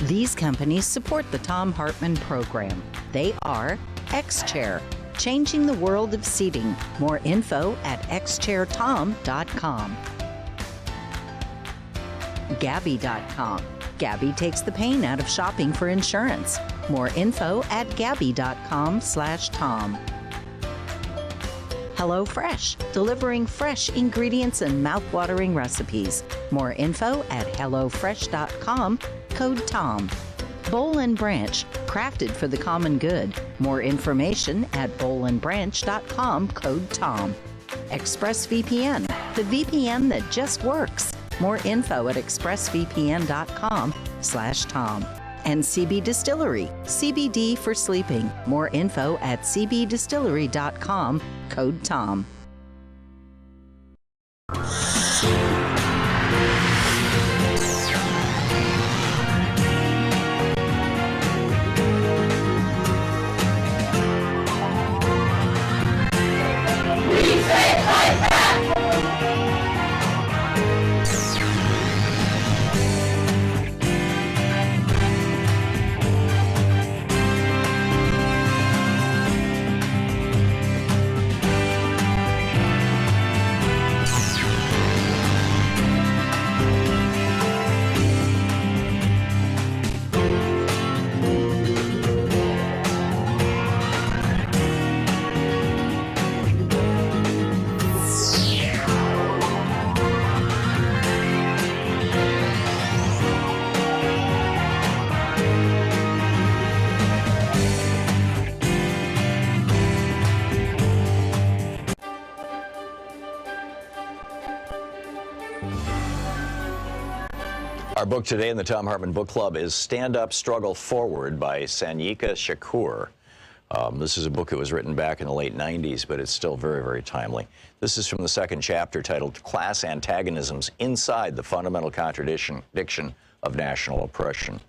These companies support the Thom Hartmann Program. They are X-Chair, changing the world of seating. More info at xchairtom.com. Gabby.com. Gabby takes the pain out of shopping for insurance. More info at gabby.com/Tom. HelloFresh, delivering fresh ingredients and mouth-watering recipes. More info at hellofresh.com, code TOM. Boll and Branch, crafted for the common good. More information at bollandbranch.com, code TOM. ExpressVPN, the VPN that just works. More info at expressvpn.com/Tom. And CB Distillery, CBD for sleeping. More info at cbdistillery.com, code TOM. Our book today in the Thom Hartmann Book Club is Stand Up, Struggle Forward by Sanyika Shakur. This is a book that was written back in the late 90s, but it's still very, very timely. This is from the second chapter titled Class Antagonisms Inside the Fundamental Contradiction of National Oppression.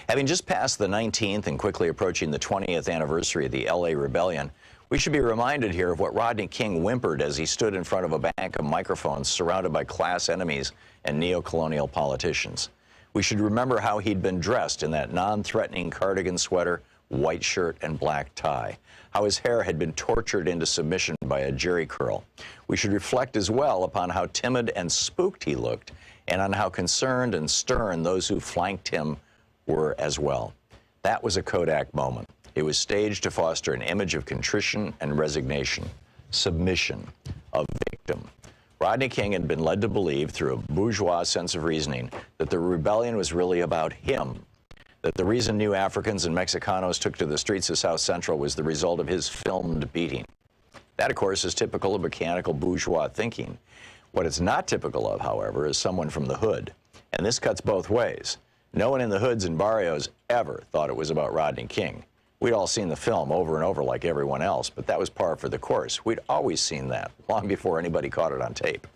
Having just passed the 19th and quickly approaching the 20th anniversary of the LA Rebellion, we should be reminded here of what Rodney King whimpered as he stood in front of a bank of microphones surrounded by class enemies and neo-colonial politicians. We should remember how he'd been dressed in that non-threatening cardigan sweater, white shirt, and black tie, how his hair had been tortured into submission by a jerry curl. We should reflect as well upon how timid and spooked he looked, and on how concerned and stern those who flanked him were as well. That was a Kodak moment. It was staged to foster an image of contrition and resignation, submission, of victim. Rodney King had been led to believe, through a bourgeois sense of reasoning, that the rebellion was really about him, that the reason new Africans and Mexicanos took to the streets of South Central was the result of his filmed beating. That, of course, is typical of mechanical bourgeois thinking. What it's not typical of, however, is someone from the hood. And this cuts both ways. No one in the hoods and barrios ever thought it was about Rodney King. We'd all seen the film over and over like everyone else, but that was par for the course. We'd always seen that, long before anybody caught it on tape.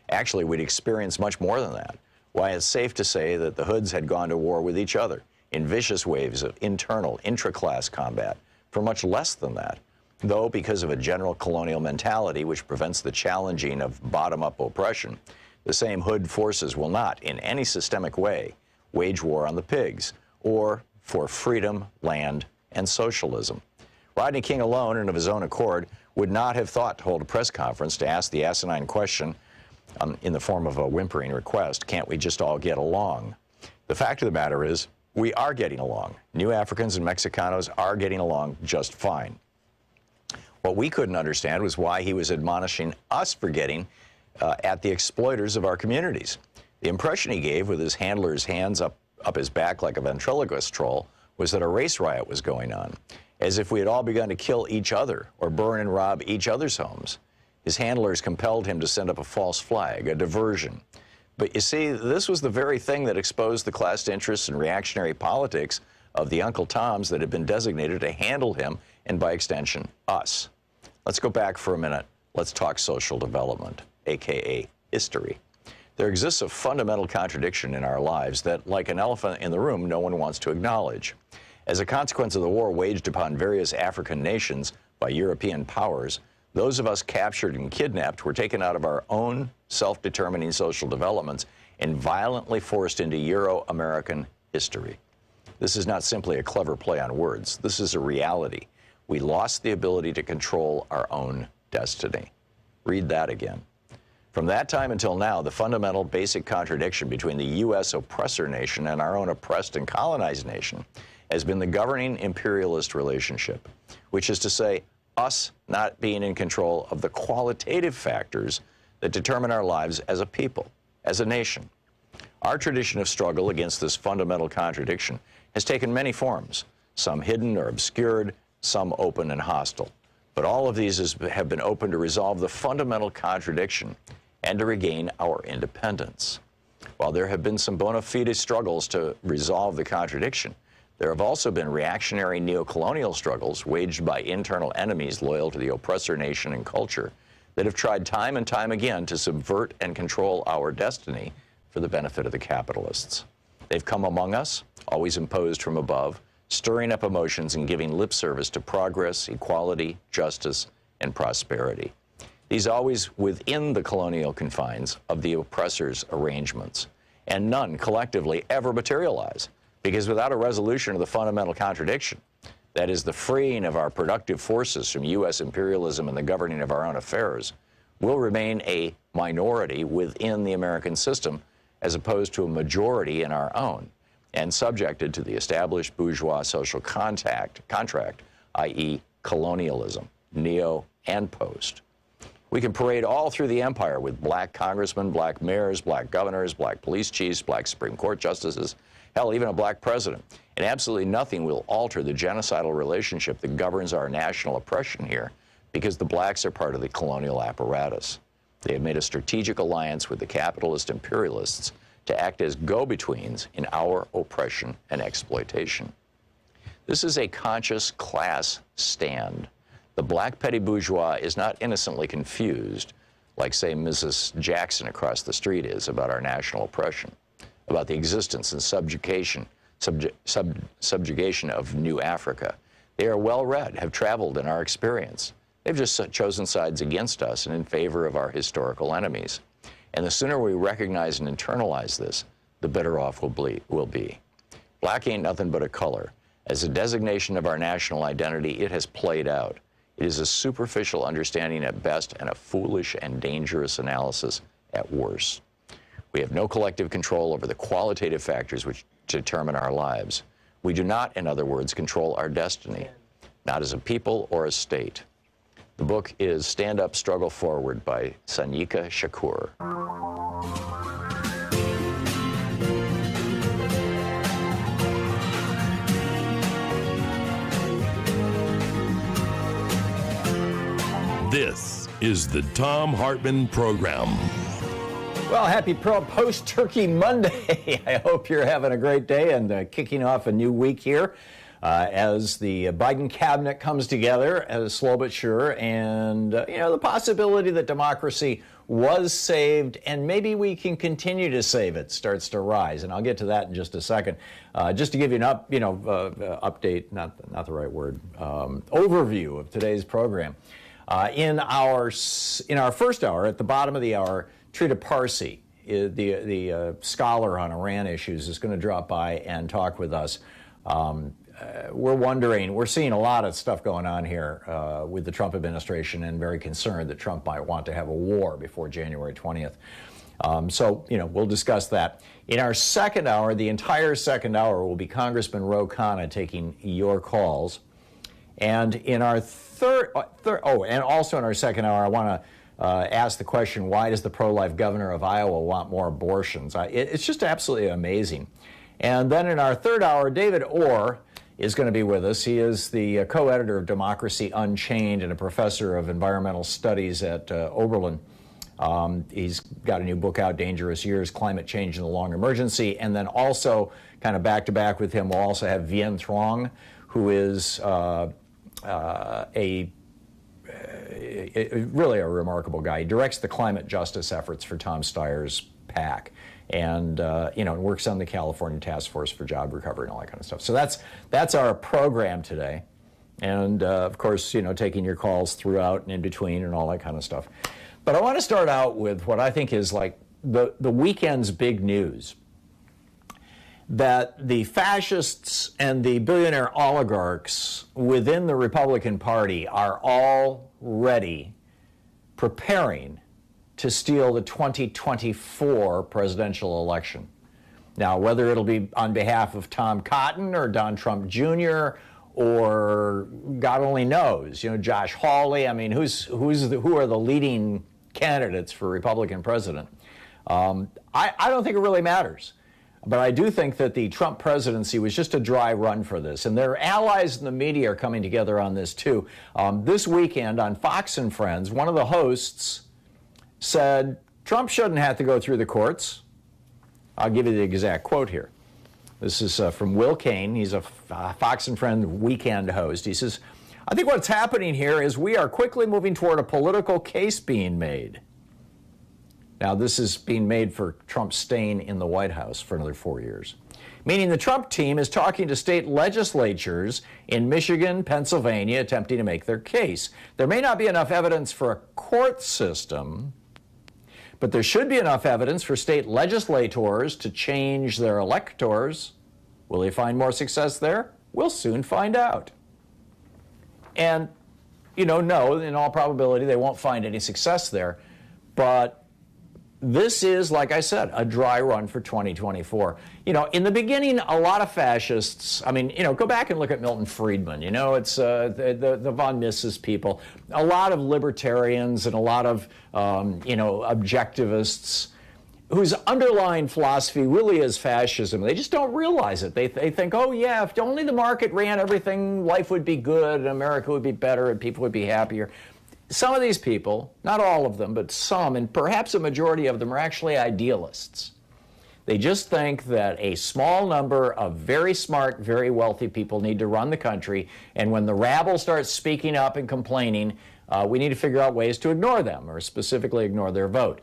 Actually, we'd experienced much more than that. Why, it's safe to say that the hoods had gone to war with each other in vicious waves of internal, intra-class combat for much less than that, though because of a general colonial mentality which prevents the challenging of bottom-up oppression, the same hood forces will not, in any systemic way, wage war on the pigs, or for freedom, land, and socialism. Rodney King alone and of his own accord would not have thought to hold a press conference to ask the asinine question in the form of a whimpering request, can't we just all get along? The fact of the matter is, we are getting along. New Africans and Mexicanos are getting along just fine. What we couldn't understand was why he was admonishing us for getting at the exploiters of our communities. The impression he gave, with his handler's hands up his back like a ventriloquist troll, was that a race riot was going on, as if we had all begun to kill each other or burn and rob each other's homes. His handlers compelled him to send up a false flag, a diversion. But you see, this was the very thing that exposed the class interests and reactionary politics of the Uncle Toms that had been designated to handle him, and by extension, us. Let's go back for a minute. Let's talk social development, aka history. There exists a fundamental contradiction in our lives that, like an elephant in the room, no one wants to acknowledge. As a consequence of the war waged upon various African nations by European powers, those of us captured and kidnapped were taken out of our own self-determining social developments and violently forced into Euro-American history. This is not simply a clever play on words. This is a reality. We lost the ability to control our own destiny. Read that again. From that time until now, the fundamental basic contradiction between the U.S. oppressor nation and our own oppressed and colonized nation has been the governing imperialist relationship, which is to say, us not being in control of the qualitative factors that determine our lives as a people, as a nation. Our tradition of struggle against this fundamental contradiction has taken many forms, some hidden or obscured, some open and hostile. But all of these have been open to resolve the fundamental contradiction and to regain our independence. While there have been some bona fide struggles to resolve the contradiction, there have also been reactionary neocolonial struggles waged by internal enemies loyal to the oppressor nation and culture that have tried time and time again to subvert and control our destiny for the benefit of the capitalists. They've come among us, always imposed from above, stirring up emotions and giving lip service to progress, equality, justice, and prosperity. These always within the colonial confines of the oppressor's arrangements, and none collectively ever materialize, because without a resolution of the fundamental contradiction, that is the freeing of our productive forces from U.S. imperialism and the governing of our own affairs, we'll remain a minority within the American system as opposed to a majority in our own, and subjected to the established bourgeois social contract, i.e. colonialism, neo and post. We can parade all through the empire with black congressmen, black mayors, black governors, black police chiefs, black Supreme Court justices, hell, even a black president. And absolutely nothing will alter the genocidal relationship that governs our national oppression here, because the blacks are part of the colonial apparatus. They have made a strategic alliance with the capitalist imperialists to act as go-betweens in our oppression and exploitation. This is a conscious class stand. The black petty bourgeois is not innocently confused, like, say, Mrs. Jackson across the street is, about our national oppression, about the existence and subjugation of New Africa. They are well-read, have traveled in our experience. They've just chosen sides against us and in favor of our historical enemies. And the sooner we recognize and internalize this, the better off we'll be. Black ain't nothing but a color. As a designation of our national identity, it has played out. It is a superficial understanding at best and a foolish and dangerous analysis at worst. We have no collective control over the qualitative factors which determine our lives. We do not, in other words, control our destiny, not as a people or a state. The book is Stand Up, Struggle Forward by Sanyika Shakur. This is the Thom Hartmann Program. Well, happy post-Turkey Monday. I hope you're having a great day and kicking off a new week here as the Biden cabinet comes together, slow but sure, and the possibility that democracy was saved and maybe we can continue to save it starts to rise, and I'll get to that in just a second. Just to give you an update, not the right word, overview of today's program. In our first hour, at the bottom of the hour, Trita Parsi, the scholar on Iran issues, is going to drop by and talk with us. We're seeing a lot of stuff going on here with the Trump administration, and very concerned that Trump might want to have a war before January 20th. We'll discuss that. In our second hour, the entire second hour, will be Congressman Khanna taking your calls. And in our and also in our second hour, I want to ask the question, why does the pro-life governor of Iowa want more abortions? It's just absolutely amazing. And then in our third hour, David Orr is going to be with us. He is the co-editor of Democracy Unchained and a professor of environmental studies at Oberlin. He's got a new book out, Dangerous Years, Climate Change and the Long Emergency. And then also, kind of back-to-back with him, we'll also have Vien Truong, who is really a remarkable guy. He directs the climate justice efforts for Tom Steyer's PAC, and works on the California Task Force for Job Recovery and all that kind of stuff. So that's our program today, and of course, taking your calls throughout and in between and all that kind of stuff. But I want to start out with what I think is like the weekend's big news. that the fascists and the billionaire oligarchs within the Republican Party are already preparing to steal the 2024 presidential election. Now, whether it'll be on behalf of Tom Cotton or Don Trump Jr. or God only knows, Josh Hawley. I mean, who are the leading candidates for Republican president? I don't think it really matters. But I do think that the Trump presidency was just a dry run for this. And their allies in the media are coming together on this, too. This weekend on Fox and Friends, one of the hosts said Trump shouldn't have to go through the courts. I'll give you the exact quote here. This is from Will Cain. He's a Fox and Friends weekend host. He says, I think what's happening here is we are quickly moving toward a political case being made. Now, this is being made for Trump staying in the White House for another 4 years. Meaning the Trump team is talking to state legislatures in Michigan, Pennsylvania, attempting to make their case. There may not be enough evidence for a court system, but there should be enough evidence for state legislators to change their electors. Will they find more success there? We'll soon find out. And, no, in all probability, they won't find any success there. But this is, like I said, a dry run for 2024. In the beginning, a lot of fascists, go back and look at Milton Friedman. It's the von Mises people. A lot of libertarians and a lot of, objectivists whose underlying philosophy really is fascism. They just don't realize it. They think, oh, yeah, if only the market ran everything, life would be good and America would be better and people would be happier. Some of these people, not all of them, but some, and perhaps a majority of them, are actually idealists. They just think that a small number of very smart, very wealthy people need to run the country, and when the rabble starts speaking up and complaining, we need to figure out ways to ignore them, or specifically ignore their vote.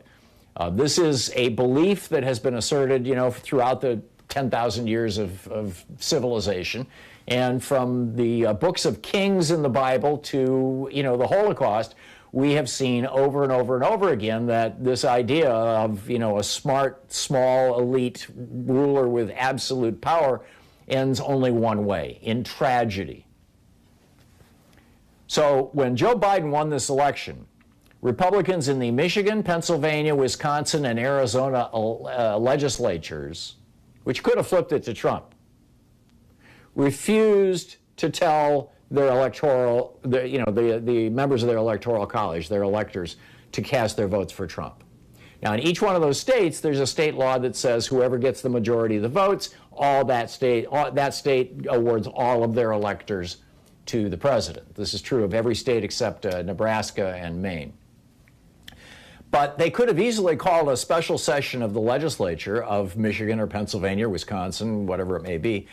This is a belief that has been asserted, throughout the 10,000 years of civilization. And from the books of Kings in the Bible to, the Holocaust, we have seen over and over and over again that this idea of, a smart, small, elite ruler with absolute power ends only one way, in tragedy. So when Joe Biden won this election, Republicans in the Michigan, Pennsylvania, Wisconsin, and Arizona legislatures, which could have flipped it to Trump, refused to tell their the members of their electoral college, their electors, to cast their votes for Trump. Now, in each one of those states, there's a state law that says whoever gets the majority of the votes, that state awards all of their electors to the president. This is true of every state except Nebraska and Maine. But they could have easily called a special session of the legislature of Michigan or Pennsylvania, Wisconsin, whatever it may be,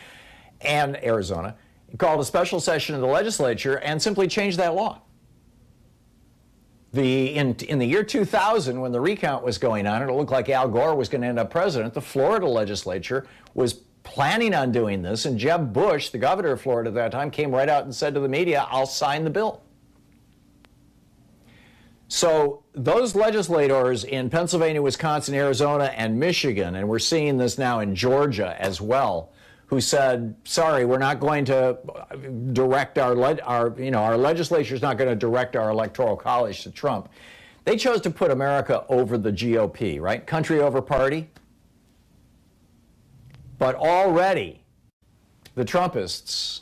and Arizona, called a special session of the legislature and simply changed that law. In the year 2000, when the recount was going on, and it looked like Al Gore was going to end up president, the Florida legislature was planning on doing this, and Jeb Bush, the governor of Florida at that time, came right out and said to the media, I'll sign the bill. So those legislators in Pennsylvania, Wisconsin, Arizona, and Michigan, and we're seeing this now in Georgia as well, who said, sorry, we're not going to direct our legislature's not going to direct our electoral college to Trump. They chose to put America over the GOP, right? Country over party. But already the Trumpists,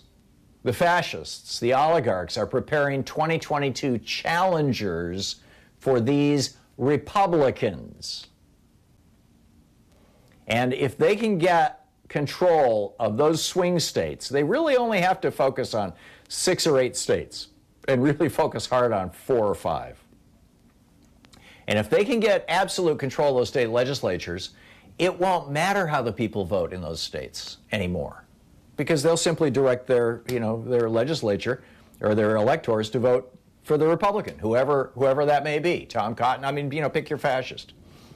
the fascists, the oligarchs are preparing 2022 challengers for these Republicans. And if they can get control of those swing states, they really only have to focus on 6 or 8 states and really focus hard on 4 or 5. And if they can get absolute control of those state legislatures, it won't matter how the people vote in those states anymore, because they'll simply direct their legislature or their electors to vote for the Republican, whoever that may be. Tom Cotton, pick your fascist.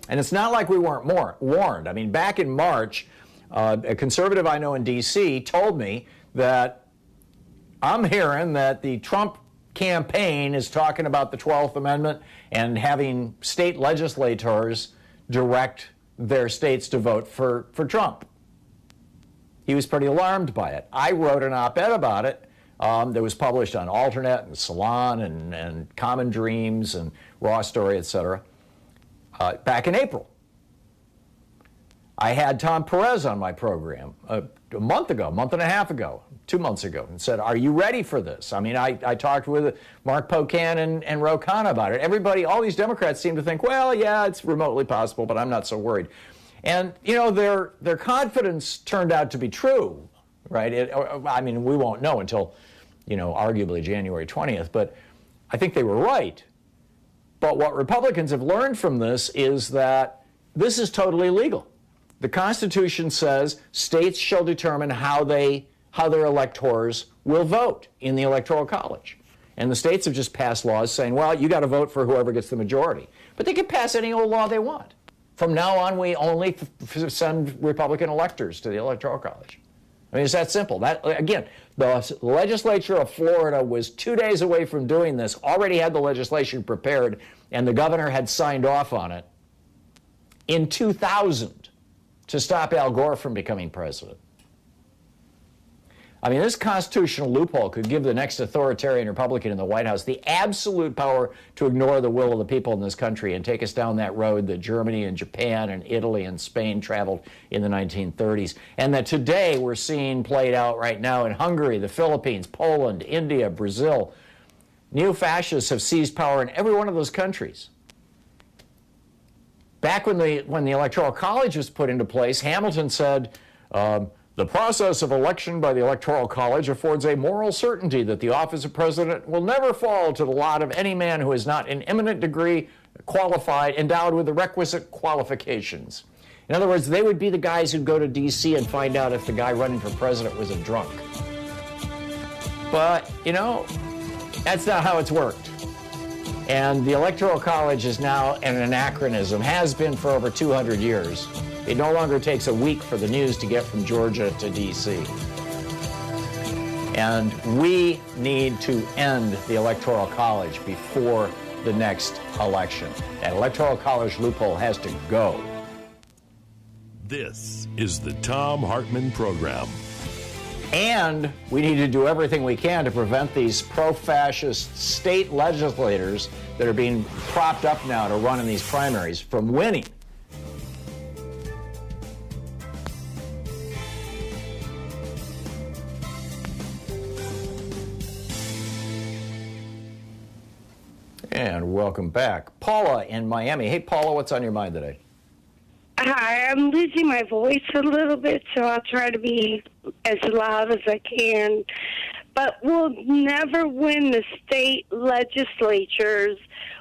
And it's not like we weren't warned. Back in March, a conservative I know in D.C. told me that I'm hearing that the Trump campaign is talking about the 12th Amendment and having state legislators direct their states to vote for Trump. He was pretty alarmed by it. I wrote an op-ed about it that was published on Alternate and Salon and Common Dreams and Raw Story, etc. Back in April. I had Tom Perez on my program a month and a half ago, 2 months ago, and said, are you ready for this? I mean, I talked with Mark Pocan and Ro Khanna about it. Everybody, all these Democrats seem to think, well, yeah, it's remotely possible, but I'm not so worried. And, you know, their confidence turned out to be true, right? I mean, we won't know until, you know, arguably January 20th, but I think they were right. But what Republicans have learned from this is that this is totally legal. The Constitution says states shall determine how their electors will vote in the Electoral College. And the states have just passed laws saying, well, you got to vote for whoever gets the majority. But they can pass any old law they want. From now on, we only send Republican electors to the Electoral College. I mean, it's that simple. That, again, the legislature of Florida was 2 days away from doing this, already had the legislation prepared, and the governor had signed off on it in 2000 to stop Al Gore from becoming president. I mean, this constitutional loophole could give the next authoritarian Republican in the White House the absolute power to ignore the will of the people in this country and take us down that road that Germany and Japan and Italy and Spain traveled in the 1930s, and that today we're seeing played out right now in Hungary, the Philippines, Poland, India, Brazil. Neo-fascists have seized power in every one of those countries. Back when the Electoral College was put into place, Hamilton said, the process of election by the Electoral College affords a moral certainty that the office of president will never fall to the lot of any man who is not in eminent degree qualified, endowed with the requisite qualifications. In other words, they would be the guys who'd go to D.C. and find out if the guy running for president was a drunk. But, you know, that's not how it's worked. And the Electoral College is now an anachronism, has been for over 200 years. It no longer takes a week for the news to get from Georgia to D.C. And we need to end the Electoral College before the next election. That Electoral College loophole has to go. This is the Thom Hartmann Program. And we need to do everything we can to prevent these pro-fascist state legislators that are being propped up now to run in these primaries from winning. And welcome back. Paula in Miami. Hey, Paula, what's on your mind today? Hi, I'm losing my voice a little bit, so I'll try to be as loud as I can. But we'll never win the state legislatures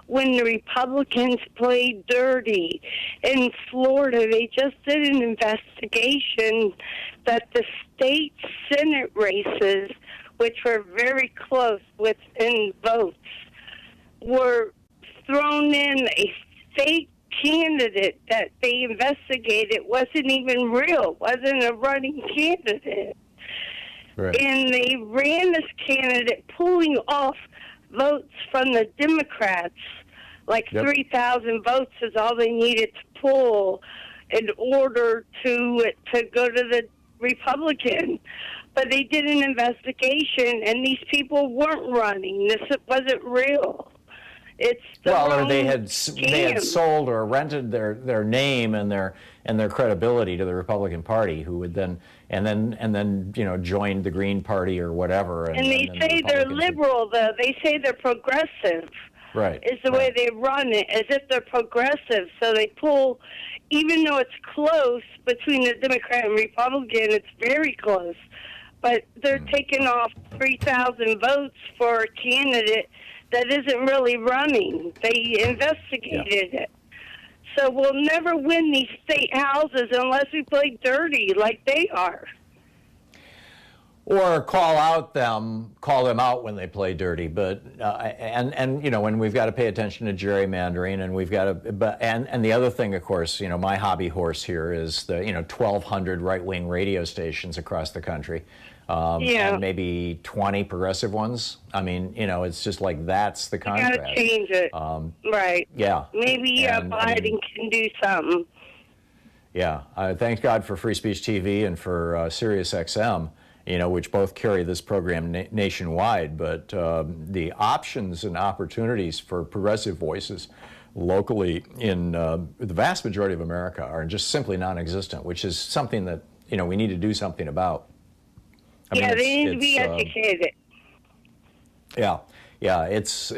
when the Republicans play dirty. In Florida, they just did an investigation that the state Senate races, which were very close within votes, were thrown in a fake candidate that they investigated wasn't even real, wasn't a running candidate. Right. And they ran this candidate pulling off votes from the Democrats. Like 3,000 votes is all they needed to pull in order to go to the Republican. But they did an investigation, and these people weren't running. This wasn't real. It's the or they had sold or rented their name and their credibility to the Republican Party, who would then joined the Green Party or whatever. And they say they're liberal, though. They say they're progressive. Right. Is the way they run it, as if they're progressive. So they pull, even though it's close between the Democrat and Republican, it's very close. But they're taking off 3,000 votes for a candidate that isn't really running. They investigated it. So we'll never win these state houses unless we play dirty like they are. Or call them out when they play dirty. But and we've got to pay attention to gerrymandering, and we've got to. And the other thing, of course, my hobby horse here is the 1,200 right-wing radio stations across the country. And maybe 20 progressive ones. I mean, it's just like that's the contrast. You got to change it. Right. Yeah. Maybe Biden can do something. Yeah. Thank God for Free Speech TV and for Sirius XM, which both carry this program nationwide. But the options and opportunities for progressive voices locally in the vast majority of America are just simply non-existent, which is something that we need to do something about. They need to be educated. Yeah, it's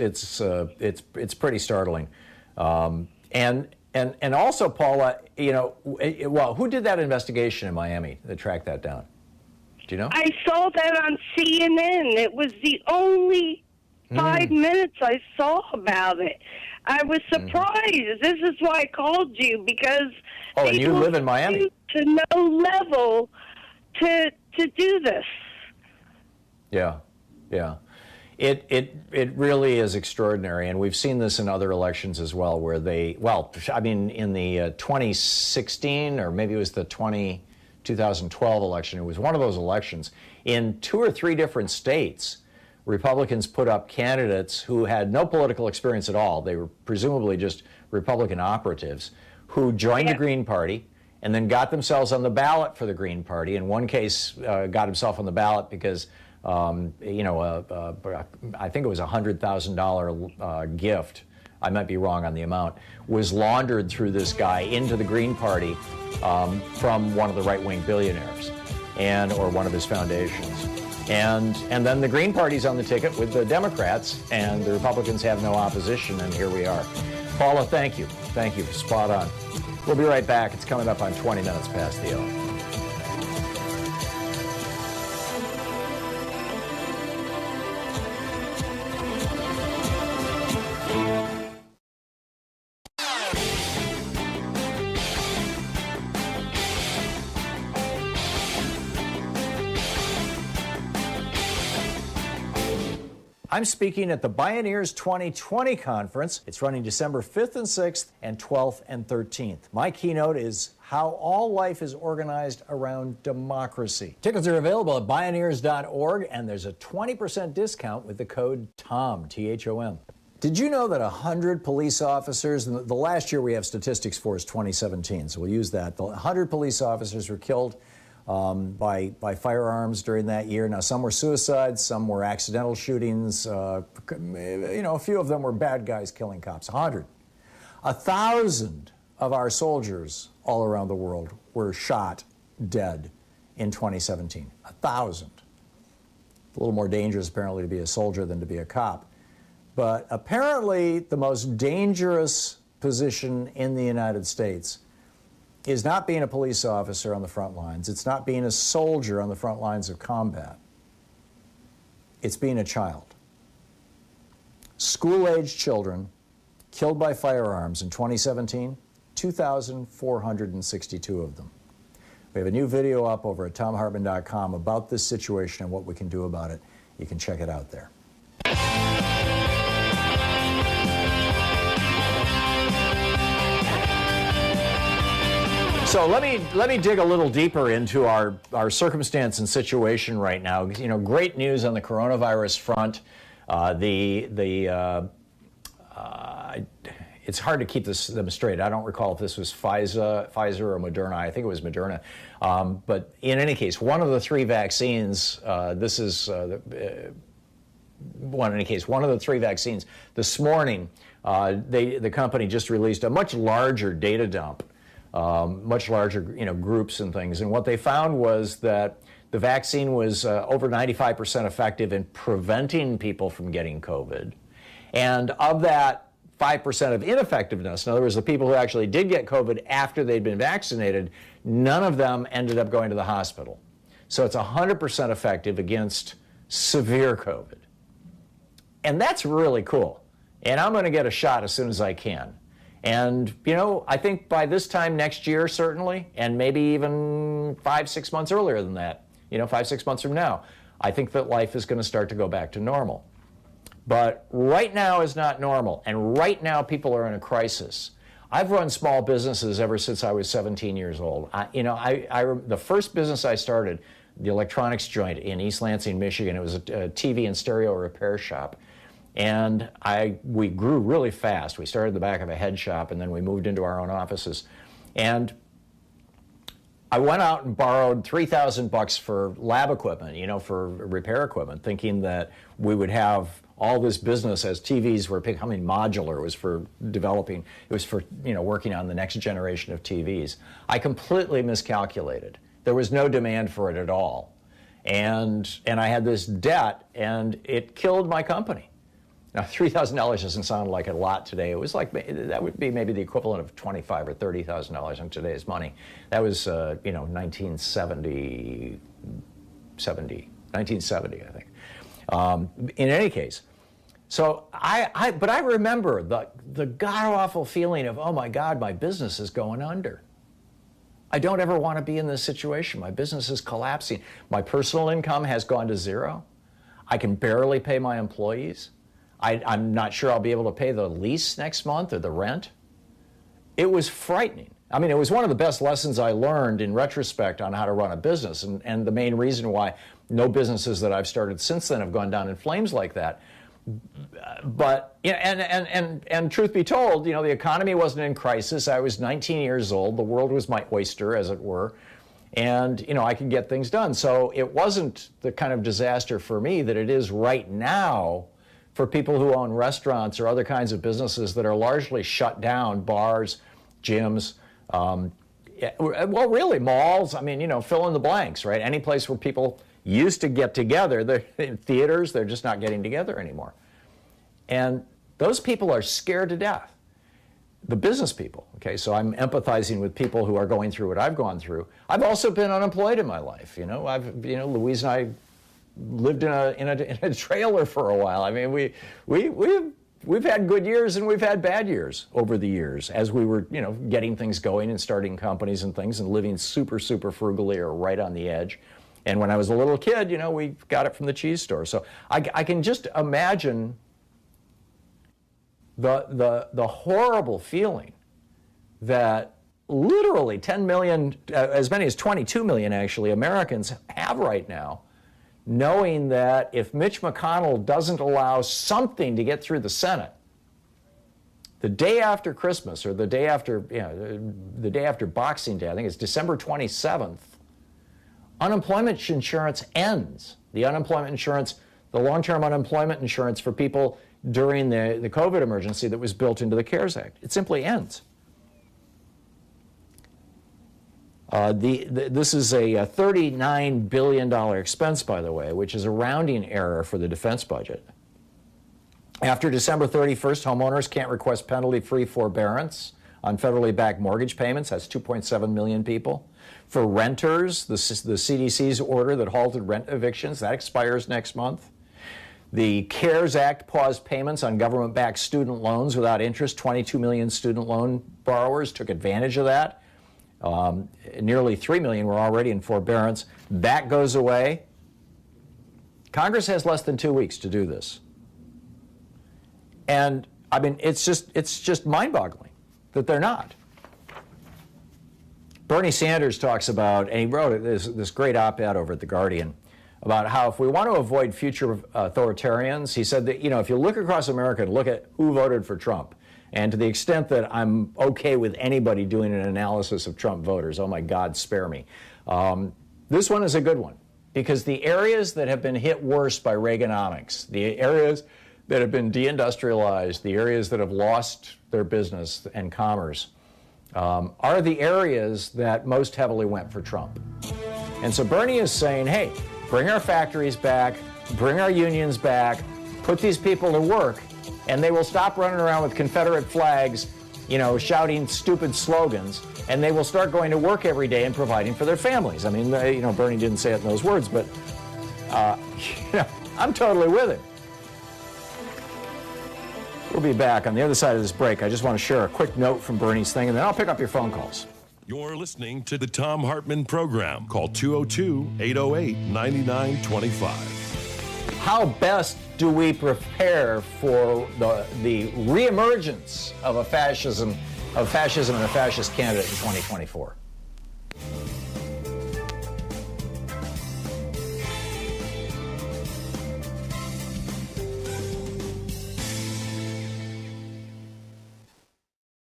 pretty startling, and also, Paula, who did that investigation in Miami that tracked that down? Do you know? I saw that on CNN. It was the only 5 minutes I saw about it. I was surprised. This is why I called you, because and you live in Miami. To no level to do this. Yeah. It really is extraordinary, and we've seen this in other elections as well, where in the 2016, or maybe it was the 2012 election, it was one of those elections, in 2 or 3 different states, Republicans put up candidates who had no political experience at all. They were presumably just Republican operatives who joined the Green Party and then got themselves on the ballot for the Green Party. In one case, got himself on the ballot because, I think it was a $100,000 gift, I might be wrong on the amount, was laundered through this guy into the Green Party from one of the right-wing billionaires or one of his foundations. And then the Green Party's on the ticket with the Democrats, and the Republicans have no opposition, and here we are. Paula, thank you. Thank you. Spot on. We'll be right back. It's coming up on 20 minutes past the hour. I'm speaking at the Bioneers 2020 conference. It's running December 5th and 6th and 12th and 13th. My keynote is how all life is organized around democracy. Tickets are available at Bioneers.org, and there's a 20% discount with the code THOM, T-H-O-M. Did you know that 100 police officers, and the last year we have statistics for is 2017, so we'll use that. 100 police officers were killed by firearms during that year. Now, some were suicides, some were accidental shootings. A few of them were bad guys killing cops. 100. 1,000 of our soldiers all around the world were shot dead in 2017. 1,000. A little more dangerous, apparently, to be a soldier than to be a cop. But apparently, the most dangerous position in the United States is not being a police officer on the front lines. It's not being a soldier on the front lines of combat. It's being a child. School-aged children killed by firearms in 2017, 2,462 of them. We have a new video up over at thomhartmann.com about this situation and what we can do about it. You can check it out there. So let me dig a little deeper into our circumstance and situation right now. Great news on the coronavirus front. It's hard to keep them straight. I don't recall if this was Pfizer or Moderna. I think it was Moderna. But in any case, one of the 3 vaccines. One of the 3 vaccines. This morning, the company just released a much larger data dump. Much larger, groups and things. And what they found was that the vaccine was over 95% effective in preventing people from getting COVID. And of that 5% of ineffectiveness, in other words, the people who actually did get COVID after they'd been vaccinated, none of them ended up going to the hospital. So it's 100% effective against severe COVID. And that's really cool. And I'm going to get a shot as soon as I can. And, I think by this time next year, certainly, and maybe even 5-6 months earlier than that, 5-6 months from now, I think that life is going to start to go back to normal. But right now is not normal, and right now people are in a crisis. I've run small businesses ever since I was 17 years old. The first business I started, the electronics joint in East Lansing, Michigan, it was a TV and stereo repair shop. And we grew really fast. We started in the back of a head shop, and then we moved into our own offices. And I went out and borrowed $3,000 for lab equipment, for repair equipment, thinking that we would have all this business as TVs were becoming modular. It was for developing, it was for, working on the next generation of TVs. I completely miscalculated. There was no demand for it at all. And I had this debt, and it killed my company. Now, $3,000 doesn't sound like a lot today. It was like, that would be maybe the equivalent of $25,000 or $30,000 in today's money. That was, 1970, I think. In any case, so but I remember the god-awful feeling of, oh my God, my business is going under. I don't ever want to be in this situation. My business is collapsing. My personal income has gone to zero. I can barely pay my employees. I'm not sure I'll be able to pay the lease next month or the rent. It was frightening. I mean, it was one of the best lessons I learned in retrospect on how to run a business, and the main reason why no businesses that I've started since then have gone down in flames like that. But, and truth be told, the economy wasn't in crisis. I was 19 years old. The world was my oyster, as it were. And, I could get things done. So it wasn't the kind of disaster for me that it is right now for people who own restaurants or other kinds of businesses that are largely shut down, bars, gyms, well, really, malls. I mean, fill in the blanks, right? Any place where people used to get together, in theaters, they're just not getting together anymore. And those people are scared to death. The business people, okay? So I'm empathizing with people who are going through what I've gone through. I've also been unemployed in my life, Louise and I lived in a trailer for a while. I mean, we've had good years and we've had bad years over the years as we were, getting things going and starting companies and things and living super, super frugally or right on the edge. And when I was a little kid, we got it from the cheese store. So I can just imagine the horrible feeling that literally 10 million, as many as 22 million actually, Americans have right now, knowing that if Mitch McConnell doesn't allow something to get through the Senate, the day after Christmas or the day after Boxing Day, I think it's December 27th, unemployment insurance ends. The long-term unemployment insurance for people during the COVID emergency that was built into the CARES Act, it simply ends. This is a $39 billion expense, by the way, which is a rounding error for the defense budget. After December 31st, homeowners can't request penalty-free forbearance on federally backed mortgage payments. That's 2.7 million people. For renters, the CDC's order that halted rent evictions, that expires next month. The CARES Act paused payments on government-backed student loans without interest. 22 million student loan borrowers took advantage of that. Nearly 3 million were already in forbearance. That goes away. Congress has less than 2 weeks to do this. And I mean, it's just mind-boggling that they're not. Bernie Sanders talks about, and he wrote this great op-ed over at The Guardian, about how if we want to avoid future authoritarians, he said that, if you look across America and look at who voted for Trump, and to the extent that I'm okay with anybody doing an analysis of Trump voters, oh my God, spare me. This one is a good one, because the areas that have been hit worse by Reaganomics, the areas that have been deindustrialized, the areas that have lost their business and commerce, are the areas that most heavily went for Trump. And so Bernie is saying, hey, bring our factories back, bring our unions back, put these people to work, and they will stop running around with Confederate flags, shouting stupid slogans, and they will start going to work every day and providing for their families. I mean, Bernie didn't say it in those words, but, I'm totally with it. We'll be back on the other side of this break. I just want to share a quick note from Bernie's thing, and then I'll pick up your phone calls. You're listening to the Thom Hartmann Program. Call 202-808-9925. How best do we prepare for the reemergence of fascism and a fascist candidate in 2024?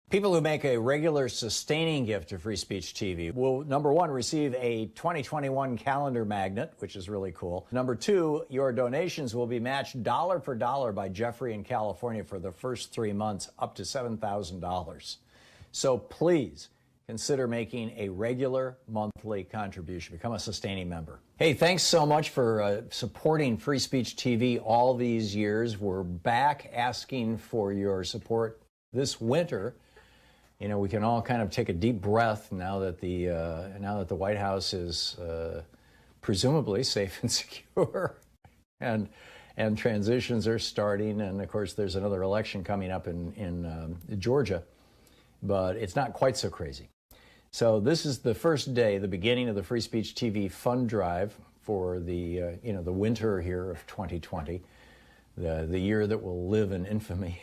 People who make a regular sustaining gift to Free Speech TV will, number one, receive a 2021 calendar magnet, which is really cool. Number two, your donations will be matched dollar for dollar by Jeffrey in California for the first 3 months, up to $7,000. So please consider making a regular monthly contribution. Become a sustaining member. Hey, thanks so much for supporting Free Speech TV all these years. We're back asking for your support this winter. You know, we can all kind of take a deep breath now that the White House is presumably safe and secure, and transitions are starting, and of course there's another election coming up in Georgia, but it's not quite so crazy. So this is the first day, the beginning of the Free Speech TV fund drive for the the winter here of 2020, the year that will live in infamy.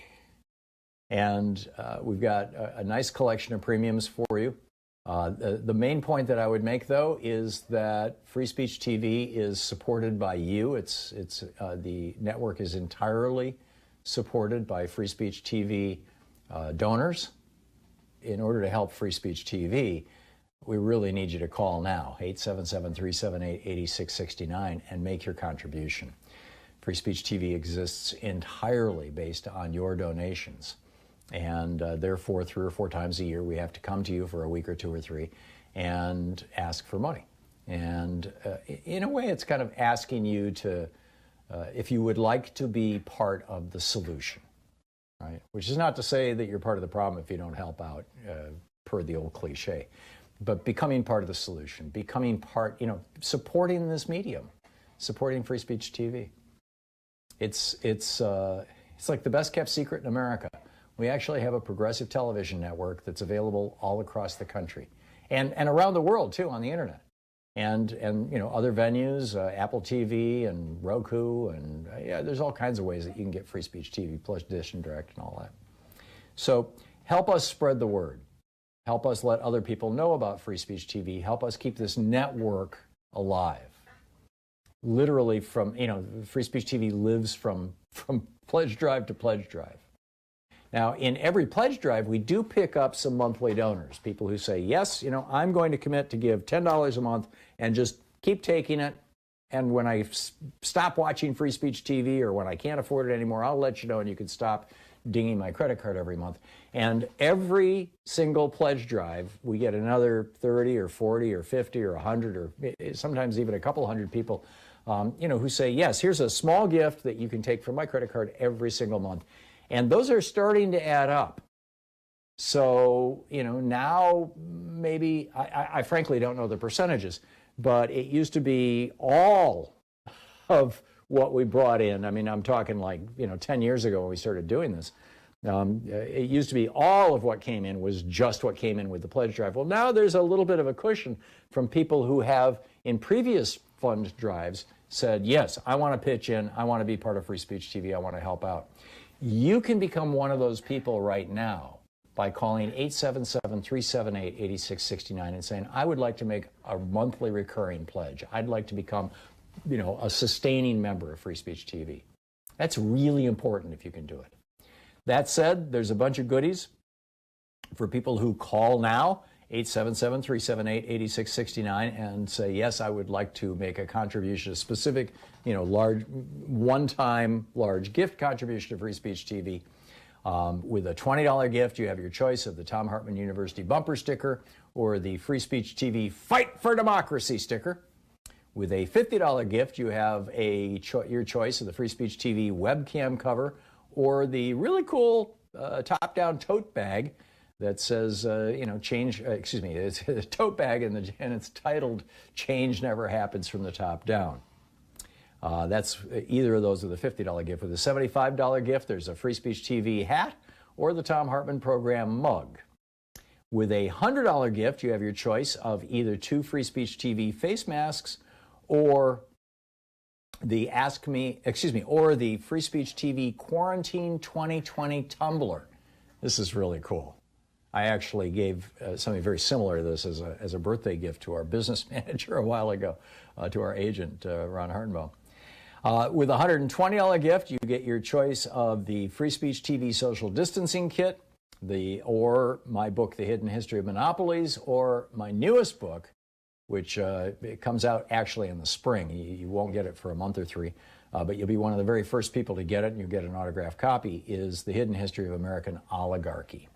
And we've got a nice collection of premiums for you. The main point that I would make, though, is that Free Speech TV is supported by you. The network is entirely supported by Free Speech TV donors. In order to help Free Speech TV, we really need you to call now, 877-378-8669, and make your contribution. Free Speech TV exists entirely based on your donations. And therefore, 3 or 4 times a year, we have to come to you for a week or 2 or 3 and ask for money. And in a way, it's kind of asking you to, if you would like to be part of the solution, right? Which is not to say that you're part of the problem if you don't help out, per the old cliche. But becoming part of the solution, becoming part, supporting this medium, supporting Free Speech TV. It's like the best kept secret in America. We actually have a progressive television network that's available all across the country and around the world, too, on the internet. And other venues, Apple TV and Roku, and there's all kinds of ways that you can get Free Speech TV, plus Dish and Direct and all that. So help us spread the word. Help us let other people know about Free Speech TV. Help us keep this network alive. Literally Free Speech TV lives from pledge drive to pledge drive. Now, in every pledge drive, we do pick up some monthly donors, people who say, yes, I'm going to commit to give $10 a month and just keep taking it. And when I stop watching Free Speech TV or when I can't afford it anymore, I'll let you know and you can stop dinging my credit card every month. And every single pledge drive, we get another 30 or 40 or 50 or 100 or sometimes even a couple hundred people, who say, yes, here's a small gift that you can take from my credit card every single month. And those are starting to add up. So, now maybe, I frankly don't know the percentages, but it used to be all of what we brought in. I mean, I'm talking like, 10 years ago when we started doing this. It used to be all of what came in was just what came in with the pledge drive. Well, now there's a little bit of a cushion from people who have, in previous fund drives, said, yes, I want to pitch in, I want to be part of Free Speech TV, I want to help out. You can become one of those people right now by calling 877-378-8669 and saying, I would like to make a monthly recurring pledge. I'd like to become, a sustaining member of Free Speech TV. That's really important if you can do it. That said, there's a bunch of goodies for people who call now, 877-378-8669, and say, yes, I would like to make a contribution, a specific, large, one-time large gift contribution to Free Speech TV. With a $20 gift, you have your choice of the Thom Hartmann University bumper sticker or the Free Speech TV Fight for Democracy sticker. With a $50 gift, you have your choice of the Free Speech TV webcam cover or the really cool top-down tote bag that says, it's a tote bag and it's titled "Change Never Happens from the Top Down." That's either of those are the $50 gift. With a $75 gift, there's a Free Speech TV hat or the Thom Hartmann Program mug. With a $100 gift, you have your choice of either 2 Free Speech TV face masks or the Free Speech TV Quarantine 2020 tumbler. This is really cool. I actually gave something very similar to this as a birthday gift to our business manager a while ago, to our agent, Ron Hartenbaugh. With a $120 gift, you get your choice of the Free Speech TV social distancing kit or my book, The Hidden History of Monopolies, or my newest book, which it comes out actually in the spring. You won't get it for a month or three, but you'll be one of the very first people to get it, and you'll get an autographed copy, is The Hidden History of American Oligarchy.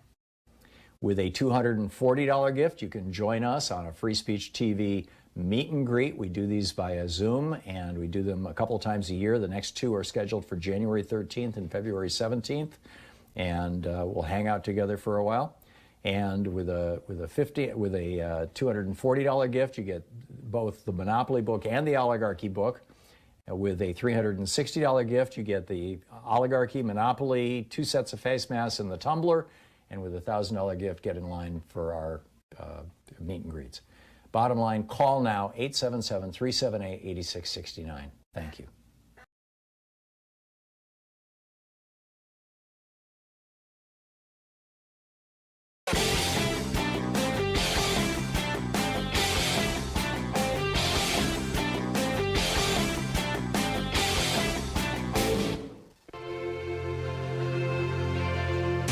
With a $240 gift, you can join us on a Free Speech TV meet and greet. We do these via Zoom, and we do them a couple times a year. The next two are scheduled for January 13th and February 17th, and we'll hang out together for a while. And with a $240 gift, you get both the Monopoly book and the Oligarchy book. With a $360 gift, you get the Oligarchy, Monopoly, 2 sets of face masks, and the tumbler. And with a $1,000 gift, get in line for our meet and greets. Bottom line, call now, 877-378-8669. Thank you.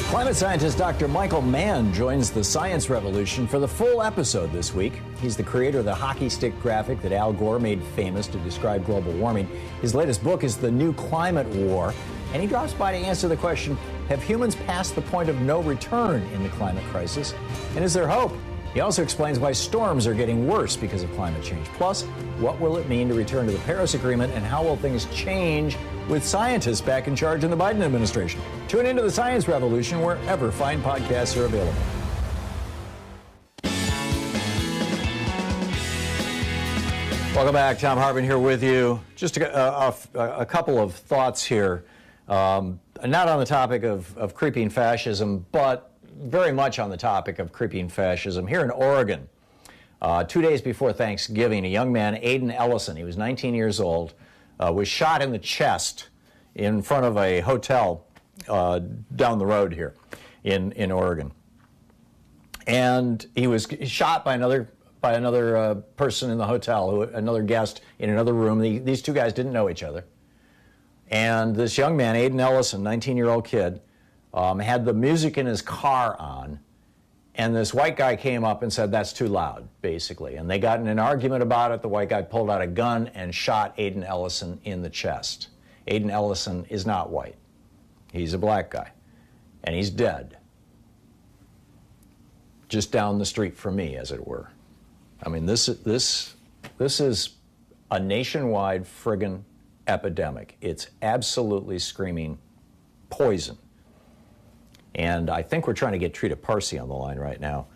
Climate scientist Dr. Michael Mann joins the science revolution for the full episode this week. He's the creator of the hockey stick graphic that Al Gore made famous to describe global warming. His latest book is The New Climate War, and he drops by to answer the question, have humans passed the point of no return in the climate crisis? And is there hope? He also explains why storms are getting worse because of climate change. Plus, what will it mean to return to the Paris Agreement, and how will things change with scientists back in charge in the Biden administration? Tune into the Science Revolution wherever fine podcasts are available. Welcome back. Thom Hartmann here with you. Just a couple of thoughts here. Not on the topic of creeping fascism, but very much on the topic of creeping fascism. Here in Oregon, 2 days before Thanksgiving, a young man, Aiden Ellison, he was 19 years old, was shot in the chest in front of a hotel down the road here in Oregon. And he was shot by another person in the hotel, another guest in another room. These two guys didn't know each other. And this young man, Aiden Ellison, 19-year-old kid, had the music in his car on, and this white guy came up and said, that's too loud, basically. And they got in an argument about it. The white guy pulled out a gun and shot Aiden Ellison in the chest. Aiden Ellison is not white. He's a black guy, and he's dead. Just down the street from me, as it were. I mean, this is a nationwide friggin' epidemic. It's absolutely screaming poison. And I think we're trying to get Trita Parsi on the line right now.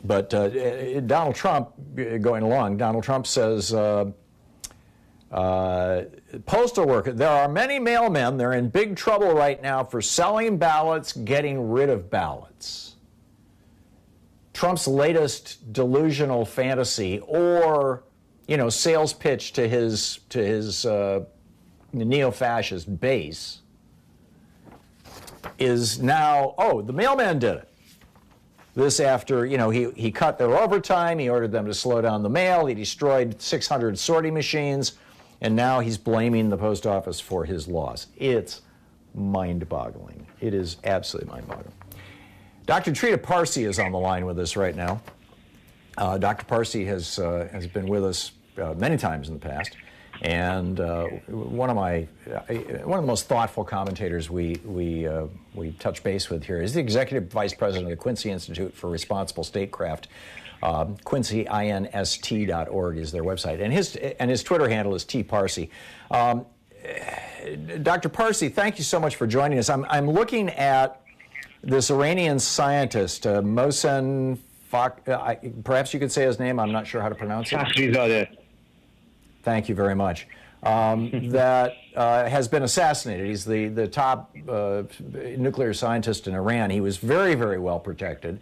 But Donald Trump, going along, Donald Trump says, postal worker, there are many mailmen, they're in big trouble right now for selling ballots, getting rid of ballots. Trump's latest delusional fantasy, or, sales pitch to his neo-fascist base, is now, the mailman did it. This after, he cut their overtime, he ordered them to slow down the mail, he destroyed 600 sorting machines, and now he's blaming the post office for his loss. It's mind-boggling. It is absolutely mind-boggling. Dr. Trita Parsi is on the line with us right now. Dr. Parsi has been with us many times in the past. And one of the most thoughtful commentators we touch base with here is the executive vice president of the Quincy Institute for Responsible Statecraft. QuincyINST.org is their website, and his Twitter handle is tparsi. Dr. Parsi, thank you so much for joining us. I'm looking at this Iranian scientist, Mohsen, perhaps you could say his name. I'm not sure how to pronounce it. Thank you very much. That has been assassinated. He's the top nuclear scientist in Iran. He was very, very well protected.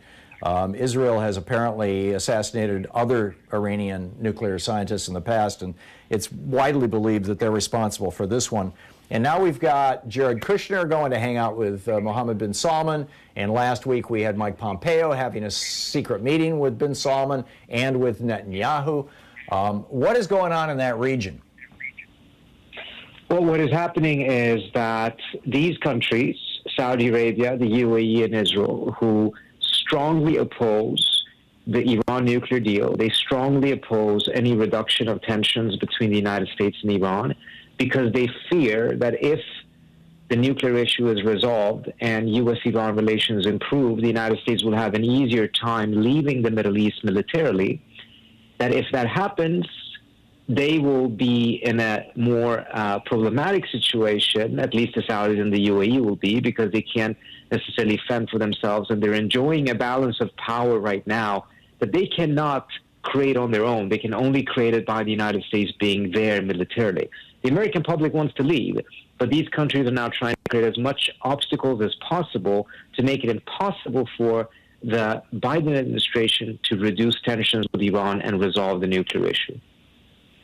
Israel has apparently assassinated other Iranian nuclear scientists in the past, and it's widely believed that they're responsible for this one. And now we've got Jared Kushner going to hang out with Mohammed bin Salman, and last week we had Mike Pompeo having a secret meeting with bin Salman and with Netanyahu. What is going on in that region? Well, what is happening is that these countries Saudi Arabia, the UAE, and Israel, who strongly oppose the Iran nuclear deal. They strongly oppose any reduction of tensions between the United States and Iran because they fear that if the nuclear issue is resolved and U.S.-Iran relations improve, the United States will have an easier time leaving the Middle East militarily. That if that happens, they will be in a more problematic situation, at least the Saudis and the UAE will be, because they can't necessarily fend for themselves, and they're enjoying a balance of power right now that they cannot create on their own. They can only create it by the United States being there militarily. The American public wants to leave, but these countries are now trying to create as much obstacles as possible to make it impossible for the Biden administration to reduce tensions with Iran and resolve the nuclear issue.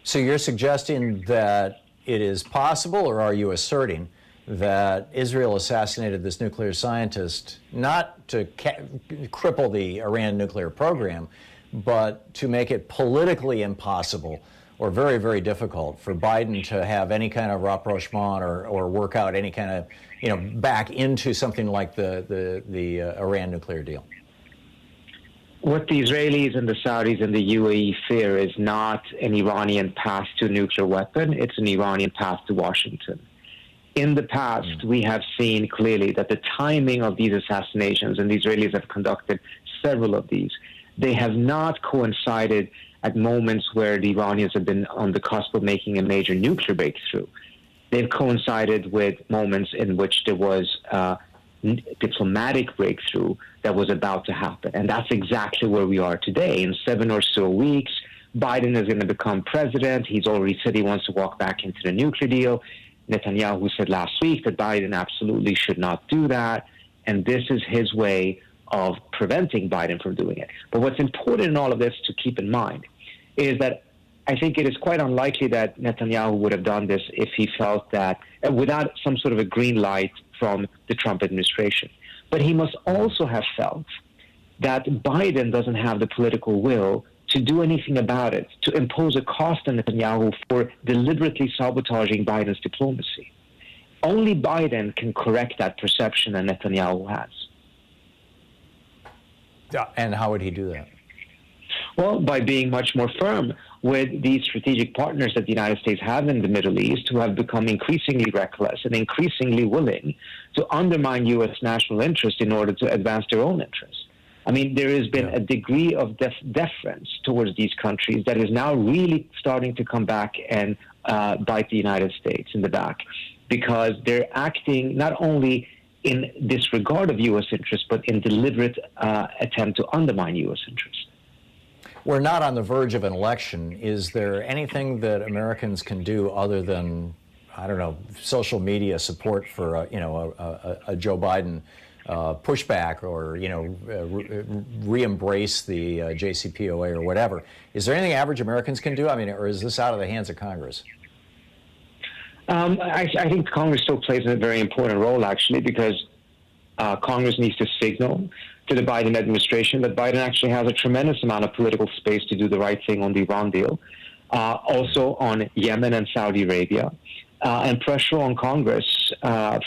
So you're suggesting that it is possible, or are you asserting that Israel assassinated this nuclear scientist not to cripple the Iran nuclear program, but to make it politically impossible or very, very difficult for Biden to have any kind of rapprochement or work out any kind of, back into something like the Iran nuclear deal? What the Israelis and the Saudis and the UAE fear is not an Iranian path to a nuclear weapon, it's an Iranian path to Washington. In the past, we have seen clearly that the timing of these assassinations, and the Israelis have conducted several of these, they have not coincided at moments where the Iranians have been on the cusp of making a major nuclear breakthrough. They've coincided with moments in which there was diplomatic breakthrough that was about to happen. And that's exactly where we are today. In 7 or so weeks, Biden is going to become president. He's already said he wants to walk back into the nuclear deal. Netanyahu said last week that Biden absolutely should not do that. And this is his way of preventing Biden from doing it. But what's important in all of this to keep in mind is that I think it is quite unlikely that Netanyahu would have done this if he felt that, without some sort of a green light from the Trump administration. But he must also have felt that Biden doesn't have the political will to do anything about it, to impose a cost on Netanyahu for deliberately sabotaging Biden's diplomacy. Only Biden can correct that perception that Netanyahu has. And how would he do that? Well, by being much more firm with these strategic partners that the United States have in the Middle East, who have become increasingly reckless and increasingly willing to undermine U.S. national interest in order to advance their own interests. I mean, there has been a degree of deference towards these countries that is now really starting to come back and bite the United States in the back, because they're acting not only in disregard of U.S. interests, but in deliberate attempt to undermine U.S. interests. We're not on the verge of an election. Is there anything that Americans can do other than, I don't know, social media support for a Joe Biden pushback, or re-embrace the JCPOA or whatever? Is there anything average Americans can do? I mean, or is this out of the hands of Congress? I think Congress still plays a very important role, actually, because Congress needs to signal to the Biden administration that Biden actually has a tremendous amount of political space to do the right thing on the Iran deal, also on Yemen and Saudi Arabia. And pressure on Congress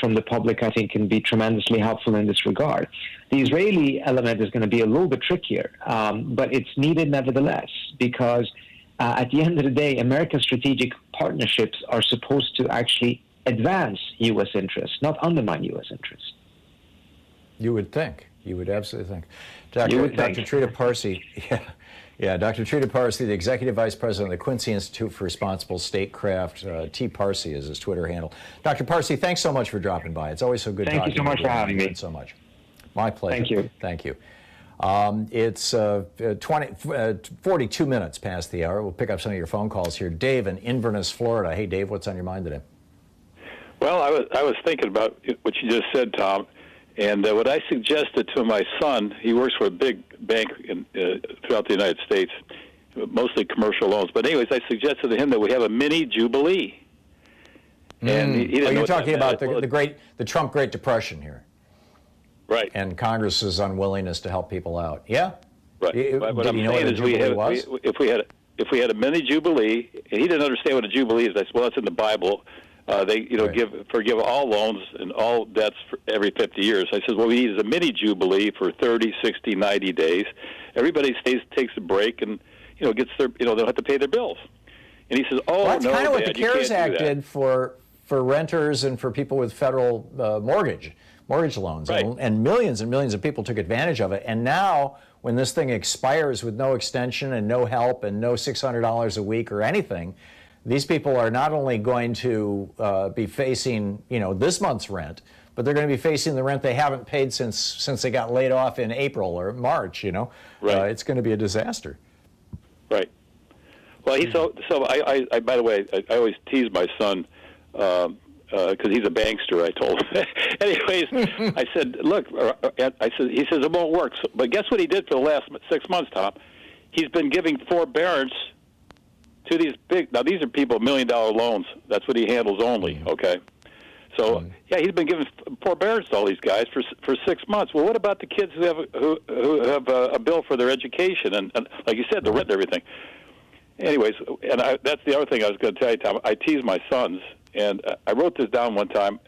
from the public, I think, can be tremendously helpful in this regard. The Israeli element is going to be a little bit trickier, but it's needed nevertheless, because at the end of the day, America's strategic partnerships are supposed to actually advance U.S. interests, not undermine U.S. interests. You would think. You would absolutely think. Dr. Trita Parsi, Dr. Trita Parsi, the Executive Vice President of the Quincy Institute for Responsible Statecraft. T. Parsi is his Twitter handle. Dr. Parsi, thanks so much for dropping by. It's always so good talking to you. Thank you so much for having me. So much. My pleasure. Thank you. Thank you. It's 42 minutes past the hour. We'll pick up some of your phone calls here. Dave in Inverness, Florida. Hey, Dave, what's on your mind today? Well, I was thinking about what you just said, Tom. And what I suggested to my son, he works for a big bank throughout the United States, mostly commercial loans. But anyways, I suggested to him that we have a mini Jubilee. And he didn't know you're talking about the Trump Great Depression here. Right. And Congress's unwillingness to help people out. Yeah? Right. What I'm saying is if we had a mini Jubilee, and he didn't understand what a Jubilee is. I said, well, that's in the Bible. They, Right. forgive all loans and all debts for every 50 years. I said, well, we need a mini jubilee for 30, 60, 90 days. Everybody takes a break, and gets their, they'll have to pay their bills. And he says, oh, well, that's no, kind of what the Dad, you CARES can't Act do that. did for renters and for people with federal mortgage loans. Right. And millions of people took advantage of it. And now, when this thing expires with no extension and no help and no $600 a week or anything, these people are not only going to be facing, this month's rent, but they're going to be facing the rent they haven't paid since they got laid off in April or March. Right. It's going to be a disaster. Right. Well, I by the way, I always tease my son because he's a bankster. I told him. Anyways, I said, look, he says it won't work. So, but guess what he did for the last 6 months, Tom? He's been giving forbearance to these these are people $1 million loans. That's what he handles only. Okay. So he's been giving forbearance to all these guys for 6 months. Well, what about the kids who have a bill for their education and like you said, the rent and everything? Anyways, and that's the other thing I was going to tell you, Tom. I tease my sons, and I wrote this down one time.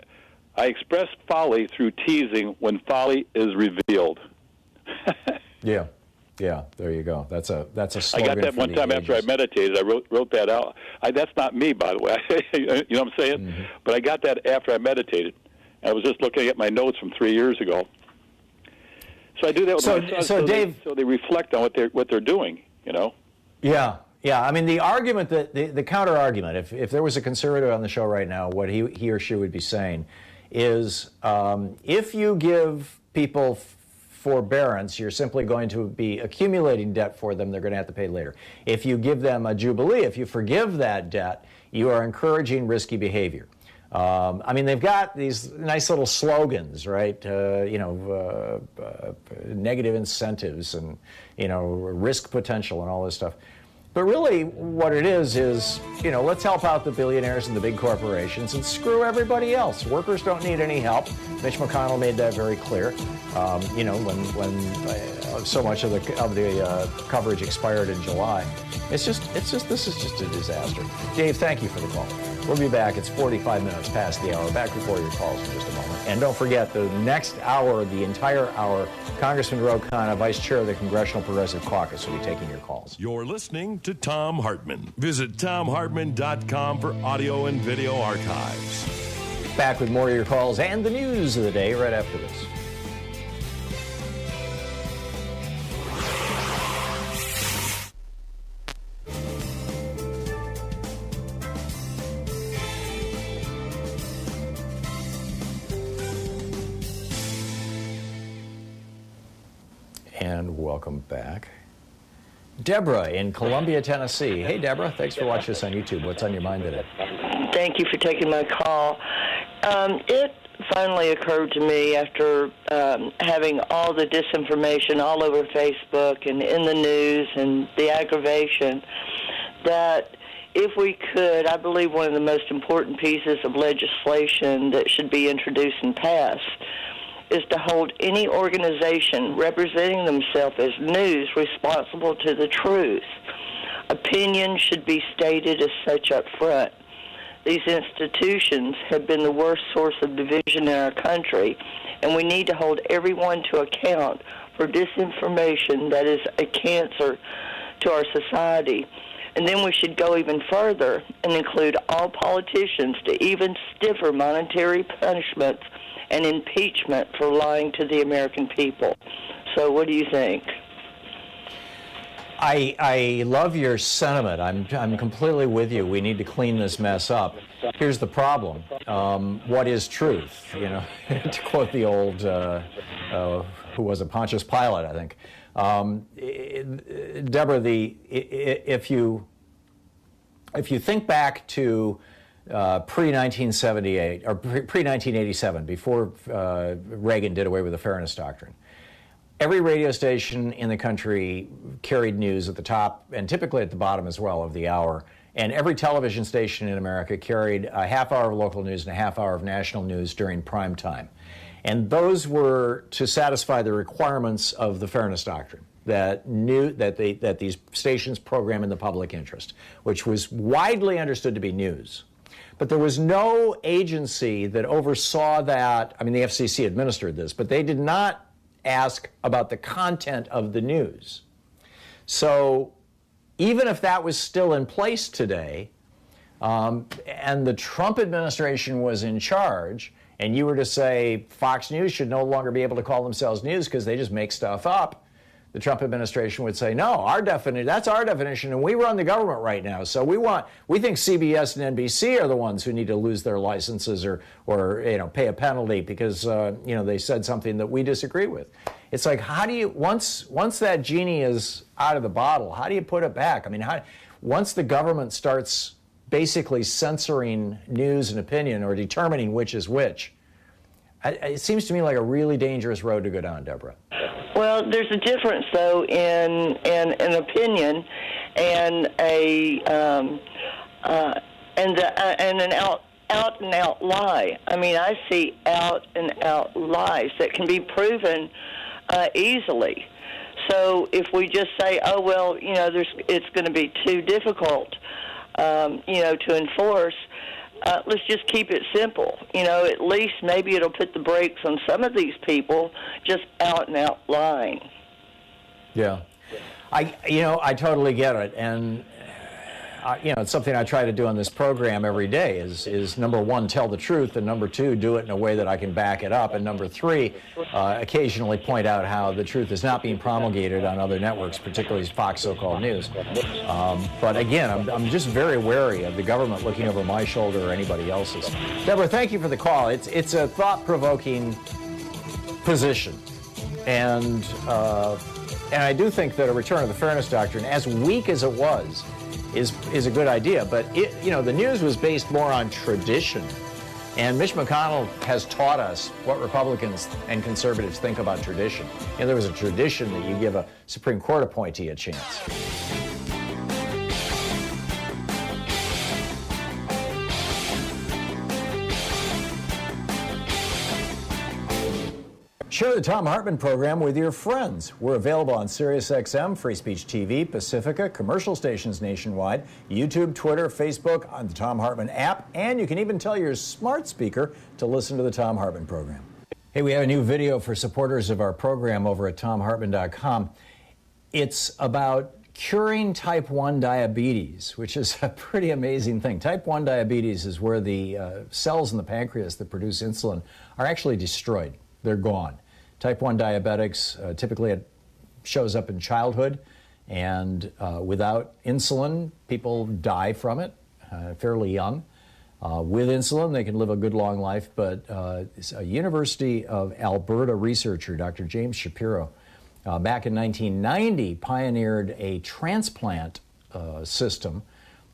I express folly through teasing when folly is revealed. Yeah, there you go. That's a slogan. I got that one time after I meditated. I wrote that out. That's not me, by the way. You know what I'm saying? Mm-hmm. But I got that after I meditated. I was just looking at my notes from 3 years ago. So I do that with my sons, so Dave, so they reflect on what they're doing. Yeah. I mean, the argument the counter argument, if there was a conservative on the show right now, what he or she would be saying is, if you give people forbearance, you're simply going to be accumulating debt for them they're going to have to pay later. If you give them a jubilee, if you forgive that debt, you are encouraging risky behavior. I mean, they've got these nice little slogans, right? Negative incentives and, risk potential and all this stuff. But really what it is, let's help out the billionaires and the big corporations and screw everybody else. Workers don't need any help. Mitch McConnell made that very clear. When so much of the coverage expired in July. This is just a disaster. Dave, thank you for the call. We'll be back. It's 45 minutes past the hour. Back before your calls in just a moment. And don't forget, the next hour, the entire hour, Congressman Khanna, Vice Chair of the Congressional Progressive Caucus, will be taking your calls. You're listening to Thom Hartmann. Visit ThomHartmann.com for audio and video archives. Back with more of your calls and the news of the day right after this. And welcome back. Deborah in Columbia, Tennessee. Hey, Deborah, thanks for watching us on YouTube. What's on your mind today? Thank you for taking my call. It finally occurred to me after having all the disinformation all over Facebook and in the news and the aggravation that if we could, I believe one of the most important pieces of legislation that should be introduced and passed is to hold any organization representing themselves as news responsible to the truth. Opinions should be stated as such up front. These institutions have been the worst source of division in our country, and we need to hold everyone to account for disinformation that is a cancer to our society. And then we should go even further and include all politicians to even stiffer monetary punishments and impeachment for lying to the American people. So what do you think? I love your sentiment. I'm completely with you. We need to clean this mess up. Here's the problem. What is truth? To quote the old, who was it, Pontius Pilate, I think. Deborah, if you think back to pre-1978 or pre-1987, before Reagan did away with the Fairness Doctrine, every radio station in the country carried news at the top and typically at the bottom as well of the hour. And every television station in America carried a half hour of local news and a half hour of national news during prime time. And those were to satisfy the requirements of the Fairness Doctrine, that these stations program in the public interest, which was widely understood to be news. But there was no agency that oversaw that. I mean, the FCC administered this, but they did not ask about the content of the news. So even if that was still in place today, and the Trump administration was in charge, and you were to say Fox News should no longer be able to call themselves news because they just make stuff up, the Trump administration would say, no, that's our definition, and we run the government right now. So we think CBS and NBC are the ones who need to lose their licenses or pay a penalty because they said something that we disagree with. It's like, how do you once that genie is out of the bottle, how do you put it back? I mean, once the government starts basically censoring news and opinion or determining which is which, it seems to me like a really dangerous road to go down, Deborah. Well, there's a difference, though, in an opinion and an out and out lie. I mean, I see out and out lies that can be proven easily. So if we just say, oh well, it's going to be too difficult, to enforce. Let's just keep it simple. At least maybe it'll put the brakes on some of these people just out and out lying. Yeah. I totally get it. And, it's something I try to do on this program every day is number one, tell the truth, and number two, do it in a way that I can back it up, and number three, occasionally point out how the truth is not being promulgated on other networks, particularly Fox so-called news. But again, I'm just very wary of the government looking over my shoulder or anybody else's. Deborah, thank you for the call. It's a thought-provoking position, and I do think that a return of the fairness doctrine, as weak as it was, is a good idea, but the news was based more on tradition, and Mitch McConnell has taught us what Republicans and conservatives think about tradition. There was a tradition that you give a Supreme Court appointee a chance. Share the Thom Hartmann Program with your friends. We're available on SiriusXM, Free Speech TV, Pacifica, commercial stations nationwide, YouTube, Twitter, Facebook, on the Thom Hartmann app, and you can even tell your smart speaker to listen to the Thom Hartmann Program. Hey, we have a new video for supporters of our program over at thomhartmann.com. It's about curing type 1 diabetes, which is a pretty amazing thing. Type 1 diabetes is where the cells in the pancreas that produce insulin are actually destroyed. They're gone. Type 1 diabetics, typically it shows up in childhood, and without insulin, people die from it fairly young. With insulin, they can live a good long life, but a University of Alberta researcher, Dr. James Shapiro, back in 1990 pioneered a transplant system.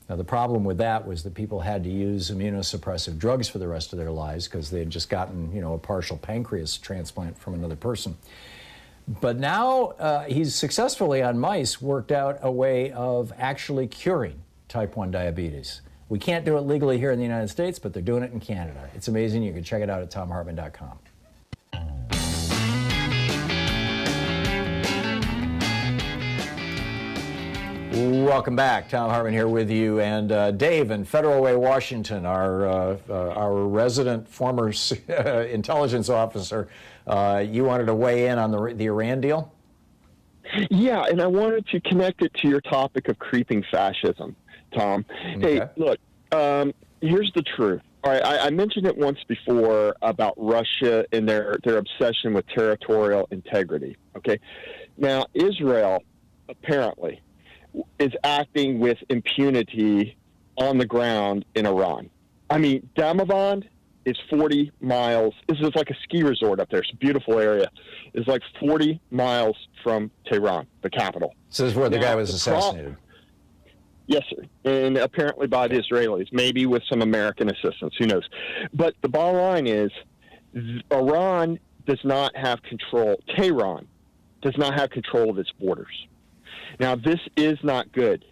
Now, the problem with that was that people had to use immunosuppressive drugs for the rest of their lives because they had just gotten, a partial pancreas transplant from another person. But now he's successfully, on mice, worked out a way of actually curing type 1 diabetes. We can't do it legally here in the United States, but they're doing it in Canada. It's amazing. You can check it out at thomhartmann.com. Welcome back. Thom Hartmann here with you, and Dave in Federal Way, Washington, our resident former intelligence officer. You wanted to weigh in on the Iran deal? Yeah, and I wanted to connect it to your topic of creeping fascism, Tom. Okay. Hey, look, here's the truth. All right, I mentioned it once before about Russia and their obsession with territorial integrity. Okay, now Israel apparently is acting with impunity on the ground in Iran. I mean, Damavand is 40 miles. This is like a ski resort up there. It's a beautiful area. It's like 40 miles from Tehran, the capital. So this is where the guy was assassinated. Yes, sir. And apparently by the Israelis, maybe with some American assistance. Who knows? But the bottom line is Iran does not have control. Tehran does not have control of its borders. Now, this is not good.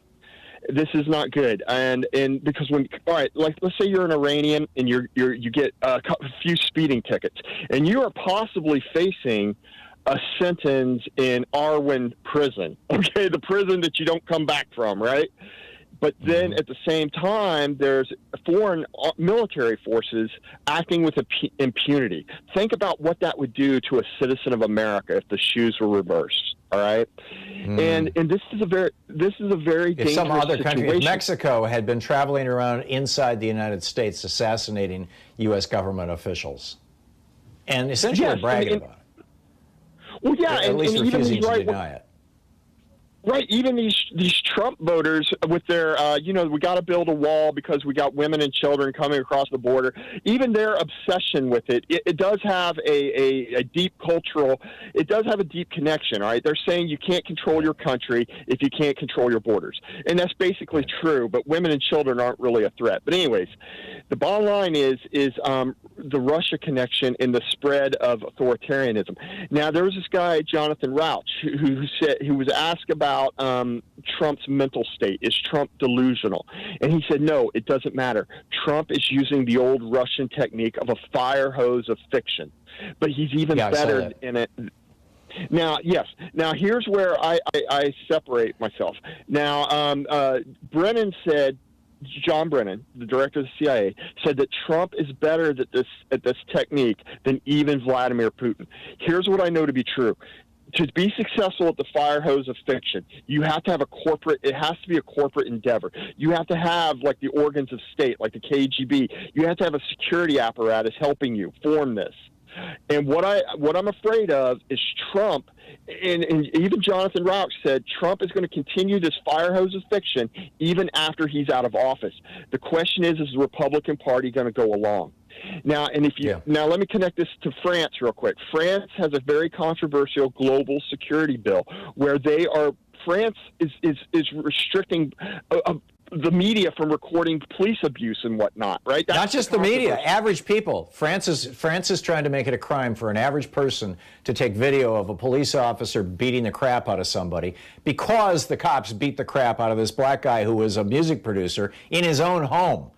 This is not good, and because all right, like let's say you're an Iranian and you get a few speeding tickets, and you are possibly facing a sentence in Arwin prison. Okay, the prison that you don't come back from, right? But then at the same time, there's foreign military forces acting with impunity. Think about what that would do to a citizen of America if the shoes were reversed. All right, and this is a very dangerous if some other country, situation. if Mexico had been traveling around inside the United States assassinating U.S. government officials, and essentially bragging about it. Well, yeah, at least and refusing even to deny it. Right, even these Trump voters with their, we got to build a wall because we got women and children coming across the border. Even their obsession with it does have a deep cultural, it does have a deep connection, all right? They're saying you can't control your country if you can't control your borders. And that's basically true, but women and children aren't really a threat. But anyways, the bottom line is the Russia connection and the spread of authoritarianism. Now, there was this guy, Jonathan Rauch, who was asked about Trump's mental state. Is Trump delusional? And he said, no, it doesn't matter. Trump is using the old Russian technique of a fire hose of fiction. But he's even better in it. Now, yes. Now, here's where I separate myself. Now, John Brennan, the director of the CIA, said that Trump is better at this technique than even Vladimir Putin. Here's what I know to be true. To be successful at the fire hose of fiction, you have to have it has to be a corporate endeavor. You have to have, like, the organs of state, like the KGB. You have to have a security apparatus helping you form this. And what I'm afraid of is Trump, and even Jonathan Rauch said Trump is going to continue this fire hose of fiction even after he's out of office. The question is the Republican Party going to go along? Now, now let me connect this to France real quick. France has a very controversial global security bill where France is restricting the media from recording police abuse and whatnot, right? Not just the media, average people. France is trying to make it a crime for an average person to take video of a police officer beating the crap out of somebody because the cops beat the crap out of this black guy who was a music producer in his own home.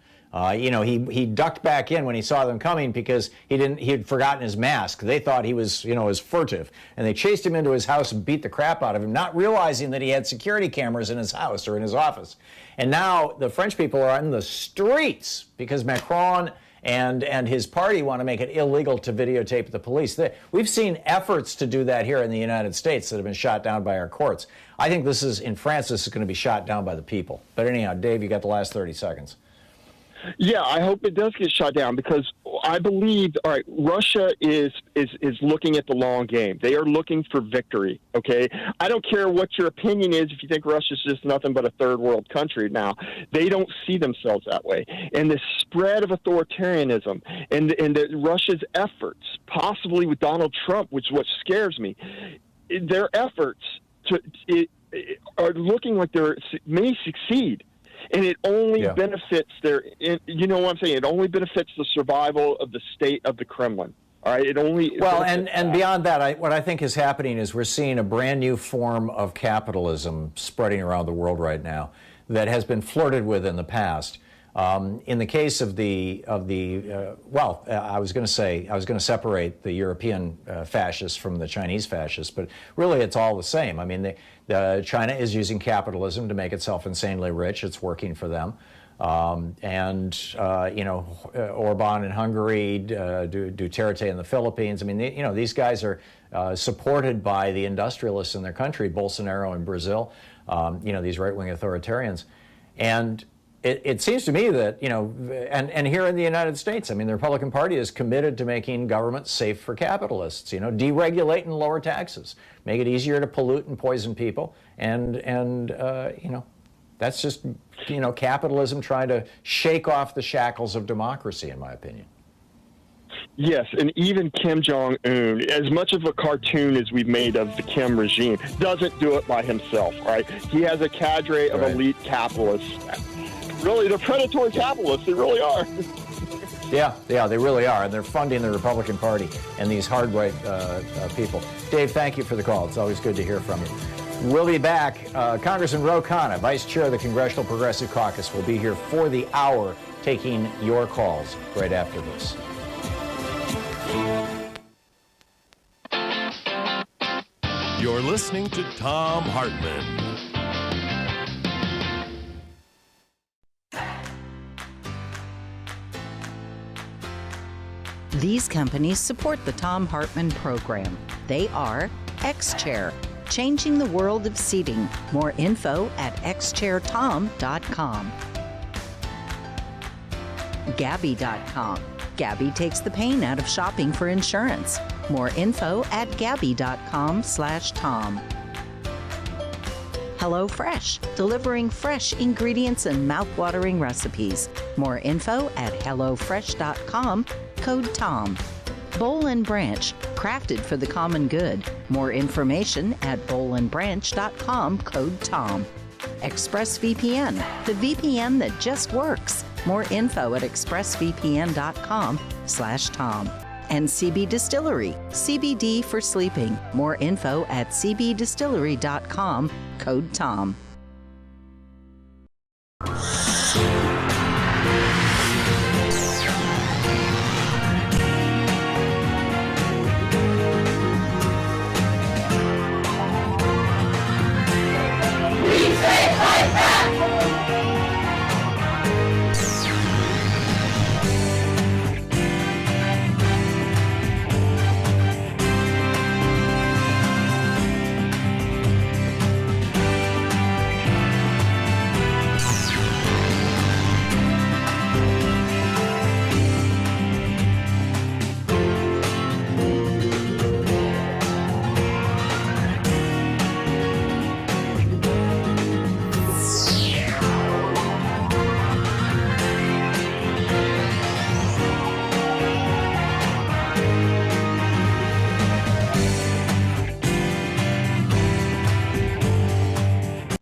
He ducked back in when he saw them coming because he had forgotten his mask. They thought he was, was furtive. And they chased him into his house and beat the crap out of him, not realizing that he had security cameras in his house or in his office. And now the French people are on the streets because Macron and his party want to make it illegal to videotape the police. We've seen efforts to do that here in the United States that have been shot down by our courts. I think in France, this is going to be shot down by the people. But anyhow, Dave, you got the last 30 seconds. Yeah, I hope it does get shot down because I believe, all right, Russia is looking at the long game. They are looking for victory, okay? I don't care what your opinion is if you think Russia's just nothing but a third world country now. They don't see themselves that way. And the spread of authoritarianism and Russia's efforts, possibly with Donald Trump, which is what scares me, their efforts are looking like they may succeed. And it only benefits you know what I'm saying? It only benefits the survival of the state of the Kremlin. All right. It only and beyond that, what I think is happening is we're seeing a brand new form of capitalism spreading around the world right now that has been flirted with in the past. In the case of I was going to separate the European fascists from the Chinese fascists, but really it's all the same. I mean, China is using capitalism to make itself insanely rich. It's working for them. Orban in Hungary, Duterte in the Philippines. I mean, these guys are supported by the industrialists in their country, Bolsonaro in Brazil, these right-wing authoritarians. And it seems to me that, and here in the United States, I mean, the Republican Party is committed to making government safe for capitalists, deregulate and lower taxes, make it easier to pollute and poison people. And that's just, capitalism trying to shake off the shackles of democracy, in my opinion. Yes, and even Kim Jong-un, as much of a cartoon as we've made of the Kim regime, doesn't do it by himself, right? He has a cadre of elite capitalists. Really, they're predatory capitalists. They really are. Yeah, they really are. And they're funding the Republican Party and these hard right people. Dave, thank you for the call. It's always good to hear from you. We'll be back. Congressman Ro Khanna, Vice Chair of the Congressional Progressive Caucus, will be here for the hour taking your calls right after this. You're listening to Thom Hartmann. These companies support the Thom Hartmann Program. They are X-Chair, changing the world of seating. More info at xchairtom.com. Gabby.com. Gabby takes the pain out of shopping for insurance. More info at gabby.com/Tom. HelloFresh, delivering fresh ingredients and mouth-watering recipes. More info at hellofresh.com, code TOM. Boll and Branch, crafted for the common good. More information at bollandbranch.com, code TOM. ExpressVPN, the VPN that just works. More info at expressvpn.com/Tom. And CB Distillery, CBD for sleeping. More info at cbdistillery.com, code TOM.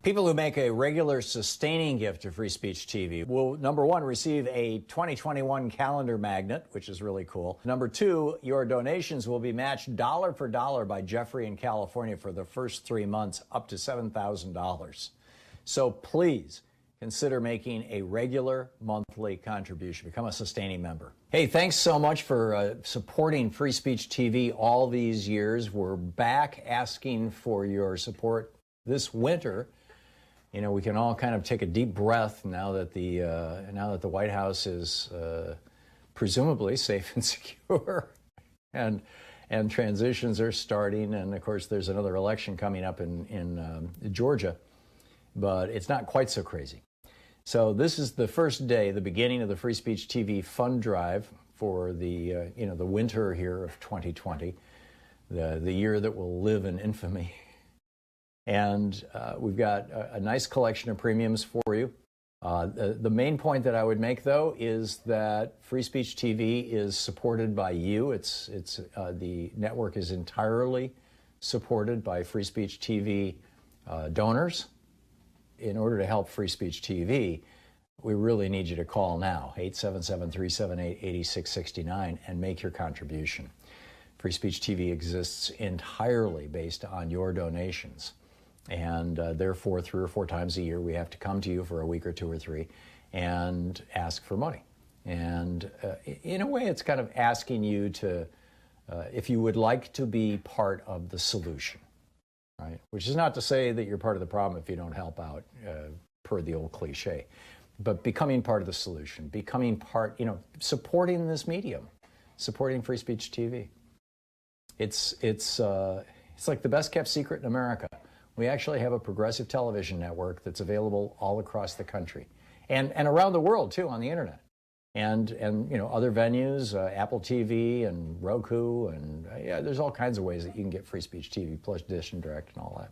People who make a regular sustaining gift to Free Speech TV will, number one, receive a 2021 calendar magnet, which is really cool. Number two, your donations will be matched dollar for dollar by Jeffrey in California for the first 3 months, up to $7,000. So please consider making a regular monthly contribution. Become a sustaining member. Hey, thanks so much for supporting Free Speech TV all these years. We're back asking for your support this winter. You know, we can all kind of take a deep breath now that the White House is presumably safe and secure, and transitions are starting, and of course there's another election coming up in Georgia, but it's not quite so crazy. So this is the first day, the beginning of the Free Speech TV fund drive for the the winter here of 2020, the year that will live in infamy. And we've got a nice collection of premiums for you. The main point that I would make, though, is that Free Speech TV is supported by you. The network is entirely supported by Free Speech TV donors. In order to help Free Speech TV, we really need you to call now, 877-378-8669, and make your contribution. Free Speech TV exists entirely based on your donations. And therefore, 3 or 4 times a year, we have to come to you for a week or 2 or 3 and ask for money. And in a way, it's kind of asking you to, if you would like to be part of the solution, right? Which is not to say that you're part of the problem if you don't help out, per the old cliche. But becoming part of the solution, becoming part, supporting this medium, supporting Free Speech TV. It's like the best kept secret in America. We actually have a progressive television network that's available all across the country and around the world, too, on the internet. And other venues, Apple TV and Roku, and there's all kinds of ways that you can get Free Speech TV, plus Dish and Direct and all that.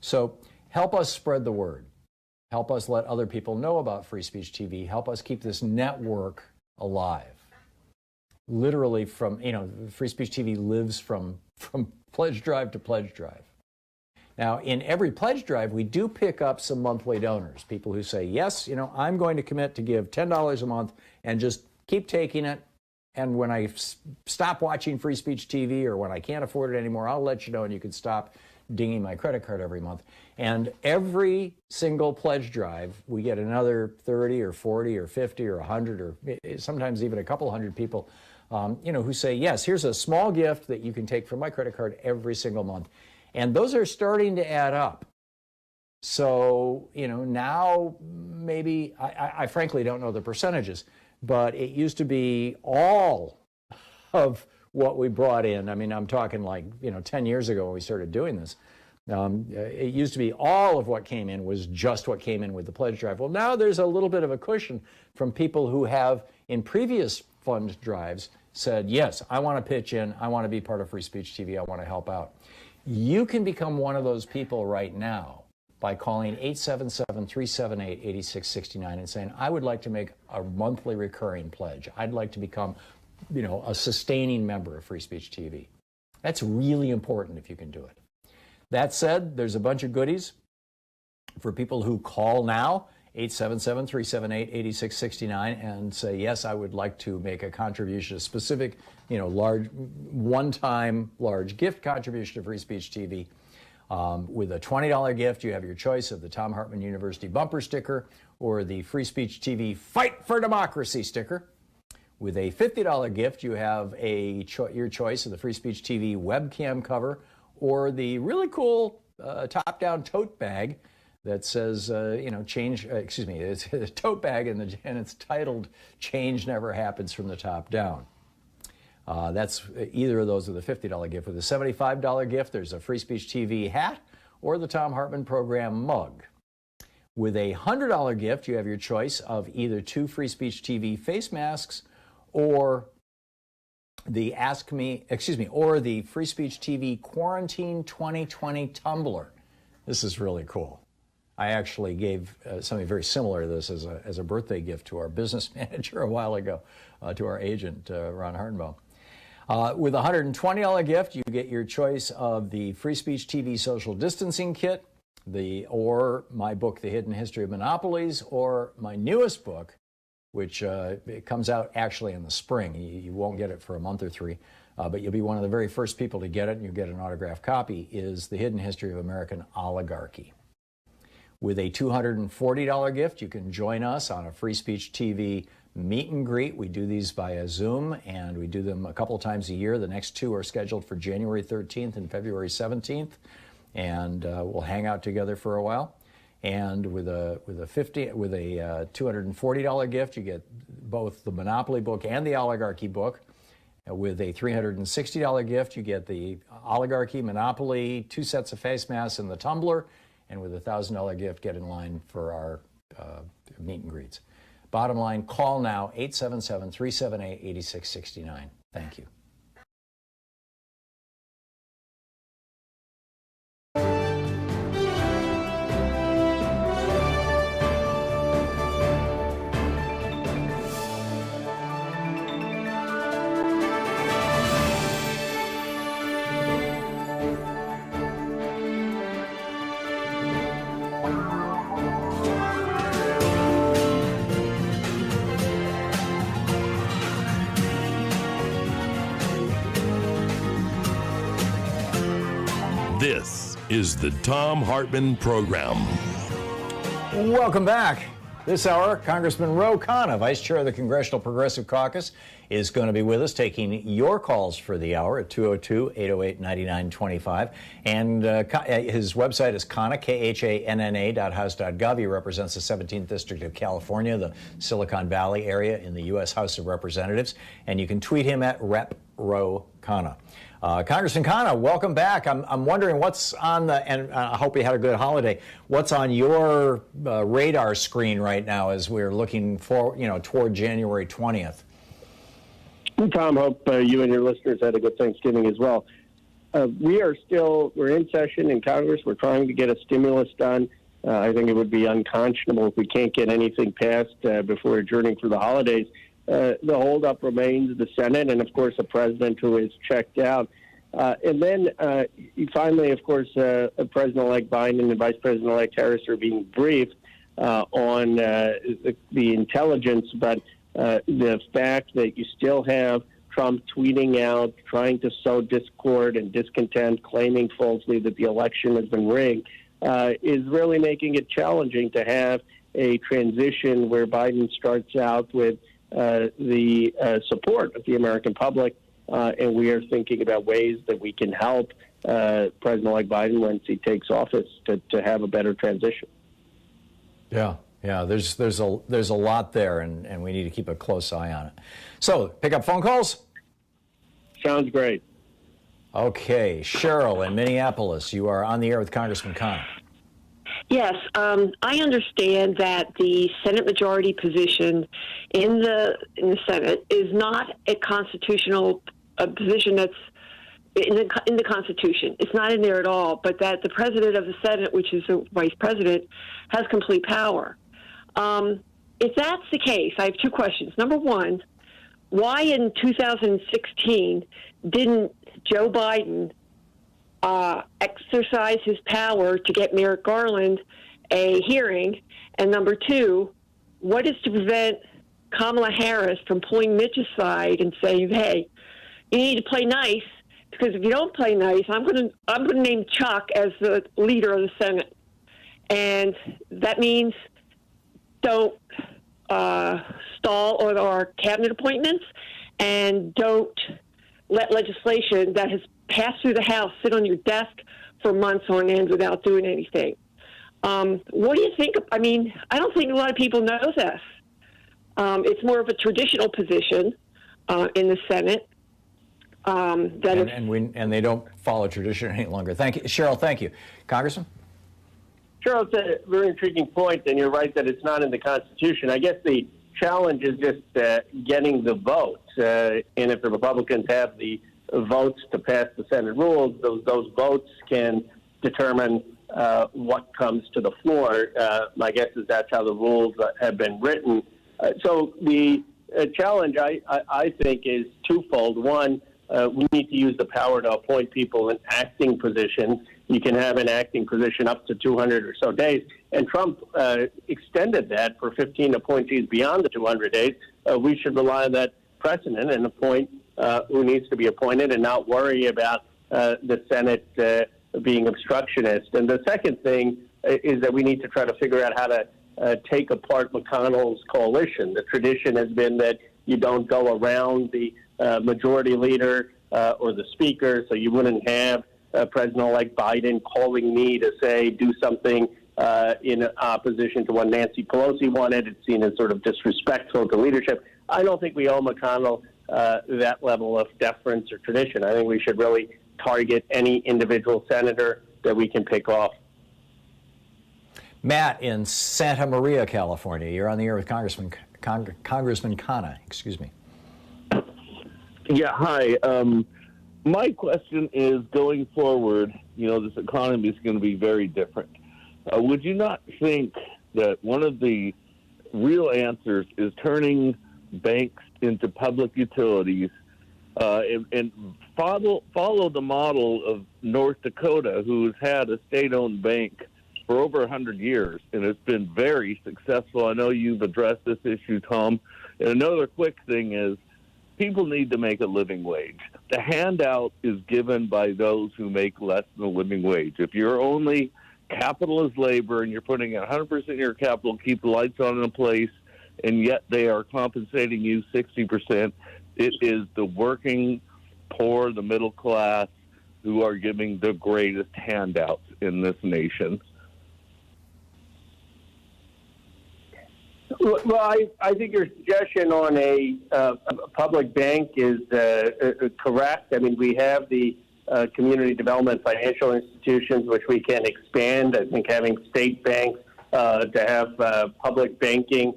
So help us spread the word. Help us let other people know about Free Speech TV. Help us keep this network alive. Literally Free Speech TV lives from pledge drive to pledge drive. Now, in every pledge drive, we do pick up some monthly donors, people who say, yes, I'm going to commit to give $10 a month and just keep taking it. And when I stop watching Free Speech TV or when I can't afford it anymore, I'll let you know and you can stop dinging my credit card every month. And every single pledge drive, we get another 30 or 40 or 50 or 100 or sometimes even a couple hundred people, who say, yes, here's a small gift that you can take from my credit card every single month. And those are starting to add up. So, now maybe, I frankly don't know the percentages, but it used to be all of what we brought in. I mean, I'm talking like, 10 years ago when we started doing this. It used to be all of what came in was just what came in with the pledge drive. Well, now there's a little bit of a cushion from people who have, in previous fund drives, said, yes, I want to pitch in, I want to be part of Free Speech TV, I want to help out. You can become one of those people right now by calling 877-378-8669 and saying, I would like to make a monthly recurring pledge. I'd like to become, a sustaining member of Free Speech TV. That's really important if you can do it. That said, there's a bunch of goodies for people who call now, 877-378-8669, and say, yes, I would like to make a contribution, a specific, large, one-time large gift contribution to Free Speech TV. With a $20 gift, you have your choice of the Thom Hartmann University bumper sticker or the Free Speech TV Fight for Democracy sticker. With a $50 gift, you have your choice of the Free Speech TV webcam cover or the really cool top-down tote bag that says, it's a tote bag and it's titled "Change Never Happens from the Top Down." That's either of those with a $50 gift. With a $75 gift, there's a Free Speech TV hat or the Thom Hartmann Program mug. With a $100 gift, you have your choice of either 2 Free Speech TV face masks or the Free Speech TV Quarantine 2020 tumbler. This is really cool. I actually gave something very similar to this as a birthday gift to our business manager a while ago, to our agent, Ron Hardenbaum. With a $120 gift, you get your choice of the Free Speech TV Social Distancing Kit, or my book, The Hidden History of Monopolies, or my newest book, which it comes out actually in the spring. You won't get it for a month or 3, but you'll be one of the very first people to get it, and you'll get an autographed copy, is The Hidden History of American Oligarchy. With a $240 gift, you can join us on a Free Speech TV meet and greet. We do these via Zoom, and we do them a couple times a year. The next 2 are scheduled for January 13th and February 17th, and we'll hang out together for a while. And with a $240 gift, you get both the Monopoly book and the Oligarchy book. With a $360 gift, you get the Oligarchy, Monopoly, 2 sets of face masks, and the tumbler. And with a $1,000 gift, get in line for our meet and greets. Bottom line, call now, 877-378-8669. Thank you. This is the Thom Hartmann Program. Welcome back. This hour, Congressman Khanna, Vice Chair of the Congressional Progressive Caucus, is going to be with us taking your calls for the hour at 202-808-9925. And his website is Khanna, KHANNA.house.gov. He represents the 17th District of California, the Silicon Valley area in the U.S. House of Representatives. And you can tweet him at Khanna. Congressman Khanna, welcome back. I'm wondering what's on and I hope you had a good holiday. What's on your radar screen right now as we're looking toward January 20th? Tom, hope you and your listeners had a good Thanksgiving as well. We're in session in Congress. We're trying to get a stimulus done. I think it would be unconscionable if we can't get anything passed before adjourning for the holidays. The holdup remains the Senate and, of course, a president who is checked out. And then finally, of course, President-elect Biden and Vice President-elect Harris are being briefed on the intelligence, but the fact that you still have Trump tweeting out, trying to sow discord and discontent, claiming falsely that the election has been rigged, is really making it challenging to have a transition where Biden starts out with the support of the American public, and we are thinking about ways that we can help President-elect Biden once he takes office to have a better transition. Yeah, there's a lot there, and we need to keep a close eye on it. So, pick up phone calls. Sounds great. Okay, Cheryl in Minneapolis, you are on the air with Congressman Khanna. Yes, I understand that the Senate majority position in the Senate is not a constitutional position that's in the Constitution. It's not in there at all, but that the president of the Senate, which is the vice president, has complete power. If that's the case, I have two questions. Number one, why in 2016 didn't Joe Biden exercise his power to get Merrick Garland a hearing? And number two, what is to prevent Kamala Harris from pulling Mitch aside and saying, "Hey, you need to play nice, because if you don't play nice, I'm going to name Chuck as the leader of the Senate," and that means don't stall on our cabinet appointments, and don't let legislation that has passed through the House sit on your desk for months on end without doing anything. What do you think? I mean, I don't think a lot of people know this. It's more of a traditional position in the Senate. And they don't follow tradition any longer. Thank you, Cheryl. Thank you, Congressman. Sure, it's a very intriguing point, and you're right that it's not in the Constitution. I guess the challenge is just getting the votes, and if the Republicans have the votes to pass the Senate rules, those votes can determine what comes to the floor. My guess is that's how the rules have been written. So the challenge, I think, is twofold. One, we need to use the power to appoint people in acting positions. You can have an acting position up to 200 or so days. And Trump extended that for 15 appointees beyond the 200 days. We should rely on that precedent and appoint who needs to be appointed and not worry about the Senate being obstructionist. And the second thing is that we need to try to figure out how to take apart McConnell's coalition. The tradition has been that you don't go around the majority leader or the speaker, so you wouldn't have President-elect Biden calling me to say do something in opposition to what Nancy Pelosi wanted. It's seen as sort of disrespectful to leadership. I don't think we owe McConnell that level of deference or tradition. I think we should really target any individual senator that we can pick off. Matt in Santa Maria, California. You're on the air with Congressman Khanna. Excuse me. Yeah, hi. My question is, going forward, this economy is going to be very different. Would you not think that one of the real answers is turning banks into public utilities and follow the model of North Dakota, who's had a state-owned bank for over 100 years, and it's been very successful. I know you've addressed this issue, Tom. And another quick thing is, people need to make a living wage. The handout is given by those who make less than a living wage. If your only capital is labor and you're putting 100% of your capital to keep the lights on in a place, and yet they are compensating you 60%, it is the working poor, the middle class, who are giving the greatest handouts in this nation. Well, I think your suggestion on a public bank is correct. I mean, we have the community development financial institutions, which we can expand. I think having state banks to have public banking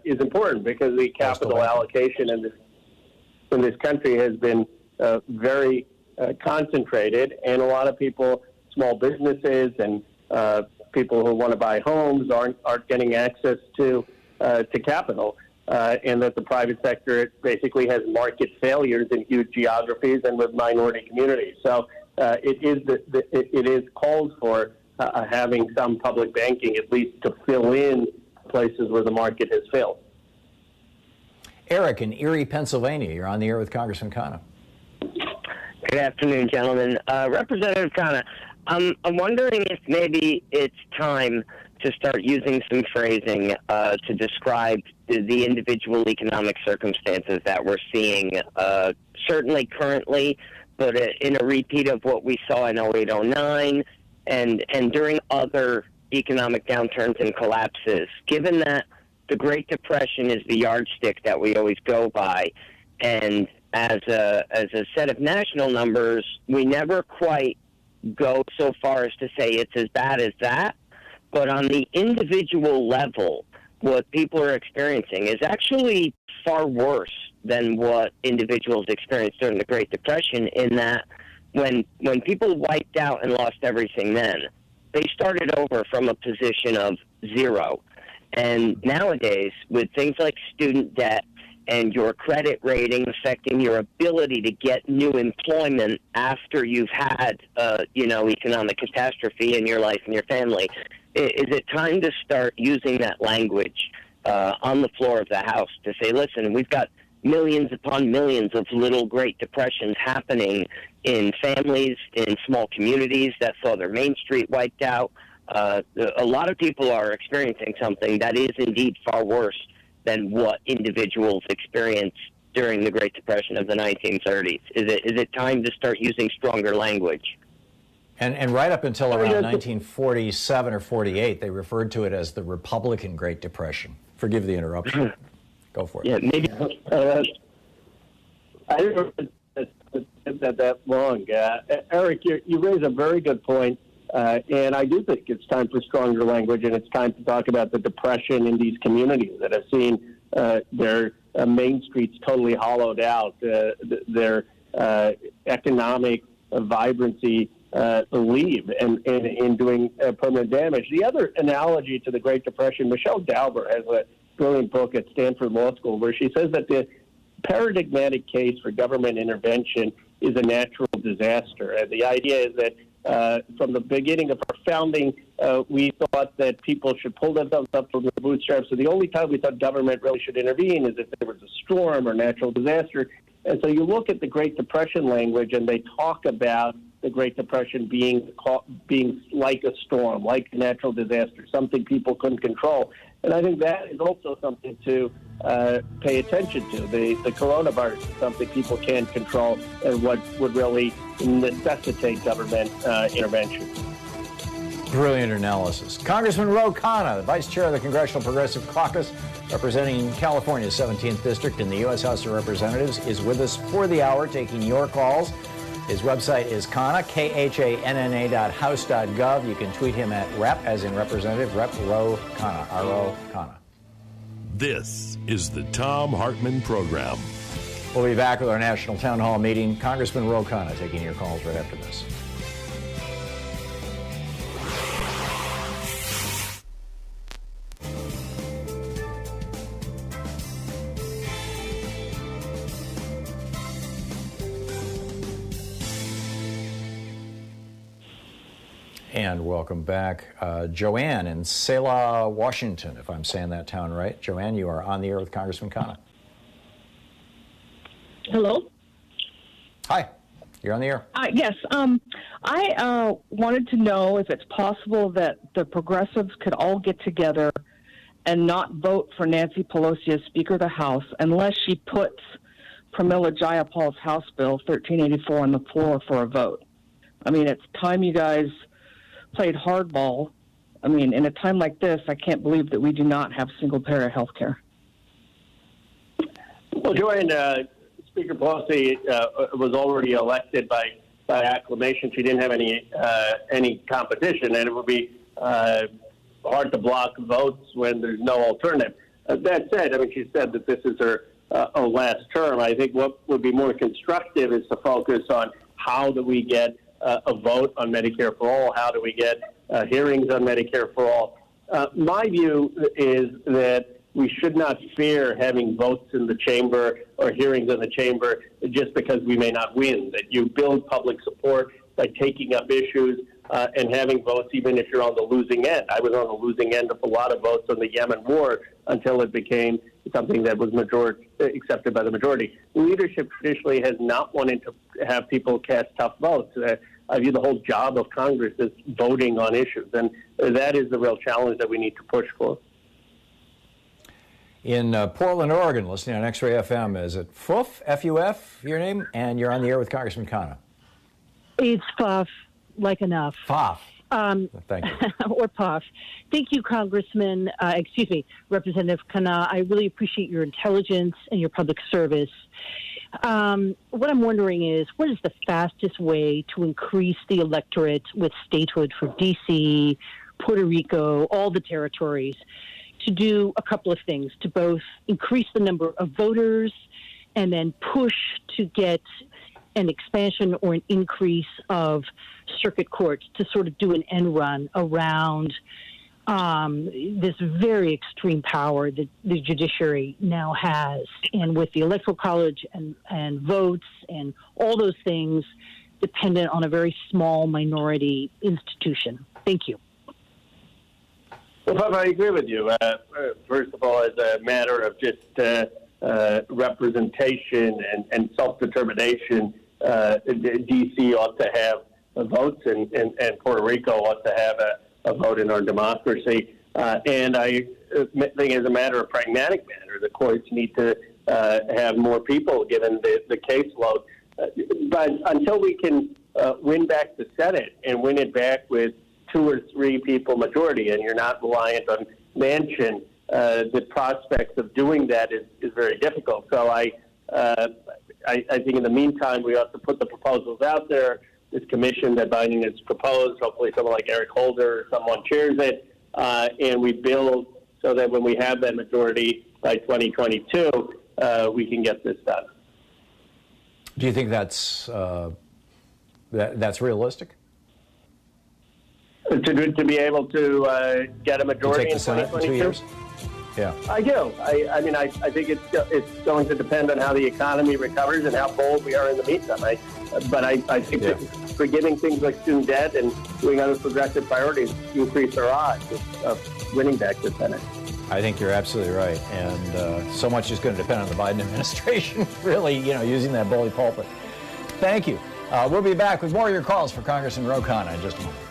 is important, because the capital allocation in this country has been very concentrated, and a lot of people, small businesses and people who want to buy homes aren't getting access to capital, and that the private sector basically has market failures in huge geographies and with minority communities. So it is called for having some public banking, at least to fill in places where the market has failed. Eric in Erie, Pennsylvania. You're on the air with Congressman Khanna. Good afternoon, gentlemen. Representative Khanna, I'm wondering if maybe it's time to start using some phrasing to describe the individual economic circumstances that we're seeing, certainly currently, but in a repeat of what we saw in 08-09 and during other economic downturns and collapses. Given that the Great Depression is the yardstick that we always go by, and as a set of national numbers, we never quite go so far as to say it's as bad as that. But on the individual level, what people are experiencing is actually far worse than what individuals experienced during the Great Depression, in that when people wiped out and lost everything then, they started over from a position of zero. And nowadays, with things like student debt and your credit rating affecting your ability to get new employment after you've had, economic catastrophe in your life and your family, is it time to start using that language on the floor of the House to say, listen, we've got millions upon millions of little Great Depressions happening in families, in small communities that saw their Main Street wiped out. A lot of people are experiencing something that is indeed far worse than what individuals experienced during the Great Depression of the 1930s. Is it time to start using stronger language? And right up until around 1947 or 48, they referred to it as the Republican Great Depression. Forgive the interruption. Go for it. Yeah, maybe. I didn't that long. Eric, you raise a very good point, and I do think it's time for stronger language, and it's time to talk about the depression in these communities that have seen their main streets totally hollowed out, their economic vibrancy leave and in doing permanent damage. The other analogy to the Great Depression, Michelle Dauber has a brilliant book at Stanford Law School where she says that the paradigmatic case for government intervention is a natural disaster. And the idea is that from the beginning of our founding, we thought that people should pull themselves up from the bootstraps. So the only time we thought government really should intervene is if there was a storm or natural disaster. And so you look at the Great Depression language, and they talk about the Great Depression being like a storm, like a natural disaster, something people couldn't control. And I think that is also something to pay attention to. The coronavirus is something people can't control, and what would really necessitate government intervention. Brilliant analysis. Congressman Ro Khanna, the Vice Chair of the Congressional Progressive Caucus, representing California's 17th District in the U.S. House of Representatives, is with us for the hour, taking your calls. His website is Khanna, KHANNA.house.gov. You can tweet him at Rep, as in Representative, Rep Ro Khanna, R-O Khanna. This is the Thom Hartmann Program. We'll be back with our National Town Hall meeting. Congressman Ro Khanna taking your calls right after this. And welcome back. Joanne in Selah, Washington, if I'm saying that town right. Joanne, you are on the air with Congressman Khanna. Hello? Hi, you're on the air. Yes. I wanted to know if it's possible that the progressives could all get together and not vote for Nancy Pelosi as Speaker of the House unless she puts Pramila Jayapal's House Bill 1384 on the floor for a vote. I mean, it's time you guys played hardball. I mean, in a time like this, I can't believe that we do not have single-payer health care. Well, Joanne, Speaker Pelosi was already elected by acclamation. She didn't have any competition, and it would be hard to block votes when there's no alternative. That said, I mean, she said that this is her last term. I think what would be more constructive is to focus on how do we get a vote on Medicare for all? How do we get hearings on Medicare for all? My view is that we should not fear having votes in the chamber or hearings in the chamber just because we may not win, that you build public support by taking up issues and having votes even if you're on the losing end. I was on the losing end of a lot of votes on the Yemen war until it became something that was accepted by the majority. Leadership traditionally has not wanted to have people cast tough votes. I view the whole job of Congress as voting on issues, and that is the real challenge that we need to push for. In Portland, Oregon, listening on X-Ray FM, is it FUF, F-U-F, your name? And you're on the air with Congressman Khanna. It's FUF, like enough. FUF. Thank you. Or PUF. Thank you, Representative Khanna. I really appreciate your intelligence and your public service. What I'm wondering is, what is the fastest way to increase the electorate with statehood for D.C., Puerto Rico, all the territories, to do a couple of things, to both increase the number of voters and then push to get an expansion or an increase of circuit courts to sort of do an end run around this very extreme power that the judiciary now has. And with the Electoral College and votes and all those things dependent on a very small minority institution. Thank you. Well, Bob, I agree with you. First of all, as a matter of just representation and self-determination, D.C. ought to have votes, and Puerto Rico ought to have a vote in our democracy. And I think as a matter of pragmatic matter, the courts need to have more people given the caseload. But until we can win back the Senate and win it back with 2 or 3 people majority, and you're not reliant on Manchin, the prospects of doing that is very difficult. So I think in the meantime, we ought to put the proposals out there. This commission that Biden has proposed, hopefully someone like Eric Holder or someone chairs it, and we build so that when we have that majority by 2022, we can get this done. Do you think that's realistic? To be able to get a majority in 2022? 2 years? Yeah, I do. I mean, I think it's going to depend on how the economy recovers and how bold we are in the meantime. But I think that forgiving things like student debt and doing other progressive priorities increase our odds of winning back the Senate. I think you're absolutely right, and so much is going to depend on the Biden administration really, using that bully pulpit. Thank you. We'll be back with more of your calls for Congressman Ro Khanna in just a moment.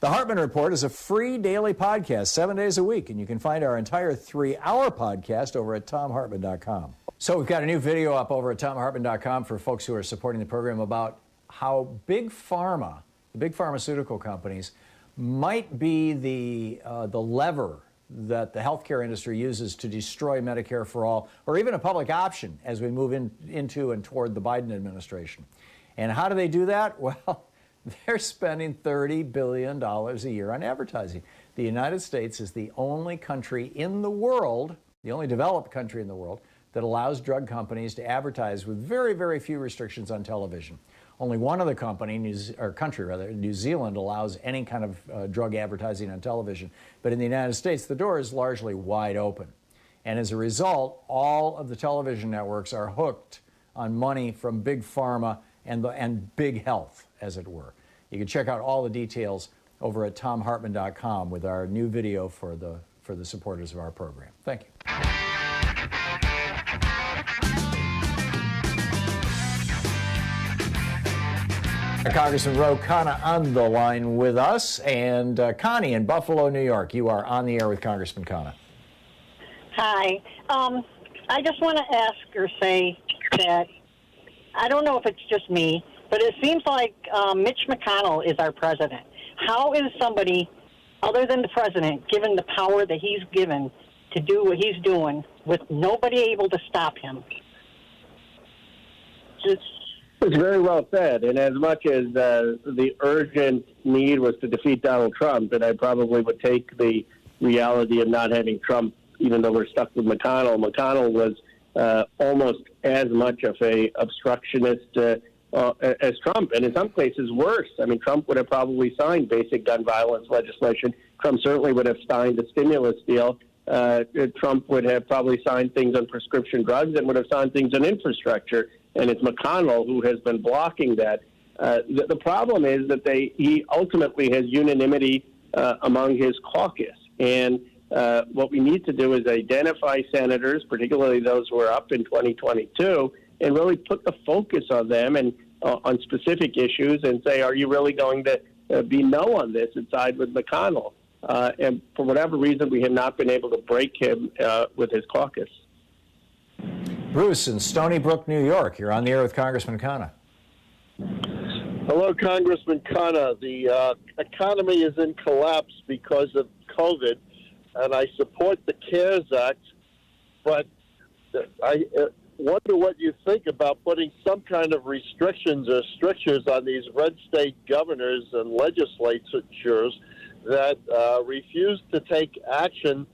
The Hartmann Report is a free daily podcast 7 days a week, and you can find our entire 3-hour podcast over at thomhartmann.com. So we've got a new video up over at thomhartmann.com for folks who are supporting the program about how big pharma, the big pharmaceutical companies, might be the lever that the healthcare industry uses to destroy Medicare for all, or even a public option as we move into and toward the Biden administration. And how do they do that? Well, they're spending $30 billion a year on advertising. The United States is the only country in the world, the only developed country in the world, that allows drug companies to advertise with very, very few restrictions on television. Only one other country, New Zealand, allows any kind of drug advertising on television. But in the United States, the door is largely wide open. And as a result, all of the television networks are hooked on money from big pharma and big health, as it were. You can check out all the details over at thomhartmann.com with our new video for the supporters of our program. Thank you. Congressman Ro Khanna on the line with us, and Connie in Buffalo, New York. You are on the air with Congressman Khanna. Hi. I just want to ask or say that I don't know if it's just me, but it seems like Mitch McConnell is our president. How is somebody other than the president given the power that he's given to do what he's doing with nobody able to stop him? It's very well said. And as much as the urgent need was to defeat Donald Trump, and I probably would take the reality of not having Trump, even though we're stuck with McConnell. McConnell was almost as much of a obstructionist as Trump, and in some cases worse. I mean, Trump would have probably signed basic gun violence legislation. Trump certainly would have signed the stimulus deal. Trump would have probably signed things on prescription drugs and would have signed things on infrastructure. And it's McConnell who has been blocking that. The problem is that he ultimately has unanimity among his caucus. And what we need to do is identify senators, particularly those who are up in 2022, and really put the focus on them and on specific issues and say, are you really going to be no on this and side with McConnell? And for whatever reason, we have not been able to break him with his caucus. Bruce in Stony Brook, New York. You're on the air with Congressman Khanna. Hello, Congressman Khanna. The economy is in collapse because of COVID, and I support the CARES Act, but I wonder what you think about putting some kind of restrictions or strictures on these red state governors and legislatures that refuse to take action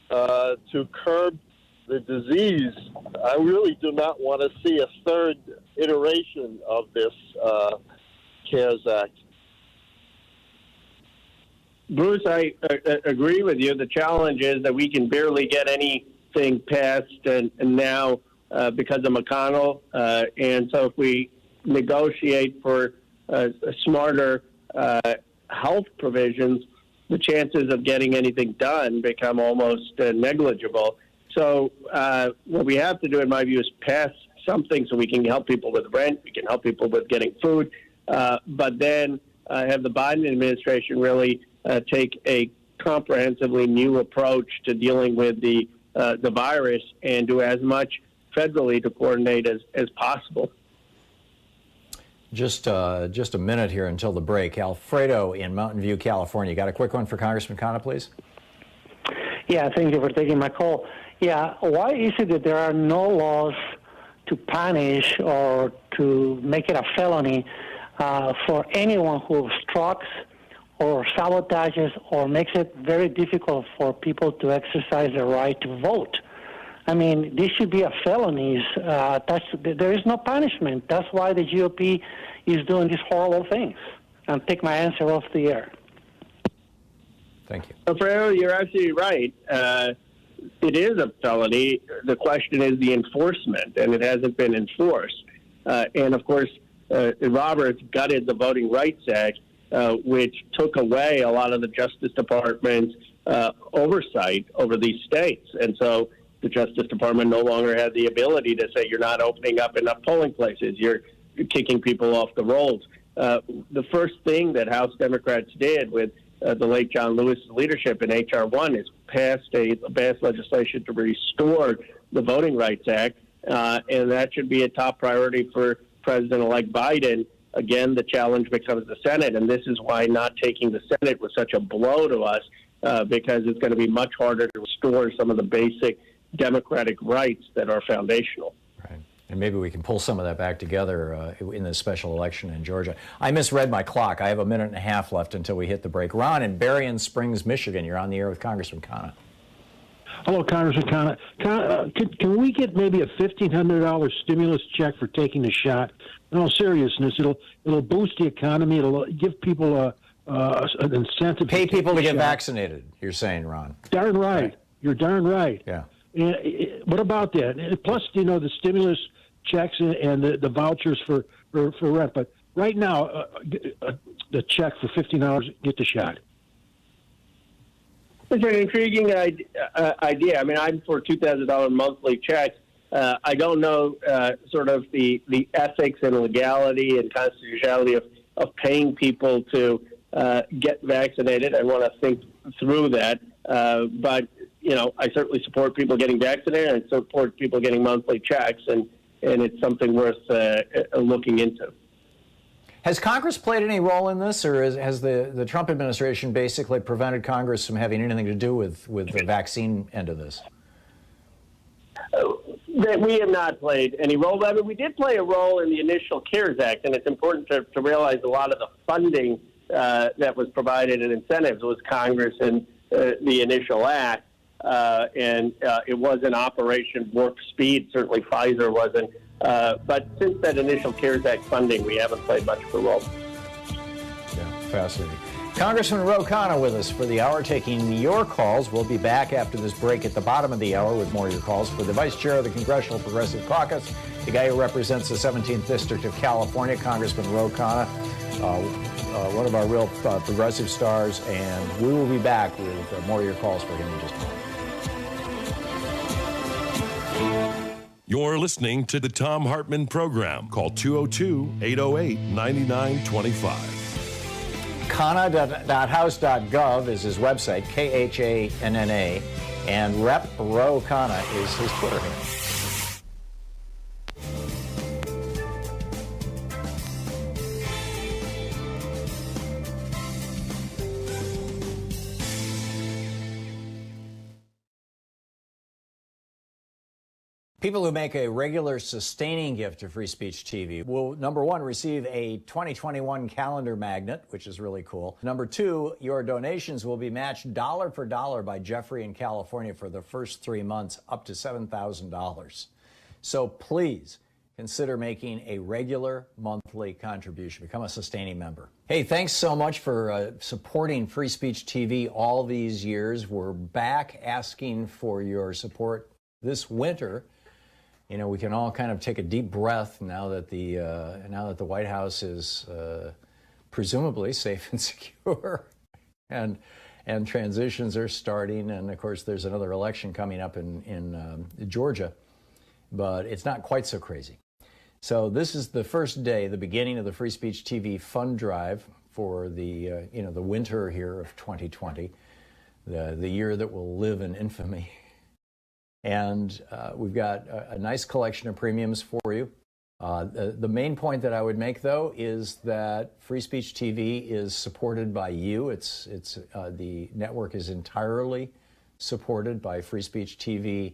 to curb the disease. I really do not want to see a third iteration of this CARES Act. Bruce, I agree with you. The challenge is that we can barely get anything passed, and now because of McConnell. And so if we negotiate for smarter health provisions, the chances of getting anything done become almost negligible. So what we have to do, in my view, is pass something so we can help people with rent, we can help people with getting food, but then have the Biden administration really take a comprehensively new approach to dealing with the virus and do as much federally to coordinate as possible. Just a minute here until the break. Alfredo in Mountain View, California. Got a quick one for Congressman Khanna, please? Yeah, thank you for taking my call. Yeah, why is it that there are no laws to punish or to make it a felony for anyone who obstructs or sabotages or makes it very difficult for people to exercise their right to vote? I mean, this should be a felony. There is no punishment. That's why the GOP is doing these horrible things. I'll take my answer off the air. Thank you. Alfredo, you're absolutely right. It is a felony. The question is the enforcement, and it hasn't been enforced. And, of course, Roberts gutted the Voting Rights Act, which took away a lot of the Justice Department's oversight over these states. And so the Justice Department no longer had the ability to say you're not opening up enough polling places, you're kicking people off the rolls. The first thing that House Democrats did with the late John Lewis's leadership in H.R. 1 is passed legislation to restore the Voting Rights Act, and that should be a top priority for President-elect Biden. Again, the challenge becomes the Senate, and this is why not taking the Senate was such a blow to us, because it's going to be much harder to restore some of the basic democratic rights that are foundational. Right. And maybe we can pull some of that back together in the special election in Georgia. I misread my clock. I have a minute and a half left until we hit the break. Ron in Berrien Springs, Michigan, you're on the air with Congressman Khanna. Hello, Congressman Khanna. Can we get maybe a $1,500 stimulus check for taking the shot? In all seriousness, it'll boost the economy. It'll give people an incentive. Pay people to get vaccinated, you're saying, Ron. Darn right. You're darn right. Yeah. What about that? Plus, the stimulus checks and the vouchers for rent. But right now, the check for $15, get the shot. It's an intriguing idea. I mean, I'm for $2,000 monthly checks. I don't know sort of the ethics and legality and constitutionality of paying people to get vaccinated. I want to think through that. But I certainly support people getting vaccinated. I support people getting monthly checks, and it's something worth looking into. Has Congress played any role in this, or has the Trump administration basically prevented Congress from having anything to do with the vaccine end of this? That we have not played any role. I mean, we did play a role in the initial CARES Act, and it's important to realize a lot of the funding that was provided and incentives was Congress and the initial act. And it was in Operation Warp Speed. Certainly Pfizer wasn't. But since that initial CARES Act funding, we haven't played much of a role. Yeah, fascinating. Congressman Ro Khanna with us for the hour, taking your calls. We'll be back after this break at the bottom of the hour with more of your calls. For the Vice Chair of the Congressional Progressive Caucus, the guy who represents the 17th District of California, Congressman Ro Khanna, one of our real progressive stars, and we will be back with more of your calls for him in just a moment. You're listening to the Thom Hartmann Program. Call 202-808-9925. Khanna.house.gov is his website, Khanna, and Rep. Ro Khanna is his Twitter handle. People who make a regular sustaining gift to Free Speech TV will, number one, receive a 2021 calendar magnet, which is really cool. Number two, your donations will be matched dollar for dollar by Jeffrey in California for the first 3 months, up to $7,000. So please consider making a regular monthly contribution. Become a sustaining member. Hey, thanks so much for supporting Free Speech TV all these years. We're back asking for your support this winter. You know, we can all kind of take a deep breath now that the White House is presumably safe and secure, and transitions are starting, and of course there's another election coming up in Georgia, but it's not quite so crazy. So this is the first day, the beginning of the Free Speech TV fund drive for the the winter here of 2020, the year that will live in infamy. And we've got a nice collection of premiums for you. The main point that I would make, though, is that Free Speech TV is supported by you. The network is entirely supported by Free Speech TV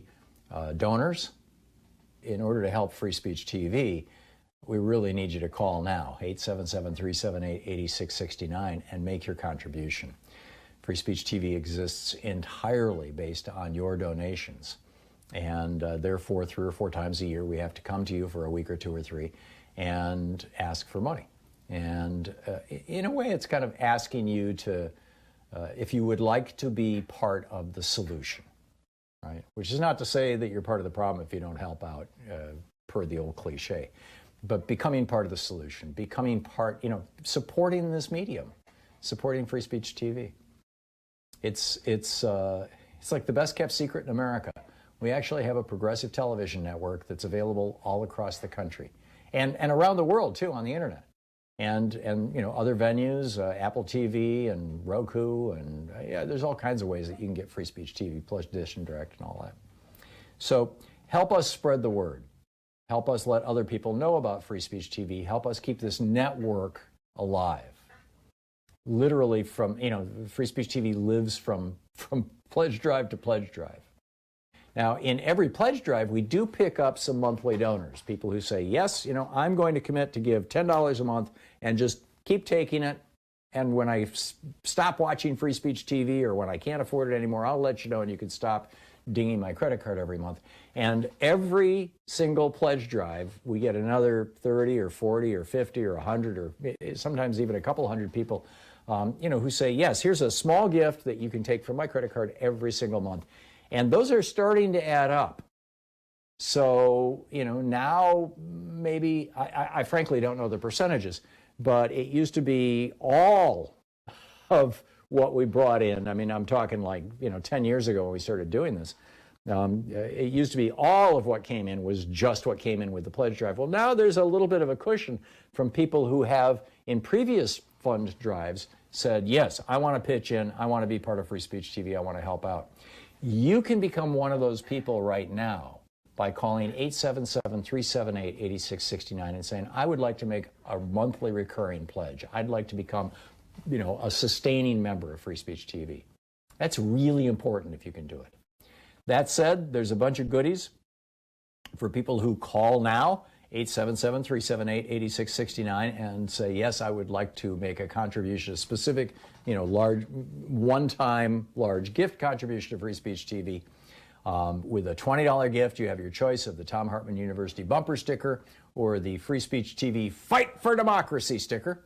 donors. In order to help Free Speech TV, we really need you to call now, 877-378-8669, and make your contribution. Free Speech TV exists entirely based on your donations. And therefore, 3 or 4 times a year, we have to come to you for a week or 2 or 3 and ask for money. And in a way, it's kind of asking you to, if you would like to be part of the solution, right? Which is not to say that you're part of the problem if you don't help out, per the old cliche. But becoming part of the solution, becoming part, supporting this medium, supporting Free Speech TV. It's like the best kept secret in America. We actually have a progressive television network that's available all across the country and around the world, too, on the internet. And other venues, Apple TV and Roku, and there's all kinds of ways that you can get Free Speech TV, plus Dish and Direct and all that. So help us spread the word. Help us let other people know about Free Speech TV. Help us keep this network alive. Literally from, Free Speech TV lives from pledge drive to pledge drive. Now, in every pledge drive, we do pick up some monthly donors, people who say, yes, I'm going to commit to give $10 a month and just keep taking it. And when I stop watching Free Speech TV or when I can't afford it anymore, I'll let you know and you can stop dinging my credit card every month. And every single pledge drive, we get another 30 or 40 or 50 or 100 or sometimes even a couple hundred people, who say, yes, here's a small gift that you can take from my credit card every single month. And those are starting to add up. So, now maybe, I frankly don't know the percentages, but it used to be all of what we brought in. I mean, I'm talking like, 10 years ago when we started doing this. It used to be all of what came in was just what came in with the pledge drive. Well, now there's a little bit of a cushion from people who have, in previous fund drives, said, yes, I want to pitch in, I want to be part of Free Speech TV, I want to help out. You can become one of those people right now by calling 877-378-8669 and saying, I would like to make a monthly recurring pledge. I'd like to become, a sustaining member of Free Speech TV. That's really important if you can do it. That said, there's a bunch of goodies for people who call now, 877-378-8669, and say, yes, I would like to make a contribution, a specific, large, one-time large gift contribution to Free Speech TV. With a $20 gift, you have your choice of the Thom Hartmann University bumper sticker or the Free Speech TV Fight for Democracy sticker.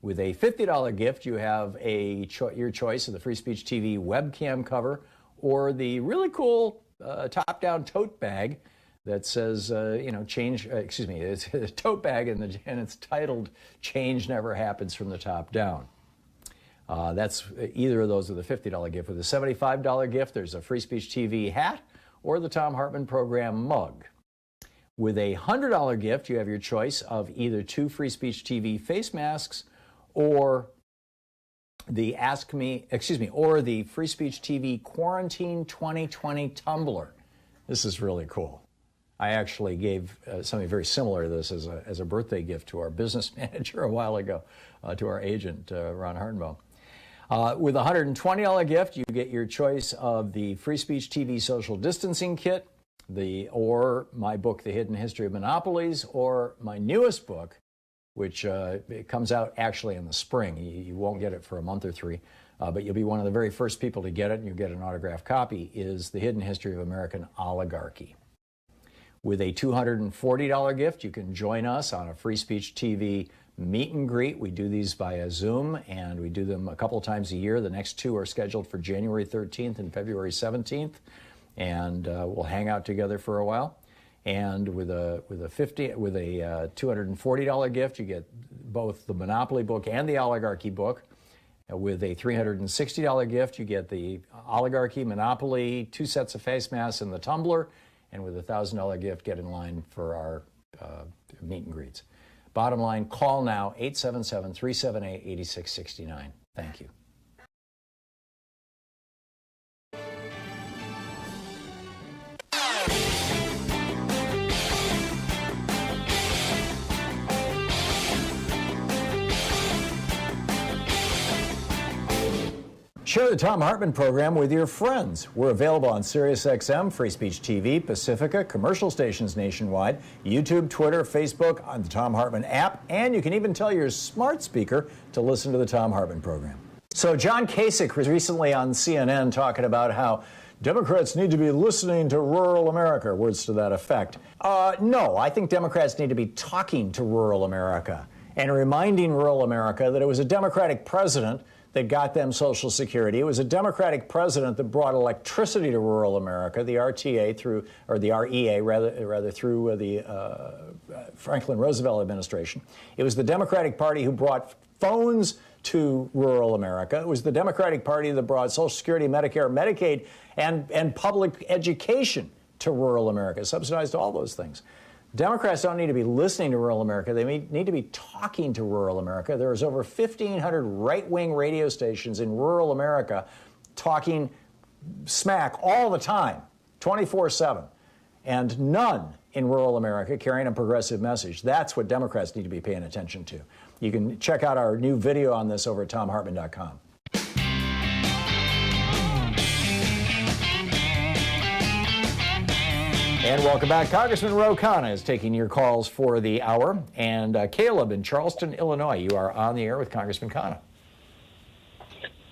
With a $50 gift, you have your choice of the Free Speech TV webcam cover or the really cool top-down tote bag that says, it's a tote bag and it's titled Change Never Happens from the Top Down. That's either of those with a $50 gift. With a $75 gift, there's a Free Speech TV hat or the Thom Hartmann Program mug. With a $100 gift, you have your choice of either 2 Free Speech TV face masks or the or the Free Speech TV Quarantine 2020 tumbler. This is really cool. I actually gave something very similar to this as a birthday gift to our business manager a while ago, to our agent, Ron Hardenbaugh. With a $120 gift, you get your choice of the Free Speech TV social distancing kit, or my book, The Hidden History of Monopolies, or my newest book, which it comes out actually in the spring. You won't get it for a month or three, but you'll be one of the very first people to get it, and you'll get an autographed copy, is The Hidden History of American Oligarchy. With a $240 gift, you can join us on a Free Speech TV meet and greet. We do these via Zoom, and we do them a couple times a year. The next two are scheduled for January 13th and February 17th, and we'll hang out together for a while. And with a $240 gift, you get both the Monopoly book and the Oligarchy book. With a $360 gift, you get the Oligarchy, Monopoly, 2 sets of face masks, and the tumbler. And with a $1,000 gift, get in line for our meet and greets. Bottom line, call now, 877-378-8669. Thank you. Share the Thom Hartmann Program with your friends. We're available on SiriusXM, Free Speech TV, Pacifica, commercial stations nationwide, YouTube, Twitter, Facebook, on the Thom Hartmann app, and you can even tell your smart speaker to listen to the Thom Hartmann Program. So John Kasich was recently on CNN talking about how Democrats need to be listening to rural America, words to that effect. No, I think Democrats need to be talking to rural America and reminding rural America that it was a Democratic president that got them Social Security. It was a Democratic president that brought electricity to rural America, the RTA through, or the REA rather through the Franklin Roosevelt administration. It was the Democratic Party who brought phones to rural America. It was the Democratic Party that brought Social Security, Medicare, Medicaid, and public education to rural America, subsidized all those things. Democrats don't need to be listening to rural America. They need to be talking to rural America. There's over 1,500 right-wing radio stations in rural America talking smack all the time, 24/7, and none in rural America carrying a progressive message. That's what Democrats need to be paying attention to. You can check out our new video on this over at thomhartmann.com. And welcome back. Congressman Ro Khanna is taking your calls for the hour. And Caleb in Charleston, Illinois, you are on the air with Congressman Khanna.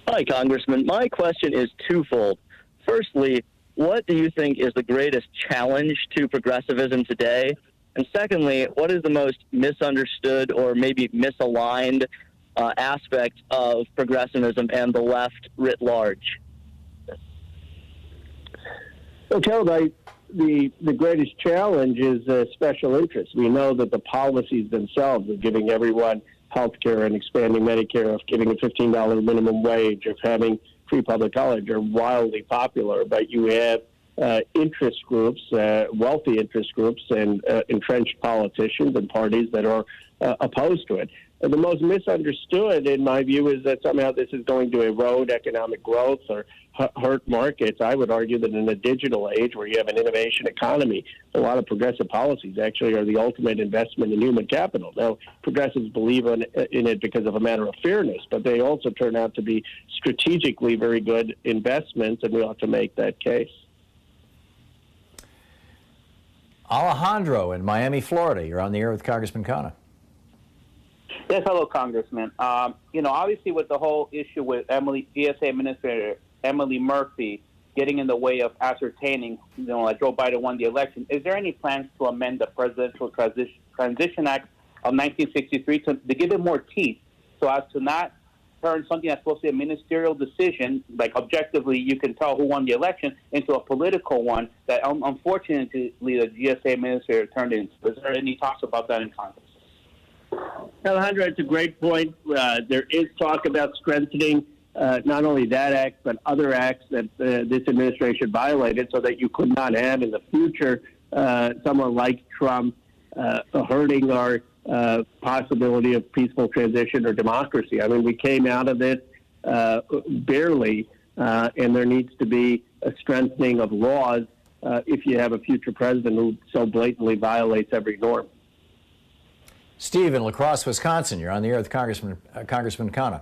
Hi, Congressman. My question is twofold. Firstly, what do you think is the greatest challenge to progressivism today? And secondly, what is the most misunderstood or maybe misaligned aspect of progressivism and the left writ large? Well, Caleb, the greatest challenge is special interest. We know that the policies themselves of giving everyone health care and expanding Medicare, of giving a $15 minimum wage, of having free public college are wildly popular, but you have interest groups, wealthy interest groups, and entrenched politicians and parties that are opposed to it. And the most misunderstood, in my view, is that somehow this is going to erode economic growth or hurt markets. I would argue that in a digital age where you have an innovation economy, a lot of progressive policies actually are the ultimate investment in human capital. Now, progressives believe in it because of a matter of fairness, but they also turn out to be strategically very good investments, and we ought to make that case. Alejandro in Miami, Florida, you're on the air with Congressman Khanna. Yes, hello, Congressman. Obviously with the whole issue with GSA Administrator Emily Murphy getting in the way of ascertaining, that Joe Biden won the election, is there any plans to amend the Presidential Transition Act of 1963 to give it more teeth so as to not turn something that's supposed to be a ministerial decision, like objectively you can tell who won the election, into a political one that unfortunately the GSA Administrator turned into? Is there any talks about that in Congress? Alejandro, it's a great point. There is talk about strengthening not only that act, but other acts that this administration violated so that you could not have in the future someone like Trump hurting our possibility of peaceful transition or democracy. I mean, we came out of it barely, and there needs to be a strengthening of laws if you have a future president who so blatantly violates every norm. Steve in La Crosse, Wisconsin, you're on the air with Congressman Khanna.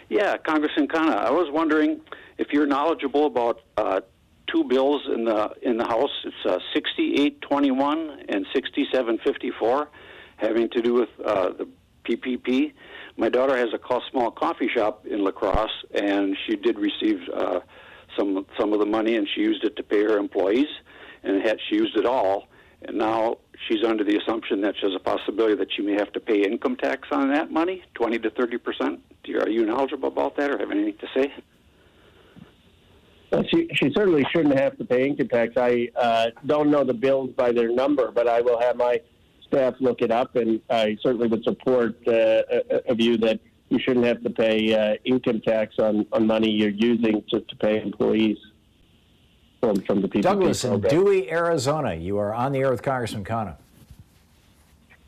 Yeah, Congressman Khanna, I was wondering if you're knowledgeable about two bills in the House. It's 6821 and 6754, having to do with the PPP. My daughter has a small coffee shop in La Crosse, and she did receive some of the money, and she used it to pay her employees, and she used it all. And now she's under the assumption that there's a possibility that she may have to pay income tax on that money, 20 to 30%. Are you knowledgeable about that or have anything to say? Well, she certainly shouldn't have to pay income tax. I don't know the bills by their number, but I will have my staff look it up, and I certainly would support a view that you shouldn't have to pay income tax on money you're using to pay employees from the PPP Douglas in program. Dewey, Arizona. You are on the air with Congressman Khanna.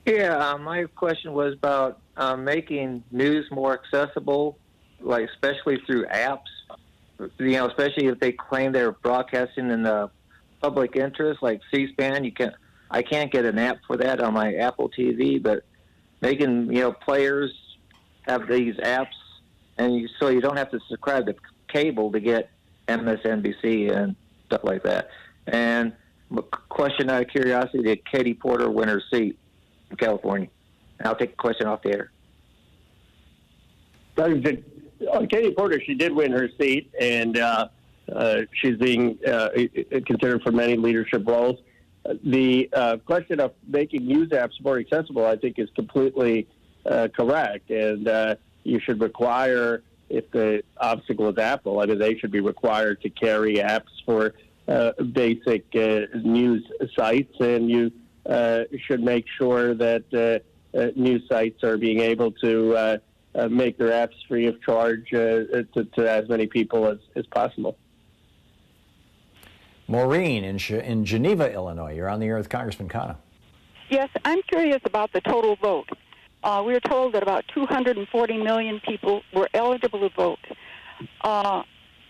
Yeah, my question was about making news more accessible, like especially through apps. You know, especially if they claim they're broadcasting in the public interest, like C-SPAN. I can't get an app for that on my Apple TV, but making players have these apps, and so you don't have to subscribe to cable to get MSNBC and stuff like that. And a question out of curiosity: did Katie Porter win her seat in California? And I'll take the question off the air. Katie Porter, she did win her seat, and she's being considered for many leadership roles. The question of making news apps more accessible, I think, is completely correct, and you should require, if the obstacle is Apple, I mean, they should be required to carry apps for basic news sites, and you should make sure that news sites are being able to make their apps free of charge to as many people as possible. Maureen in Geneva, Illinois. You're on the air with Congressman Khanna. Yes, I'm curious about the total vote. We were told that about 240 million people were eligible to vote.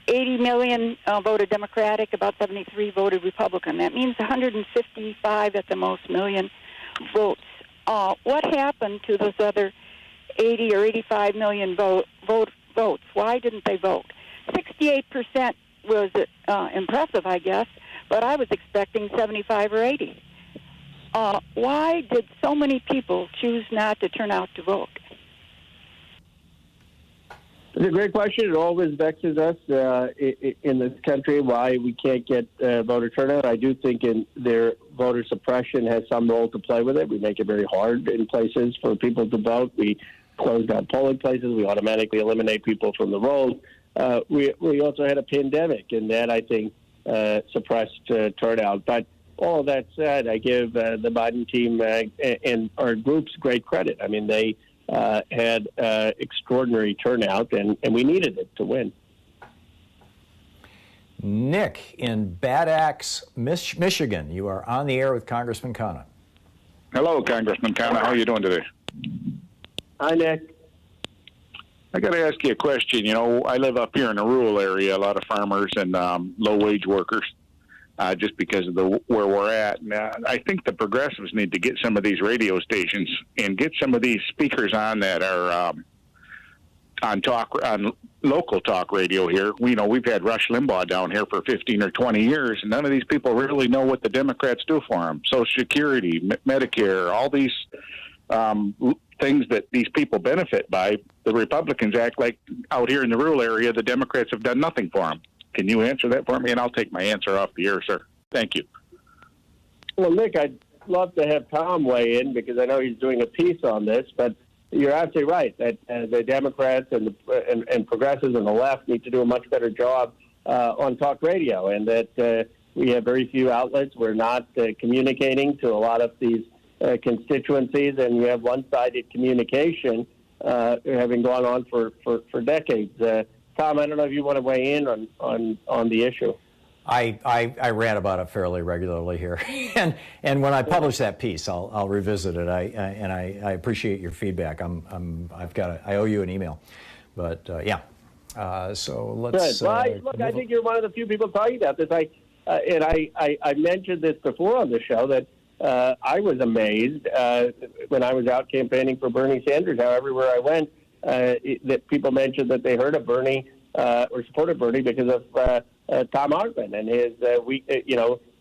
80 million voted Democratic, about 73 voted Republican. That means 155 at the most million votes. What happened to those other 80 or 85 million votes? Why didn't they vote? 68% was impressive, I guess, but I was expecting 75 or 80. Why did so many people choose not to turn out to vote? It's a great question. It always vexes us in this country why we can't get voter turnout. I do think their voter suppression has some role to play with it. We make it very hard in places for people to vote. We close down polling places. We automatically eliminate people from the rolls. We also had a pandemic, and that, I think, suppressed turnout. But all of that said, I give the Biden team and our groups great credit. I mean, they had extraordinary turnout, and we needed it to win. Nick in Bad Axe, Michigan. You are on the air with Congressman Khanna. Hello, Congressman Khanna. How are you doing today? Hi, Nick. I got to ask you a question. You know, I live up here in a rural area, a lot of farmers and low-wage workers, just because of where we're at. And, I think the progressives need to get some of these radio stations and get some of these speakers on that are on local talk radio here. You know, we've had Rush Limbaugh down here for 15 or 20 years, and none of these people really know what the Democrats do for them. Social Security, Medicare, all these things that these people benefit by. The Republicans act like out here in the rural area, the Democrats have done nothing for them. Can you answer that for me? And I'll take my answer off the air, sir. Thank you. Well, Nick, I'd love to have Tom weigh in because I know he's doing a piece on this, but you're absolutely right that the Democrats and progressives and the left need to do a much better job on talk radio, and that we have very few outlets. We're not communicating to a lot of these constituencies, and we have one-sided communication having gone on for decades. Tom, I don't know if you want to weigh in on the issue. I rant about it fairly regularly here, and when I publish that piece, I'll revisit it. I appreciate your feedback. I owe you an email, but yeah. So let's. Good. Well, I think you're one of the few people talking about this. I mentioned this before on the show that I was amazed when I was out campaigning for Bernie Sanders. How everywhere I went, that people mentioned that they heard of Bernie or supported Bernie because of Thom Hartmann and his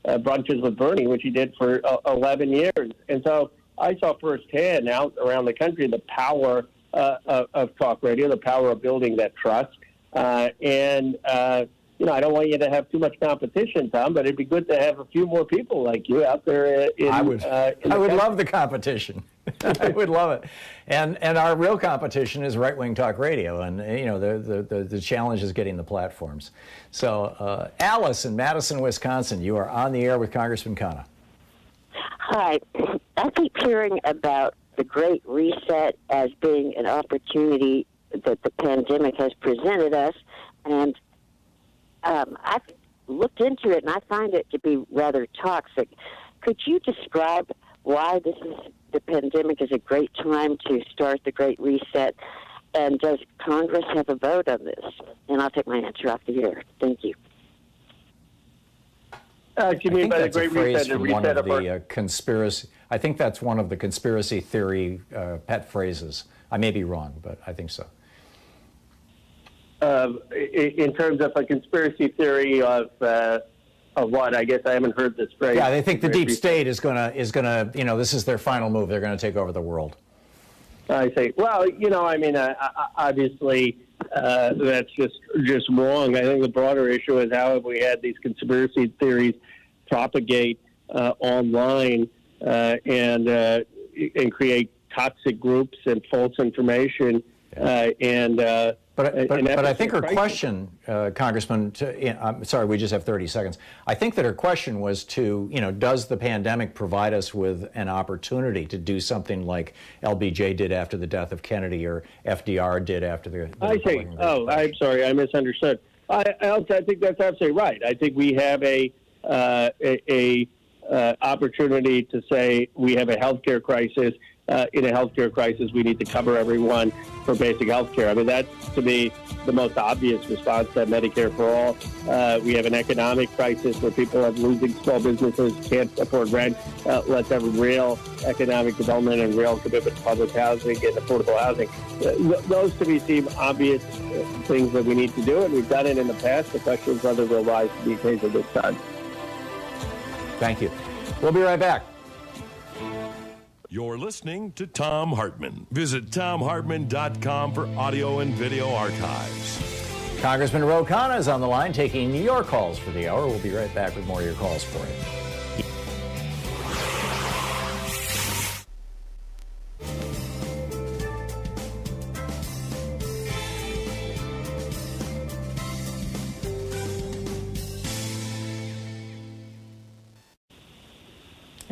brunches with Bernie, which he did for 11 years. And so I saw firsthand out around the country the power of talk radio, the power of building that trust. I don't want you to have too much competition, Tom, but it'd be good to have a few more people like you out there. I would love the competition. I would love it. And our real competition is right-wing talk radio, and the challenge is getting the platforms. So, Alice in Madison, Wisconsin, you are on the air with Congressman Khanna. Hi. I keep hearing about the Great Reset as being an opportunity that the pandemic has presented us, and I've looked into it, and I find it to be rather toxic. Could you describe why the pandemic is a great time to start the Great Reset, and does Congress have a vote on this? And I'll take my answer off the air. Thank you. You mean by the Great Reset? Conspiracy. I think that's one of the conspiracy theory pet phrases. I may be wrong, but I think so. In terms of a conspiracy theory of what? I guess I haven't heard this phrase. Yeah, they think the deep state is gonna, this is their final move. They're going to take over the world. I say, well, obviously that's just wrong. I think the broader issue is how have we had these conspiracy theories propagate online and create toxic groups and false information But I think her question, Congressman, I'm sorry, we just have 30 seconds. I think that her question was does the pandemic provide us with an opportunity to do something like LBJ did after the death of Kennedy or FDR did after the I'm sorry, I misunderstood. I think that's absolutely right. I think we have a opportunity to say we have a healthcare crisis. In a healthcare crisis, we need to cover everyone for basic healthcare. I mean, that's, to me, the most obvious response to Medicare for all. We have an economic crisis where people are losing small businesses, can't afford rent. Let's have real economic development and real commitment to public housing and affordable housing. Those, to me, seem obvious things that we need to do, and we've done it in the past. The question is whether we'll rise to the occasion this time. Thank you. We'll be right back. You're listening to Thom Hartmann. Visit thomhartmann.com for audio and video archives. Congressman Ro Khanna is on the line taking your calls for the hour. We'll be right back with more of your calls for you.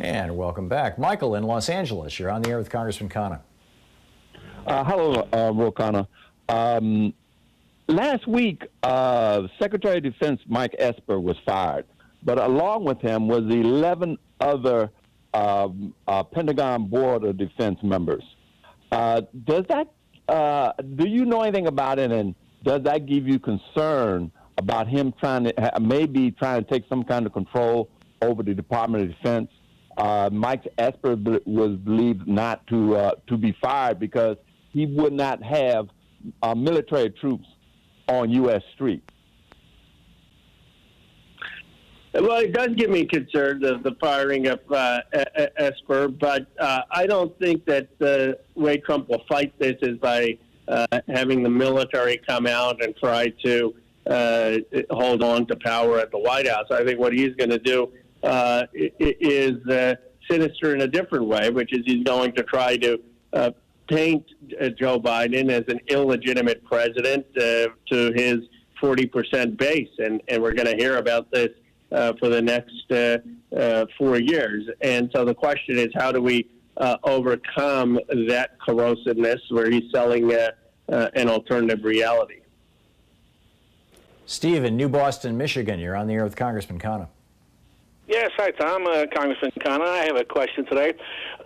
And welcome back. Michael in Los Angeles, you're on the air with Congressman Khanna. Hello, Ro Khanna. Last week, Secretary of Defense Mike Esper was fired, but along with him was 11 other Pentagon Board of Defense members. Do you know anything about it, and does that give you concern about him trying to take some kind of control over the Department of Defense? Mike Esper was believed not to be fired because he would not have military troops on U.S. streets. Well, it does give me concern, the firing of Esper, but I don't think that the way Trump will fight this is by having the military come out and try to hold on to power at the White House. I think what he's going to do is sinister in a different way, which is he's going to try to paint Joe Biden as an illegitimate president to his 40% base. And we're going to hear about this for the next 4 years. And so the question is, how do we overcome that corrosiveness where he's selling an alternative reality? Steve in New Boston, Michigan, you're on the air with Congressman Khanna. Yes, hi, Tom. Congressman Khanna. I have a question today.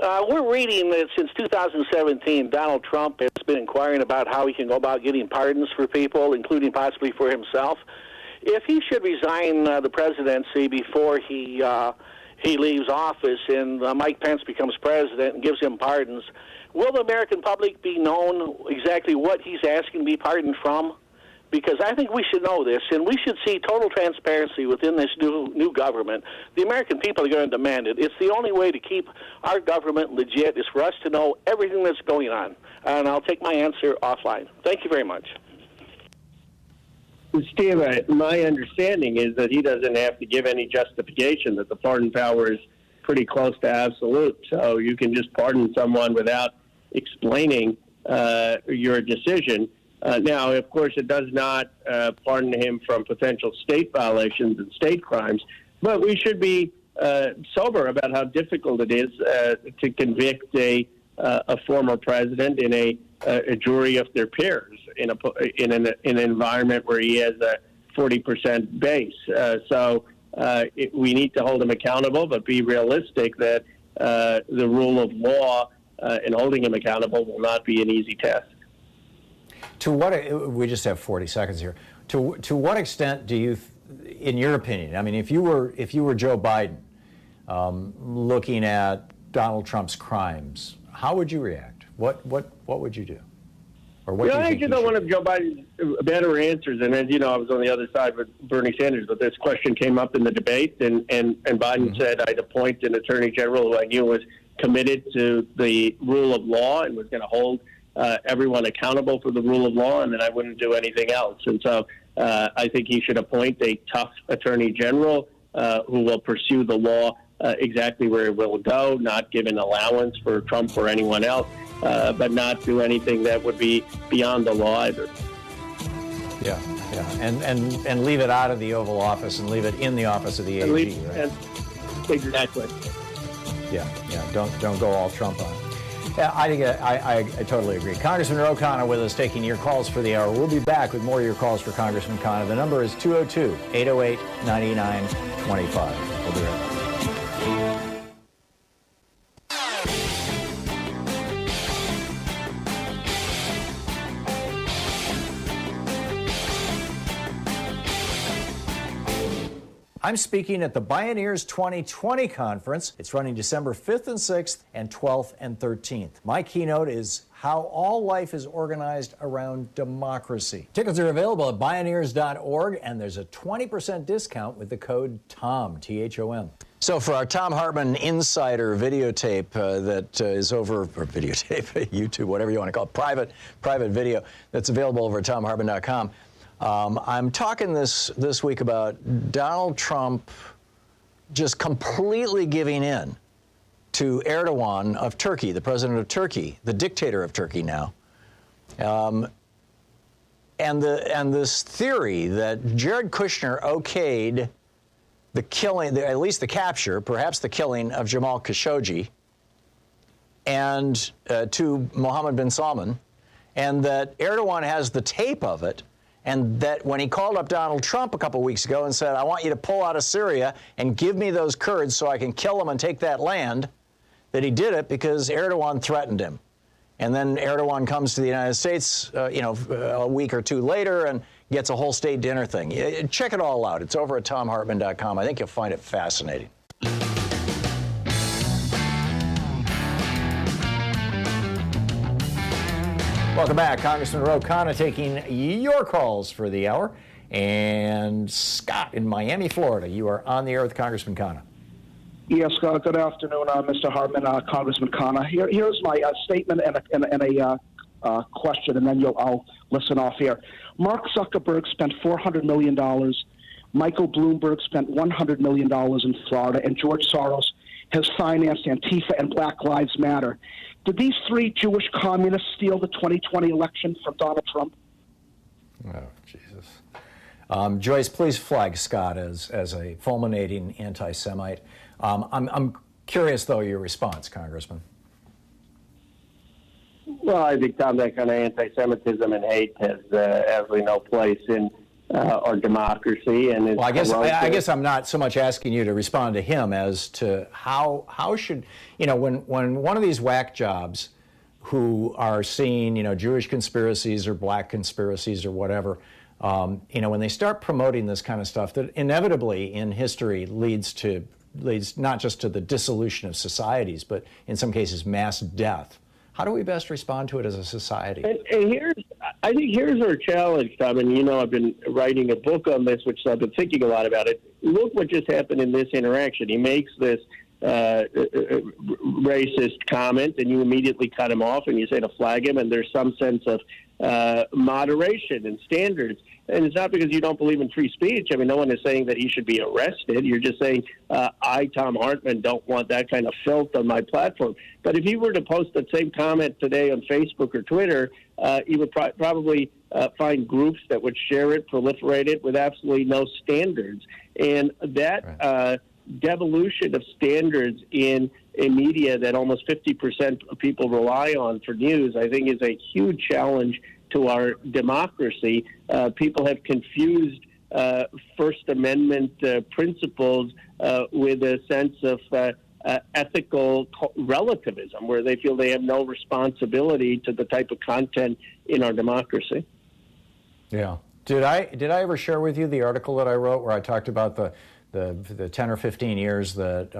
We're reading that since 2017, Donald Trump has been inquiring about how he can go about getting pardons for people, including possibly for himself. If he should resign the presidency before he leaves office and Mike Pence becomes president and gives him pardons, will the American public be known exactly what he's asking to be pardoned from? because I think we should know this, and we should see total transparency within this new government. The American people are going to demand it. It's the only way to keep our government legit is for us to know everything that's going on. And I'll take my answer offline. Thank you very much. Steve, my understanding is that he doesn't have to give any justification, that the pardon power is pretty close to absolute. So you can just pardon someone without explaining your decision. Now, of course, it does not pardon him from potential state violations and state crimes, but we should be sober about how difficult it is to convict a former president in a jury of their peers in an environment where he has a 40% base. We need to hold him accountable, but be realistic that the rule of law and holding him accountable will not be an easy task. We just have 40 seconds here. To what extent do you, in your opinion, I mean, if you were Joe Biden looking at Donald Trump's crimes, how would you react? What would you do? Or what do you I think actually don't want to Joe Biden's better answers. And as you know, I was on the other side with Bernie Sanders, but this question came up in the debate, and Biden said I'd appoint an attorney general who I knew was committed to the rule of law and was going to hold everyone accountable for the rule of law, and then I wouldn't do anything else. And so I think he should appoint a tough attorney general who will pursue the law exactly where it will go, not give an allowance for Trump or anyone else, but not do anything that would be beyond the law either. Yeah, and leave it out of the Oval Office and leave it in the office of the AG, right? Exactly. Yeah, don't go all Trump on it. Yeah, I totally agree. Congressman Ro Khanna with us, taking your calls for the hour. We'll be back with more of your calls for Congressman Khanna. The number is 202-808-9925. We'll be right back. I'm speaking at the Bioneers 2020 conference. It's running December 5th and 6th and 12th and 13th. My keynote is how all life is organized around democracy. Tickets are available at Bioneers.org, and there's a 20% discount with the code TOM, T-H-O-M. So for our Thom Hartmann Insider videotape that is over, or videotape, YouTube, whatever you want to call it, private video that's available over at TomHartmann.com. I'm talking this week about Donald Trump just completely giving in to Erdogan of Turkey, the president of Turkey, the dictator of Turkey now, and this theory that Jared Kushner okayed the killing, at least the capture, perhaps the killing of Jamal Khashoggi, and to Mohammed bin Salman, and that Erdogan has the tape of it. And that when he called up Donald Trump a couple weeks ago and said, I want you to pull out of Syria and give me those Kurds so I can kill them and take that land, that he did it because Erdogan threatened him. And then Erdogan comes to the United States, a week or two later and gets a whole state dinner thing. Check it all out. It's over at TomHartmann.com. I think you'll find it fascinating. Welcome back. Congressman Ro Khanna taking your calls for the hour. And Scott in Miami, Florida, you are on the air with Congressman Khanna. Yes, good afternoon, Mr. Hartmann, Congressman Khanna. Here's my statement and a question, and then I'll listen off here. Mark Zuckerberg spent $400 million. Michael Bloomberg spent $100 million in Florida, and George Soros has financed Antifa and Black Lives Matter. Did these three Jewish communists steal the 2020 election from Donald Trump? Oh, Jesus. Joyce, please flag Scott as a fulminating anti-Semite. I'm curious, though, your response, Congressman. Well, I think, Tom, that kind of anti-Semitism and hate has absolutely no place in our democracy. And well, I guess I'm not so much asking you to respond to him as to how should, when one of these whack jobs who are seeing, Jewish conspiracies or black conspiracies or whatever, when they start promoting this kind of stuff that inevitably in history leads not just to the dissolution of societies, but in some cases mass death. How do we best respond to it as a society? And here's, I think here's our challenge, Tom, and I've been writing a book on this, which I've been thinking a lot about it. Look what just happened in this interaction. He makes this racist comment, and you immediately cut him off, and you say to flag him, and there's some sense of moderation and standards. And it's not because you don't believe in free speech. I mean, no one is saying that he should be arrested. You're just saying, I, Thom Hartmann, don't want that kind of filth on my platform. But if he were to post that same comment today on Facebook or Twitter, he would probably find groups that would share it, proliferate it with absolutely no standards. And that devolution of standards in a media that almost 50% of people rely on for news, I think is a huge challenge to our democracy. People have confused First Amendment principles with a sense of ethical relativism, where they feel they have no responsibility to the type of content in our democracy. Yeah. Did I ever share with you the article that I wrote where I talked about the 10 or 15 years that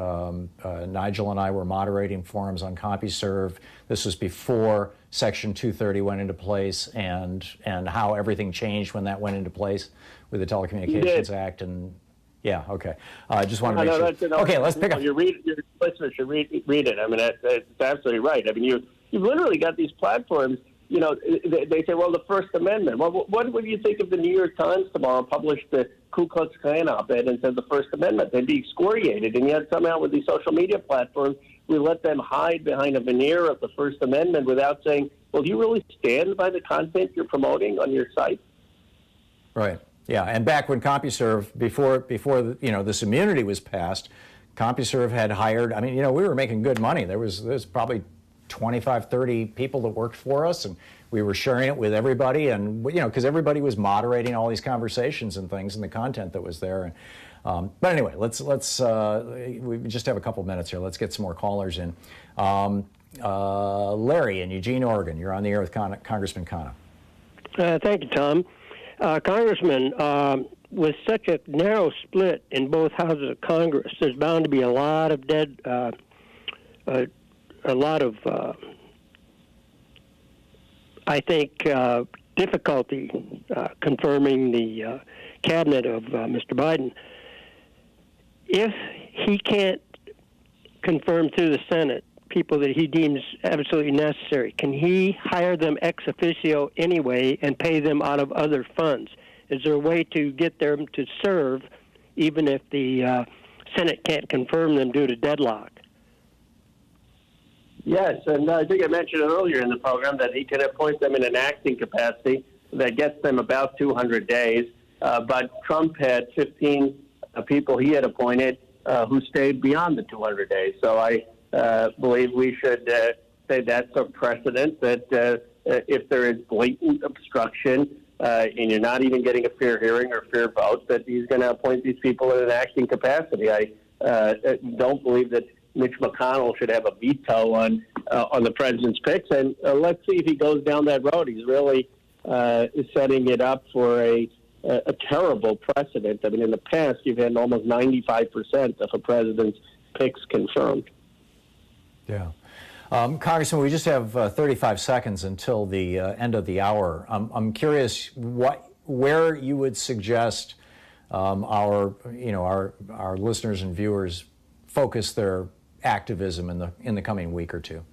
Nigel and I were moderating forums on CompuServe? This was before Section 230 went into place, and how everything changed when that went into place with the Telecommunications Act. And yeah, okay. I just want to make sure. Okay, let's pick up. Your listeners should read it. I mean, that's absolutely right. I mean, you've literally got these platforms. They say, well, the First Amendment. Well, what would you think if the New York Times tomorrow published the Ku Klux Klan op-ed and said the First Amendment? They'd be excoriated. And yet somehow with these social media platforms, we let them hide behind a veneer of the First Amendment without saying, well, do you really stand by the content you're promoting on your site? Right. Yeah. And back when CompuServe, before this immunity was passed, CompuServe had hired, I mean, we were making good money. There's probably 25, 30 people that worked for us, and we were sharing it with everybody, and because everybody was moderating all these conversations and things and the content that was there. But anyway, let's we just have a couple minutes here. Let's get some more callers in. Larry in Eugene, Oregon, you're on the air with Congressman Khanna. Thank you, Tom. Congressman, with such a narrow split in both houses of Congress, there's bound to be a lot of I think, difficulty confirming the cabinet of Mr. Biden. If he can't confirm through the Senate people that he deems absolutely necessary, can he hire them ex officio anyway and pay them out of other funds? Is there a way to get them to serve even if the Senate can't confirm them due to deadlock? Yes, and I think I mentioned earlier in the program that he can appoint them in an acting capacity that gets them about 200 days. But Trump had 15 people he had appointed who stayed beyond the 200 days. So I believe we should say that's a precedent, that if there is blatant obstruction and you're not even getting a fair hearing or fair vote, that he's going to appoint these people in an acting capacity. I don't believe that Mitch McConnell should have a veto on the president's picks, and let's see if he goes down that road. He's really setting it up for a terrible precedent. I mean, in the past, you've had almost 95% of a president's picks confirmed. Yeah. Congressman, we just have 35 seconds until the end of the hour. I'm curious where you would suggest our listeners and viewers focus their activism in the coming week or two.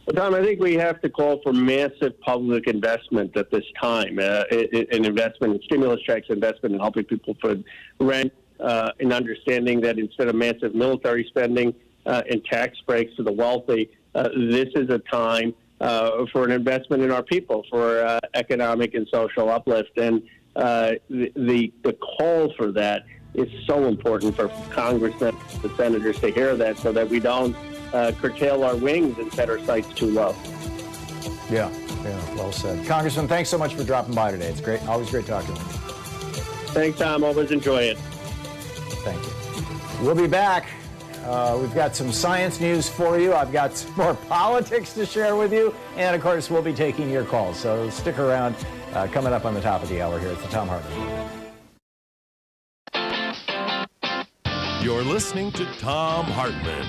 Well, Tom, I think we have to call for massive public investment at this time, an investment in stimulus checks, investment in helping people for rent, and understanding that instead of massive military spending and tax breaks to the wealthy, this is a time for an investment in our people, for economic and social uplift. And the call for that is so important for congressmen, the senators to hear that, so that we don't curtail our wings and set our sights too low. Yeah, well said. Congressman, thanks so much for dropping by today. It's great, always great talking with you. Thanks, Tom. Always enjoy it. Thank you. We'll be back. We've got some science news for you. I've got some more politics to share with you. And, of course, we'll be taking your calls. So stick around. Coming up on the top of the hour here at the Thom Hartmann. You're listening to Thom Hartmann.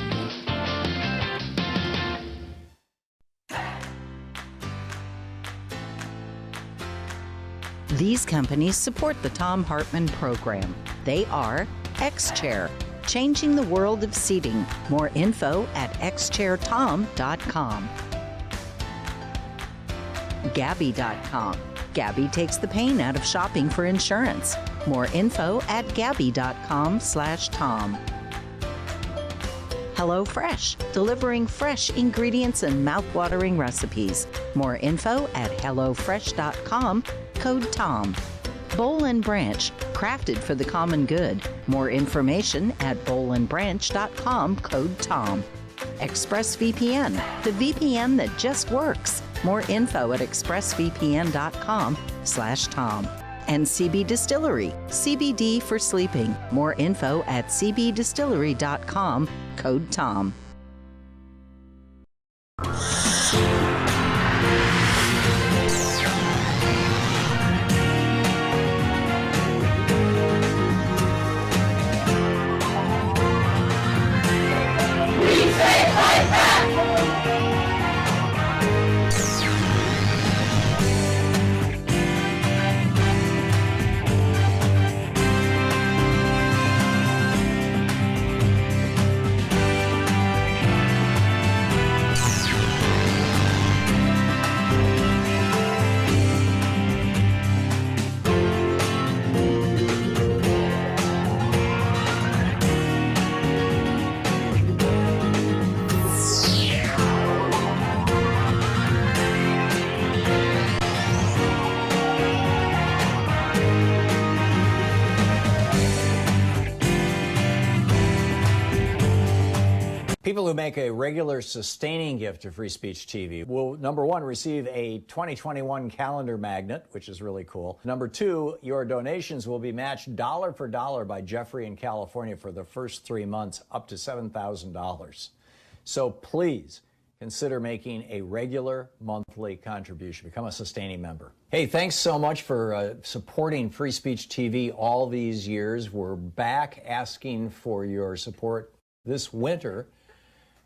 These companies support the Thom Hartmann Program. They are X-Chair, changing the world of seating. More info at xchairtom.com. Gabby.com. Gabby takes the pain out of shopping for insurance. More info at gabby.com/Tom. HelloFresh, delivering fresh ingredients and mouth-watering recipes. More info at hellofresh.com, code TOM. Bowl and Branch, crafted for the common good. More information at bowlandbranch.com, code TOM. ExpressVPN, the VPN that just works. More info at expressvpn.com/Tom. And CB Distillery, CBD for sleeping. More info at cbdistillery.com, code TOM. People who make a regular sustaining gift to Free Speech TV will, number one, receive a 2021 calendar magnet, which is really cool. Number two, your donations will be matched dollar for dollar by Jeffrey in California for the first 3 months, up to $7,000. So please consider making a regular monthly contribution. Become a sustaining member. Hey, thanks so much for supporting Free Speech TV all these years. We're back asking for your support this winter.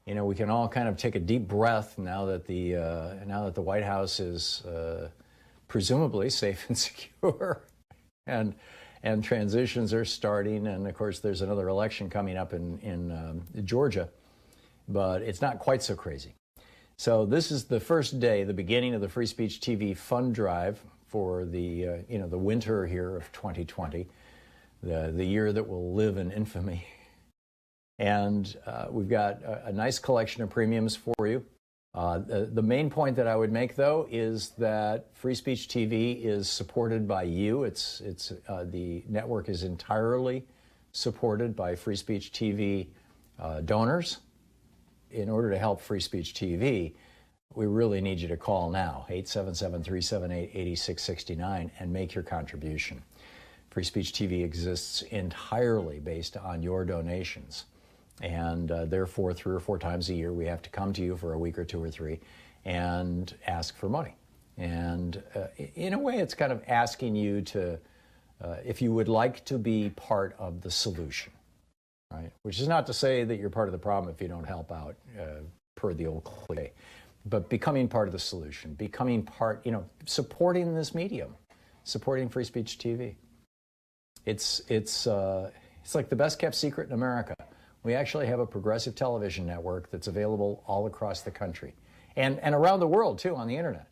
You know, we can all kind of take a deep breath now that the White House is presumably safe and secure, and transitions are starting, and of course there's another election coming up in Georgia, but it's not quite so crazy. So this is the first day, the beginning of the Free Speech TV fund drive for the the winter here of 2020, the year that will live in infamy. And we've got a nice collection of premiums for you. The main point that I would make, though, is that Free Speech TV is supported by you. The network is entirely supported by Free Speech TV donors. In order to help Free Speech TV, we really need you to call now, 877-378-8669, and make your contribution. Free Speech TV exists entirely based on your donations. And therefore, 3 or 4 times a year, we have to come to you for a week or 2 or 3 and ask for money. And in a way, it's kind of asking you to, if you would like to be part of the solution, right? Which is not to say that you're part of the problem if you don't help out, per the old cliche. But becoming part of the solution, becoming part, supporting this medium, supporting Free Speech TV. It's like the best kept secret in America. We actually have a progressive television network that's available all across the country and around the world, too, on the internet.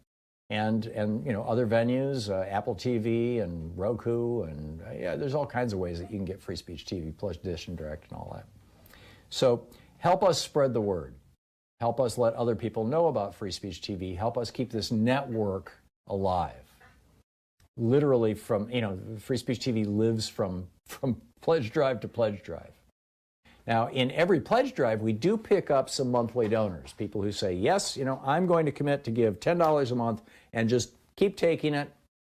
And other venues, Apple TV and Roku, and there's all kinds of ways that you can get Free Speech TV, plus Dish and Direct and all that. So help us spread the word. Help us let other people know about Free Speech TV. Help us keep this network alive. Literally Free Speech TV lives from pledge drive to pledge drive. Now, in every pledge drive, we do pick up some monthly donors, people who say, yes, I'm going to commit to give $10 a month and just keep taking it.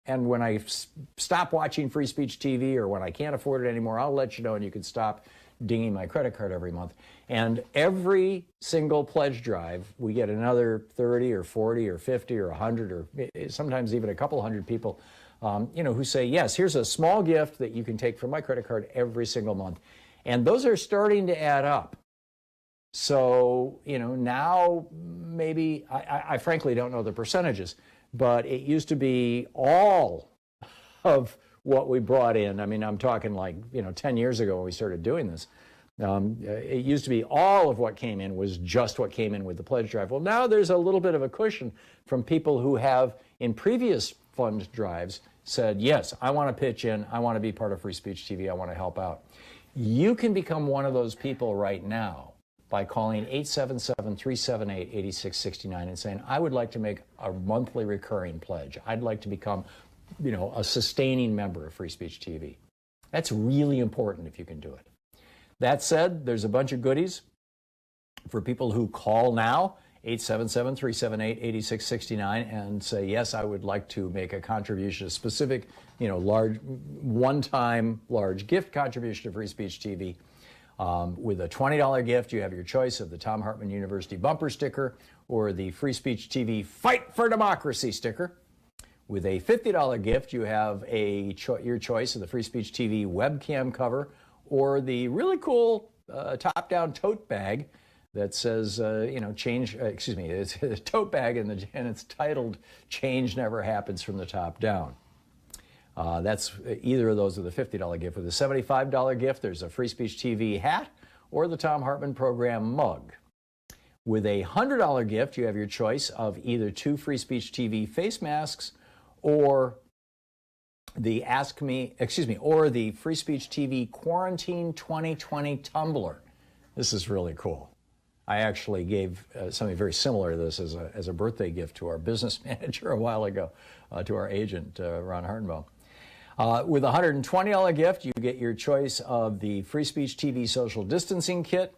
And when I stop watching Free Speech TV or when I can't afford it anymore, I'll let you know and you can stop dinging my credit card every month. And every single pledge drive, we get another 30 or 40 or 50 or 100 or sometimes even a couple hundred people, who say, yes, here's a small gift that you can take from my credit card every single month. And those are starting to add up. So, now maybe, I frankly don't know the percentages, but it used to be all of what we brought in. I mean, I'm talking like, 10 years ago when we started doing this. It used to be all of what came in was just what came in with the pledge drive. Well, now there's a little bit of a cushion from people who have, in previous fund drives, said, yes, I want to pitch in, I want to be part of Free Speech TV, I want to help out. You can become one of those people right now by calling 877-378-8669 and saying, I would like to make a monthly recurring pledge. I'd like to become, a sustaining member of Free Speech TV. That's really important if you can do it. That said, there's a bunch of goodies for people who call now, 877-378-8669, and say, yes, I would like to make a contribution, a specific, large, one-time large gift contribution to Free Speech TV. With a $20 gift, you have your choice of the Thom Hartmann University bumper sticker or the Free Speech TV Fight for Democracy sticker. With a $50 gift, you have your choice of the Free Speech TV webcam cover or the really cool top-down tote bag that says, it's a tote bag and it's titled "Change Never Happens from the Top Down." That's either of those are the $50 gift. With a $75 gift, there's a Free Speech TV hat or the Thom Hartmann Program mug. With a $100 gift, you have your choice of either 2 Free Speech TV face masks or the or the Free Speech TV Quarantine 2020 tumbler. This is really cool. I actually gave something very similar to this as a birthday gift to our business manager a while ago, to our agent, Ron Hardenbaugh. With a $120 gift, you get your choice of the Free Speech TV Social Distancing Kit,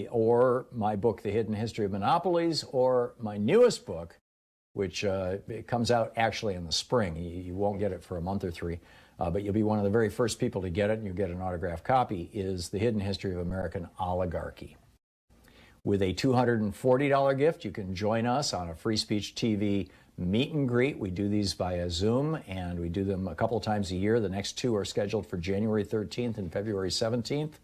or my book, The Hidden History of Monopolies, or my newest book, which it comes out actually in the spring. You won't get it for a month or 3, but you'll be one of the very first people to get it, and you'll get an autographed copy, is The Hidden History of American Oligarchy. With a $240 gift, you can join us on a Free Speech TV meet and greet. We do these via Zoom, and we do them a couple times a year. The next 2 are scheduled for January 13th and February 17th,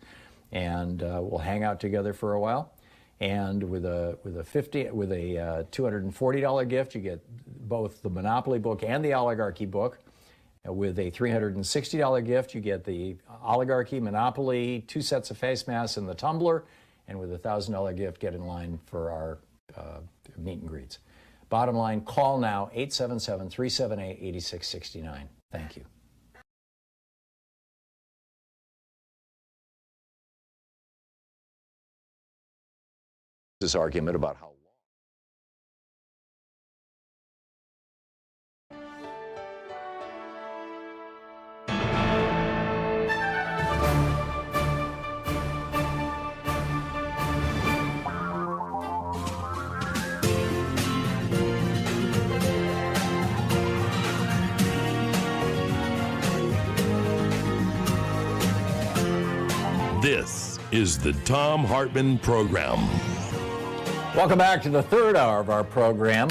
and we'll hang out together for a while. And with a $240 gift, you get both the Monopoly book and the Oligarchy book. With a $360 gift, you get the Oligarchy, Monopoly, 2 sets of face masks, and the tumbler. And with a $1,000 gift, get in line for our meet and greets. Bottom line, call now, 877-378-8669. Thank you. This argument about how This is the Thom Hartmann Program. Welcome back to the 3rd hour of our program.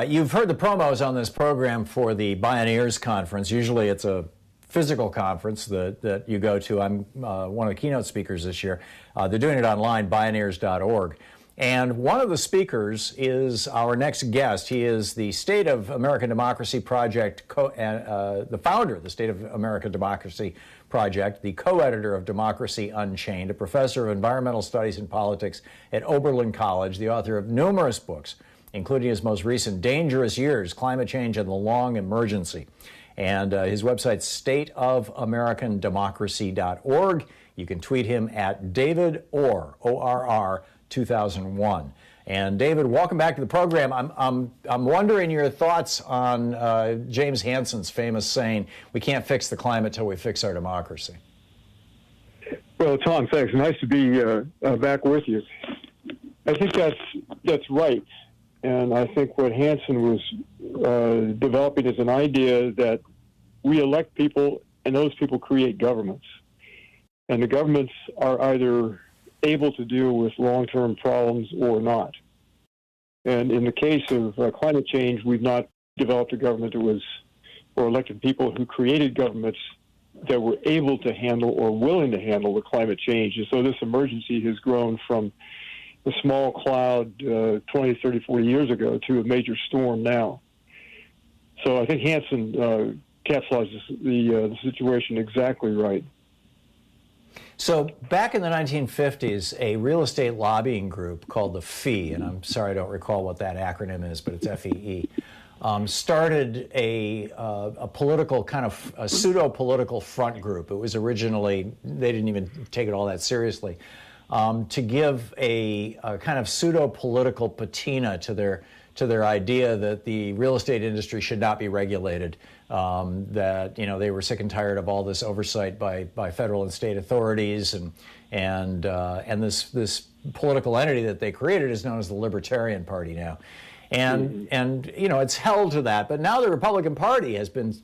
You've heard the promos on this program for the Bioneers Conference. Usually it's a physical conference that you go to. I'm one of the keynote speakers this year. They're doing it online, bioneers.org. And one of the speakers is our next guest. He is the State of American Democracy Project, the founder of the State of American Democracy Project, the co-editor of Democracy Unchained, a professor of environmental studies and politics at Oberlin College, the author of numerous books, including his most recent, Dangerous Years, Climate Change and the Long Emergency. And his website, stateofamericandemocracy.org. You can tweet him at David Orr, O-R-R, 2001. And David, welcome back to the program. I'm wondering your thoughts on James Hansen's famous saying, "We can't fix the climate till we fix our democracy." Well, Tom, thanks. Nice to be back with you. I think that's right, and I think what Hansen was developing is an idea that we elect people, and those people create governments, and the governments are either able to deal with long-term problems or not. And in the case of climate change, we've not developed a government that was, or elected people who created governments that were able to handle or willing to handle the climate change. And so this emergency has grown from a small cloud 20, 30, 40 years ago to a major storm now. So I think Hansen capsulizes the situation exactly right. So back in the 1950s, a real estate lobbying group called the FEE, and I'm sorry I don't recall what that acronym is, but it's FEE, started a political kind of a pseudo-political front group. It was originally, they didn't even take it all that seriously, to give a kind of pseudo-political patina to their idea that the real estate industry should not be regulated, that they were sick and tired of all this oversight by federal and state authorities, and this political entity that they created is known as the Libertarian Party now. And it's held to that, but now the Republican Party has been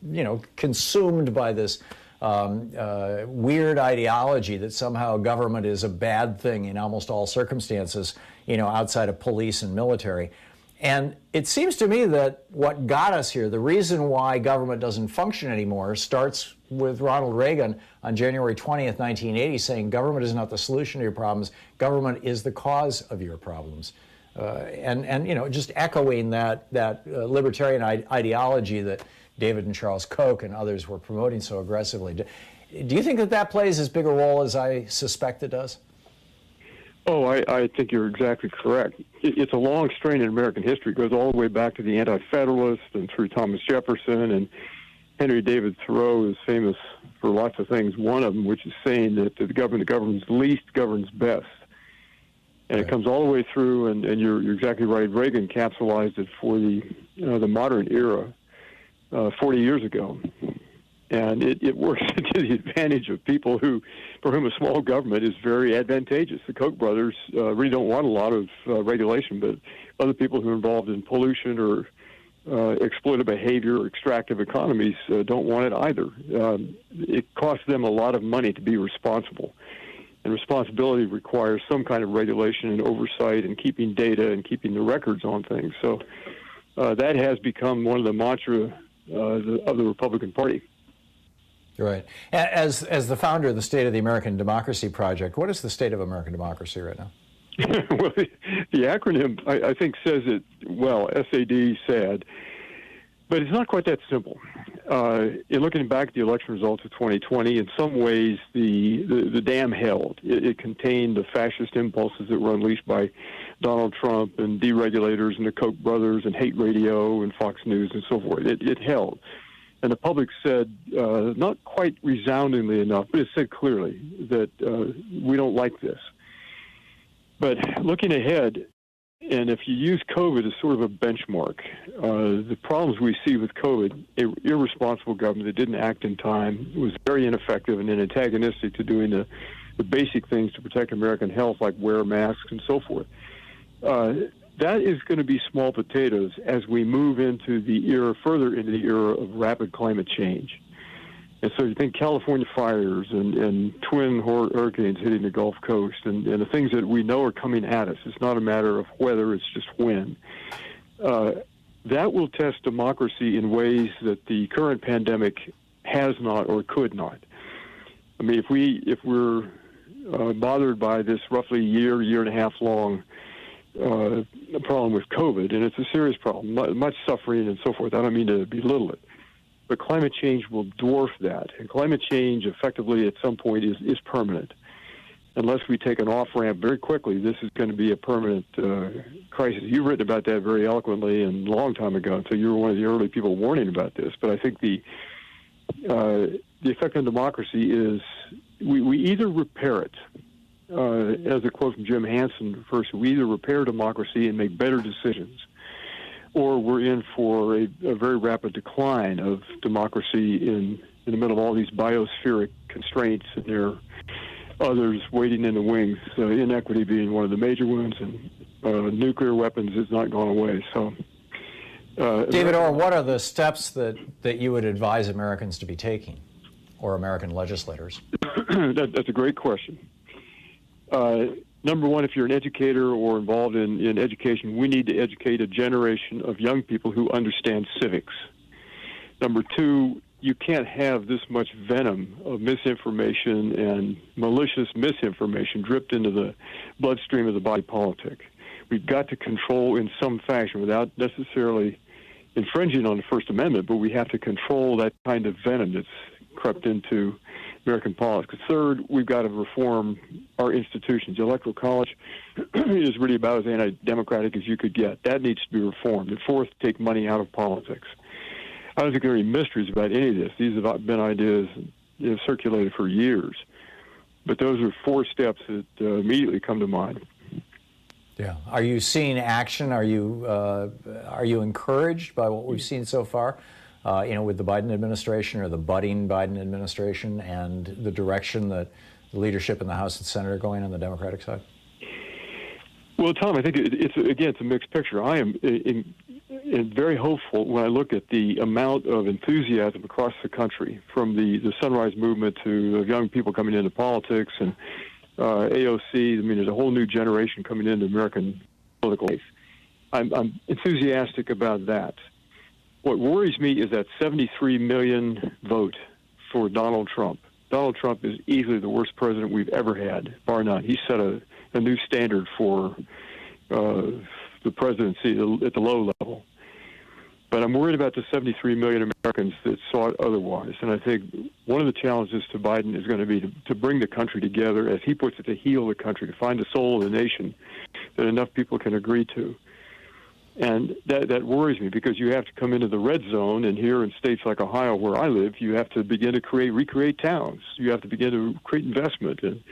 consumed by this weird ideology that somehow government is a bad thing in almost all circumstances, outside of police and military. And it seems to me that what got us here, the reason why government doesn't function anymore, starts with Ronald Reagan on January 20th, 1980, saying government is not the solution to your problems, government is the cause of your problems. And just echoing that libertarian ideology that David and Charles Koch and others were promoting so aggressively. Do you think that plays as big a role as I suspect it does? Oh, I think you're exactly correct. It's a long strain in American history. It goes all the way back to the Anti-Federalists and through Thomas Jefferson, and Henry David Thoreau is famous for lots of things. One of them, which is saying that the government that governs least governs best. And It comes all the way through, and you're exactly right. Reagan capsulized it for the modern era 40 years ago. And it works to the advantage of people for whom a small government is very advantageous. The Koch brothers really don't want a lot of regulation, but other people who are involved in pollution or exploitative behavior or extractive economies don't want it either. It costs them a lot of money to be responsible. And responsibility requires some kind of regulation and oversight and keeping data and keeping the records on things. So that has become one of the mantra of the Republican Party. Right. As the founder of the State of the American Democracy Project, what is the state of American democracy right now? Well, the acronym, I think, says it well, SAD, SAD, but it's not quite that simple. In looking back at the election results of 2020, in some ways, the dam held. It contained the fascist impulses that were unleashed by Donald Trump and deregulators and the Koch brothers and hate radio and Fox News and so forth. It held. And the public said, not quite resoundingly enough, but it said clearly that we don't like this. But looking ahead, and if you use COVID as sort of a benchmark, the problems we see with COVID, irresponsible government that didn't act in time, was very ineffective and antagonistic to doing the basic things to protect American health, like wear masks and so forth. That is going to be small potatoes as we move further into the era of rapid climate change. And so you think California fires and twin hurricanes hitting the Gulf Coast and the things that we know are coming at us. It's not a matter of whether, it's just when. That will test democracy in ways that the current pandemic has not or could not. I mean, if we're bothered by this roughly year and a half long problem with COVID, and it's a serious problem, much suffering and so forth. I don't mean to belittle it, but climate change will dwarf that. And climate change, effectively, at some point, is permanent. Unless we take an off-ramp very quickly, this is going to be a permanent crisis. You've written about that very eloquently and a long time ago, so you were one of the early people warning about this. But I think the effect on democracy is we either repair it, as a quote from Jim Hansen refers to, we either repair democracy and make better decisions, or we're in for a very rapid decline of democracy in the middle of all these biospheric constraints, and there are others waiting in the wings, inequity being one of the major ones, and nuclear weapons has not gone away. So, David Orr, what are the steps that you would advise Americans to be taking, or American legislators? That's a great question. Number one, if you're an educator or involved in education, we need to educate a generation of young people who understand civics. Number two, you can't have this much venom of misinformation and malicious misinformation dripped into the bloodstream of the body politic. We've got to control in some fashion without necessarily infringing on the First Amendment, but we have to control that kind of venom that's crept into American politics. Third, we've got to reform our institutions. The Electoral College is really about as anti-democratic as you could get. That needs to be reformed. And fourth, take money out of politics. I don't think there are any mysteries about any of this. These have been ideas that have circulated for years. But those are 4 steps that immediately come to mind. Yeah. Are you seeing action? Are you encouraged by what we've seen so far? With the Biden administration or the budding Biden administration and the direction that the leadership in the House and Senate are going on the Democratic side? Well, Tom, I think it's a mixed picture. I am very hopeful when I look at the amount of enthusiasm across the country, from the Sunrise Movement to young people coming into politics and AOC. I mean, there's a whole new generation coming into American political life. I'm enthusiastic about that. What worries me is that 73 million vote for Donald Trump. Donald Trump is easily the worst president we've ever had, bar none. He set a new standard for the presidency at the low level. But I'm worried about the 73 million Americans that saw it otherwise. And I think one of the challenges to Biden is going to be to bring the country together, as he puts it, to heal the country, to find the soul of the nation that enough people can agree to. And that worries me, because you have to come into the red zone, and here in states like Ohio, where I live, you have to begin to recreate towns. You have to begin to create investment, and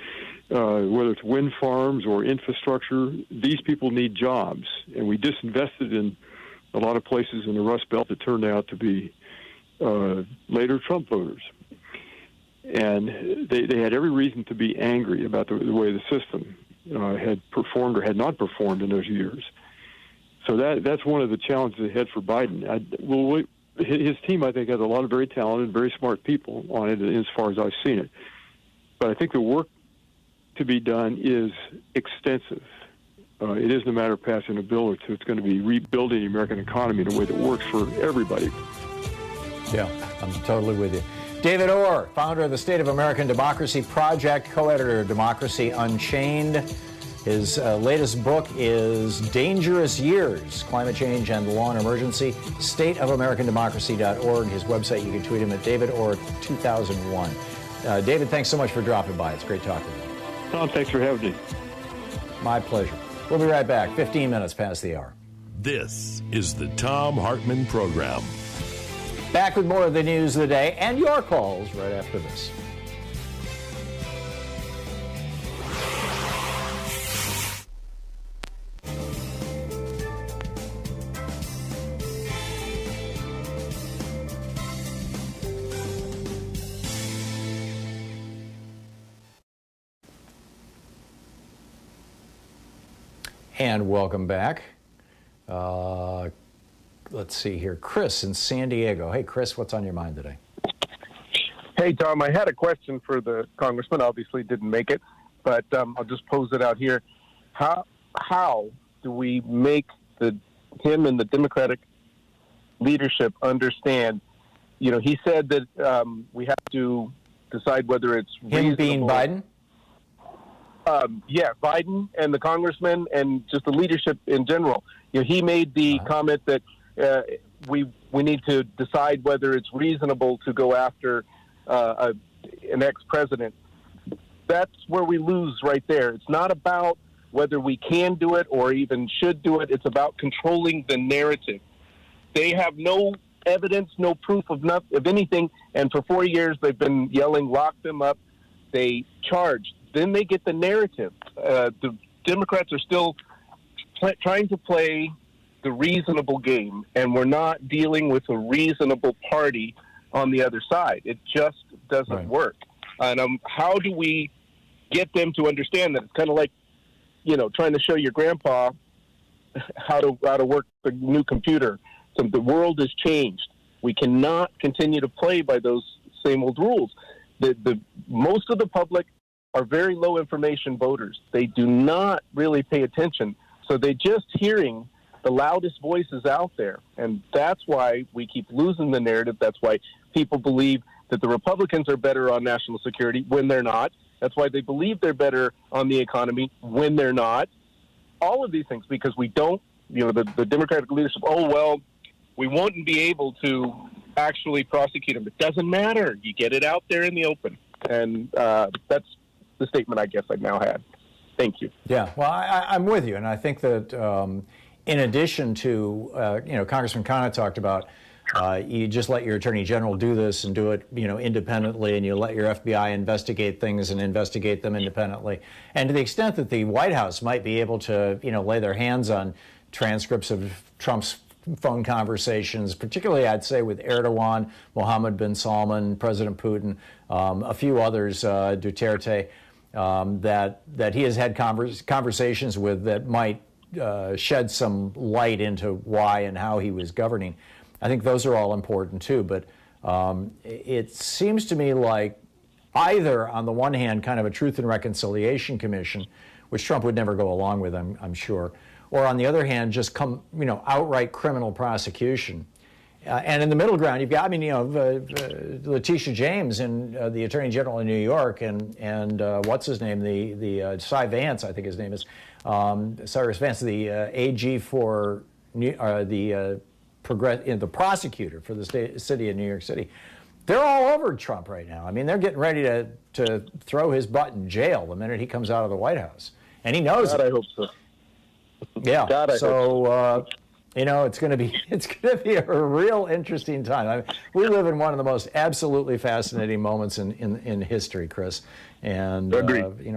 whether it's wind farms or infrastructure, these people need jobs. And we disinvested in a lot of places in the Rust Belt that turned out to be later Trump voters. And they had every reason to be angry about the way the system had performed or had not performed in those years. So that's one of the challenges ahead for Biden. His team, I think, has a lot of very talented, very smart people on it, as far as I've seen it. But I think the work to be done is extensive. It isn't a matter of passing a bill or two. It's going to be rebuilding the American economy in a way that works for everybody. Yeah, I'm totally with you. David Orr, founder of the State of American Democracy Project, co-editor of Democracy Unchained. His latest book is Dangerous Years, Climate Change and the Law and Emergency, stateofamericandemocracy.org. His website, you can tweet him at David Orr 2001. David, thanks so much for dropping by. It's great talking to you. Tom, thanks for having me. My pleasure. We'll be right back, 15 minutes past the hour. This is the Thom Hartmann Program. Back with more of the news of the day and your calls right after this. And welcome back. Let's see here. Chris in San Diego. Hey, Chris, what's on your mind today? Hey, Tom, I had a question for the congressman. Obviously didn't make it, but I'll just pose it out here. How do we make him and the Democratic leadership understand? You know, he said that we have to decide whether it's him being Biden? Yeah, Biden and the congressman and just the leadership in general. You know, he made the comment that we need to decide whether it's reasonable to go after an ex-president. That's where we lose right there. It's not about whether we can do it or even should do it. It's about controlling the narrative. They have no evidence, no proof of anything, and for 4 years they've been yelling, lock them up. They charge. Then they get the narrative. The Democrats are still trying to play the reasonable game, and we're not dealing with a reasonable party on the other side. It just doesn't work. And how do we get them to understand that? It's kind of like, you know, trying to show your grandpa how to work the new computer. So the world has changed. We cannot continue to play by those same old rules. The most of the public are very low information voters. They do not really pay attention. So they're just hearing the loudest voices out there. And that's why we keep losing the narrative. That's why people believe that the Republicans are better on national security when they're not. That's why they believe they're better on the economy when they're not. All of these things, because we don't, you know, the Democratic leadership, we wouldn't be able to actually prosecute him. It doesn't matter. You get it out there in the open. And that's the statement I guess I now had. Thank you. Yeah, well, I'm with you. And I think that in addition to, Congressman Khanna talked about you just let your Attorney General do this and do it, independently, and you let your FBI investigate things and investigate them independently. And to the extent that the White House might be able to, lay their hands on transcripts of Trump's phone conversations, particularly, I'd say, with Erdogan, Mohammed bin Salman, President Putin, a few others, Duterte, that he has had conversations with that might shed some light into why and how he was governing. I think those are all important too, but it seems to me like either, on the one hand, kind of a Truth and Reconciliation Commission, which Trump would never go along with, I'm sure, or on the other hand, just outright criminal prosecution. And in the middle ground, you've got, Letitia James, and the Attorney General in New York, and what's his name, the Cy Vance, I think his name is, Cyrus Vance, the AG for the prosecutor for the city of New York City. They're all over Trump right now. I mean, they're getting ready to throw his butt in jail the minute he comes out of the White House, and he knows it. I hope so. Yeah. God, I so. hope so. It's going to be a real interesting time. We live in one of the most absolutely fascinating moments in history, Chris. And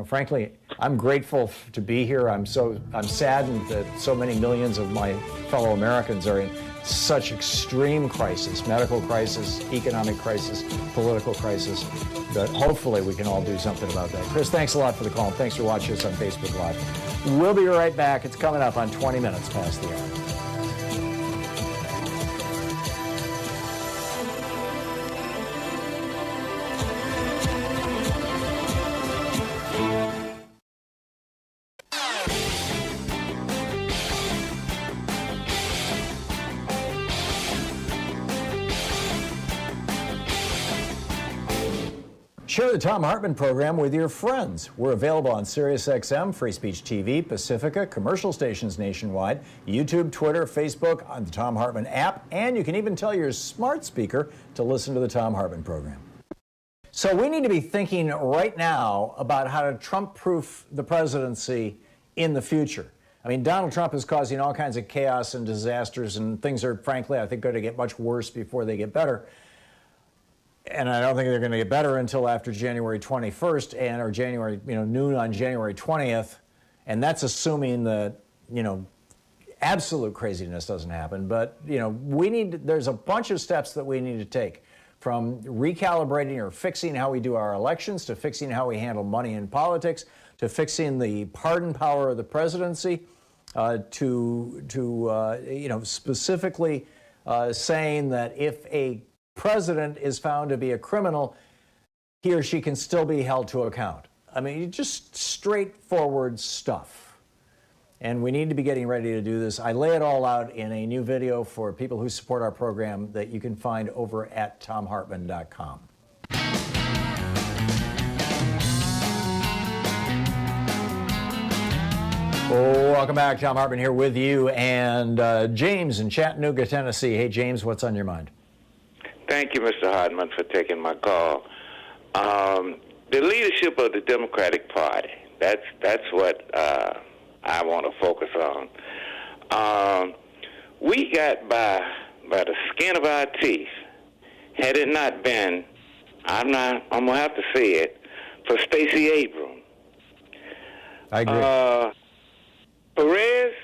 frankly, I'm grateful to be here. I'm saddened that so many millions of my fellow Americans are in such extreme crisis, medical crisis, economic crisis, political crisis, that hopefully we can all do something about that. Chris, thanks a lot for the call, and thanks for watching us on Facebook Live. We'll be right back. It's coming up on 20 minutes past the hour. Share the Thom Hartmann Program with your friends. We're available on SiriusXM, Free Speech TV, Pacifica, commercial stations nationwide, YouTube, Twitter, Facebook, on the Thom Hartmann app, and you can even tell your smart speaker to listen to the Thom Hartmann Program. So we need to be thinking right now about how to Trump-proof the presidency in the future. I mean, Donald Trump is causing all kinds of chaos and disasters, and things are, frankly, I think, going to get much worse before they get better. And I don't think they're going to get better until after January 21st or January, noon on January 20th. And that's assuming that, absolute craziness doesn't happen. But, there's a bunch of steps that we need to take, from recalibrating or fixing how we do our elections, to fixing how we handle money in politics, to fixing the pardon power of the presidency, to specifically saying that if a president is found to be a criminal, he or she can still be held to account. I mean, just straightforward stuff. And we need to be getting ready to do this. I lay it all out in a new video for people who support our program that you can find over at thomhartmann.com. Welcome back. Thom Hartmann here with you, and James in Chattanooga, Tennessee. Hey, James, what's on your mind? Thank you, Mr. Hartmann, for taking my call. The leadership of the Democratic Party, that's what I want to focus on. We got by the skin of our teeth. Had it not been, I'm going to have to say it, for Stacey Abrams. I agree. Perez,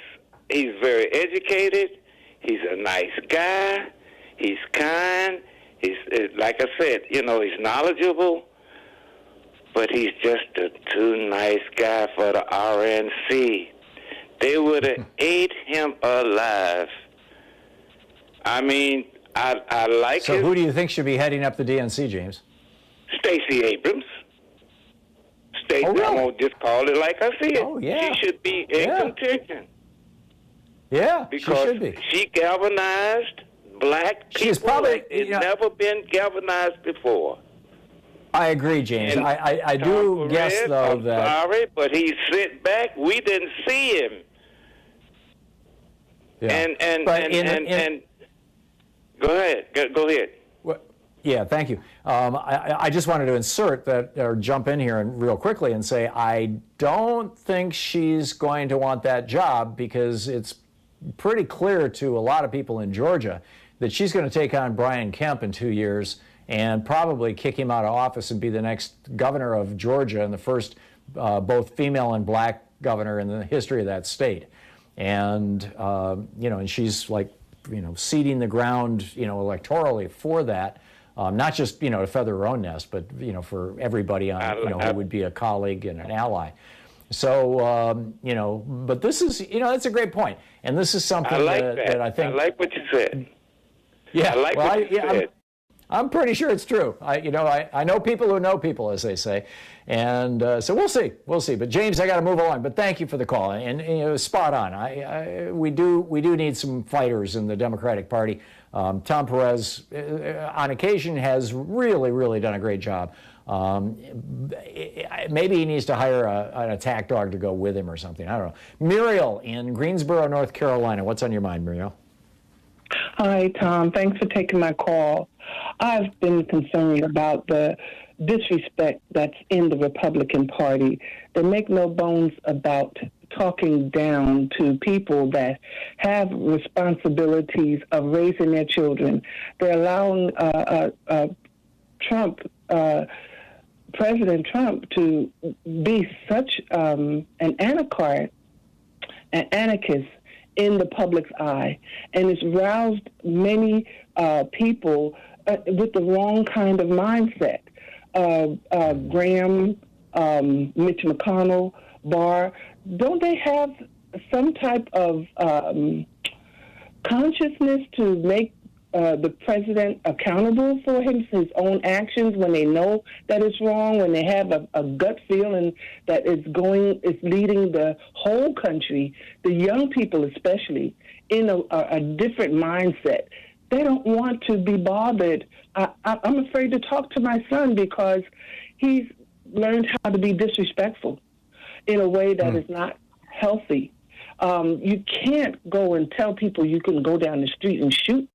he's very educated. He's a nice guy. He's kind. He's, like I said, he's knowledgeable, but he's just a too nice guy for the RNC. They would have ate him alive. I mean, I like So who do you think should be heading up the DNC, James? Stacey Abrams. Oh, really? I won't just call it like I see it. Oh, yeah. She should be in contention. Yeah, because she should be. She galvanized black people. She's probably like it's never been galvanized before. I agree, James. I do guess, though, I'm that... sorry, but he sit back. We didn't see him. Yeah. And Go ahead. Go ahead. Well, yeah, thank you. I just wanted to insert that, or jump in here and real quickly and say I don't think she's going to want that job, because it's pretty clear to a lot of people in Georgia that she's going to take on Brian Kemp in 2 years and probably kick him out of office and be the next governor of Georgia and the first both female and black governor in the history of that state. And, and she's like, seeding the ground, electorally for that. Not just, to feather her own nest, but, for everybody on, who would be a colleague and an ally. So, but this is, that's a great point. And this is something that I think. I like what you said. Yeah. I like what you said. I'm pretty sure it's true. I know people who know people, as they say. And so we'll see. But James, I got to move along. But thank you for the call. And spot on. We do need some fighters in the Democratic Party. Tom Perez, on occasion, has really, really done a great job. Maybe he needs to hire an attack dog to go with him or something. I don't know. Muriel in Greensboro, North Carolina. What's on your mind, Muriel? Hi, Tom. Thanks for taking my call. I've been concerned about the disrespect that's in the Republican Party. They make no bones about talking down to people that have responsibilities of raising their children. They're allowing President Trump to be such an anarchist in the public's eye, and it's roused many people with the wrong kind of mindset. Graham, Mitch McConnell, Barr, don't they have some type of consciousness to make the president accountable for his own actions when they know that it's wrong, when they have a gut feeling that it's leading the whole country, the young people especially, in a different mindset? They don't want to be bothered. I'm afraid to talk to my son because he's learned how to be disrespectful in a way that is not healthy. You can't go and tell people you can go down the street and shoot.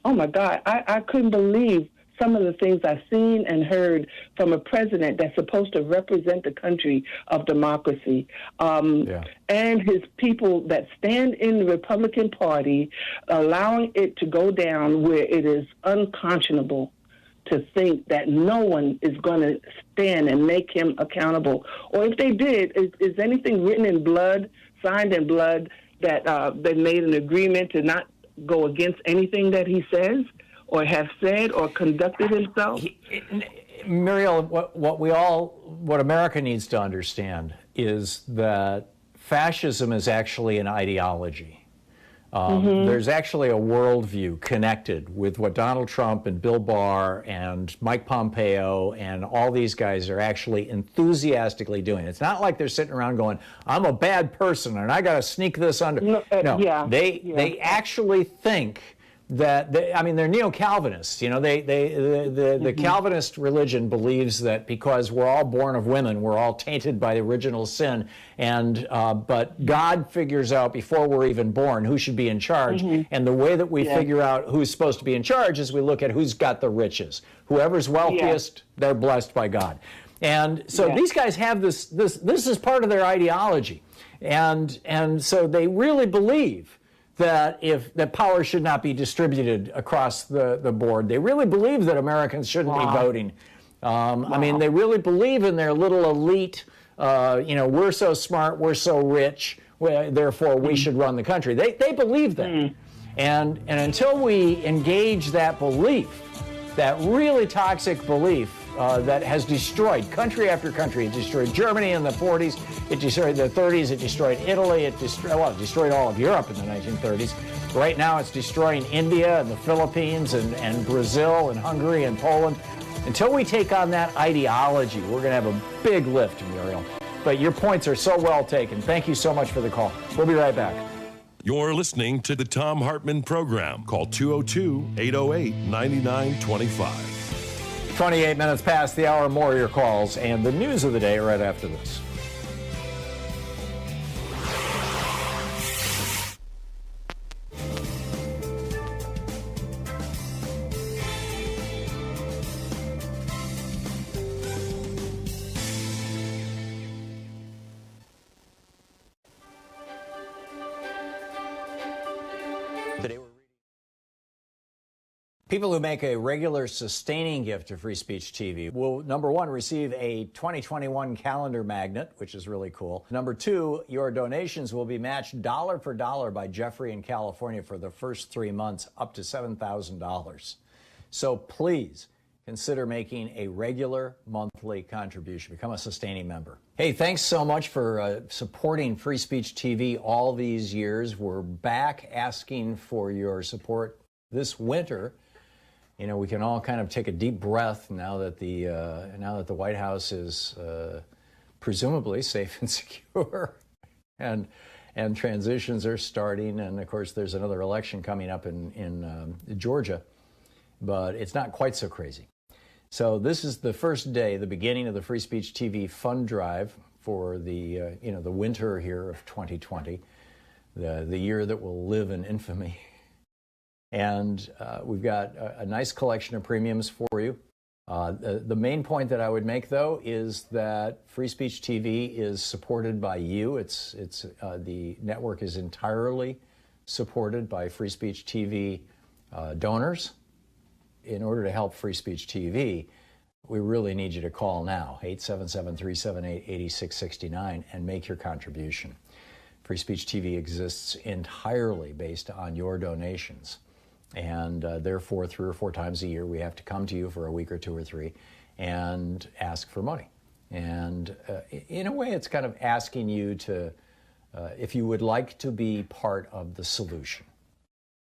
Oh, my God. I couldn't believe some of the things I've seen and heard from a president that's supposed to represent the country of democracy, and his people that stand in the Republican Party, allowing it to go down where it is unconscionable to think that no one is going to stand and make him accountable. Or if they did, is anything written in blood, signed in blood, that they made an agreement to not go against anything that he says or have said or conducted himself? Muriel, what America needs to understand is that fascism is actually an ideology. There's actually a worldview connected with what Donald Trump and Bill Barr and Mike Pompeo and all these guys are actually enthusiastically doing. It's not like they're sitting around going, I'm a bad person and I got to sneak this under. They actually think that they're neo-Calvinists. The Calvinist religion believes that because we're all born of women, we're all tainted by the original sin, and but God figures out before we're even born who should be in charge, and the way that we figure out who's supposed to be in charge is we look at who's got the riches. Whoever's wealthiest, they're blessed by God. And so these guys have this is part of their ideology, and so they really believe that power should not be distributed across the board. They really believe that Americans shouldn't be voting. They really believe in their little elite, we're so smart, we're so rich, therefore we should run the country. They believe that. And until we engage that belief, that really toxic belief, that has destroyed country after country. It destroyed Germany in the 40s. It destroyed the 30s. It destroyed Italy. It destroyed all of Europe in the 1930s. Right now it's destroying India and the Philippines and Brazil and Hungary and Poland. Until we take on that ideology, we're going to have a big lift, Muriel. But your points are so well taken. Thank you so much for the call. We'll be right back. You're listening to the Thom Hartmann Program. Call 202-808-9925. 28 minutes past the hour, more of your calls and the news of the day right after this. People who make a regular sustaining gift to Free Speech TV will, number one, receive a 2021 calendar magnet, which is really cool. Number two, your donations will be matched dollar for dollar by Jeffrey in California for the first 3 months, up to $7,000. So please consider making a regular monthly contribution. Become a sustaining member. Hey, thanks so much for supporting Free Speech TV all these years. We're back asking for your support this winter. You know, we can all kind of take a deep breath now that the White House is presumably safe and secure, and transitions are starting, and of course there's another election coming up in Georgia, but it's not quite so crazy. So this is the first day, the beginning of the Free Speech TV fund drive for the the winter here of 2020, the year that will live in infamy. And we've got a nice collection of premiums for you. The main point that I would make, though, is that Free Speech TV is supported by you. The network is entirely supported by Free Speech TV donors. In order to help Free Speech TV, we really need you to call now, 877-378-8669, and make your contribution. Free Speech TV exists entirely based on your donations. And therefore, 3 or 4 times a year, we have to come to you for a week or 2 or 3 and ask for money. And in a way, it's kind of asking you to, if you would like to be part of the solution,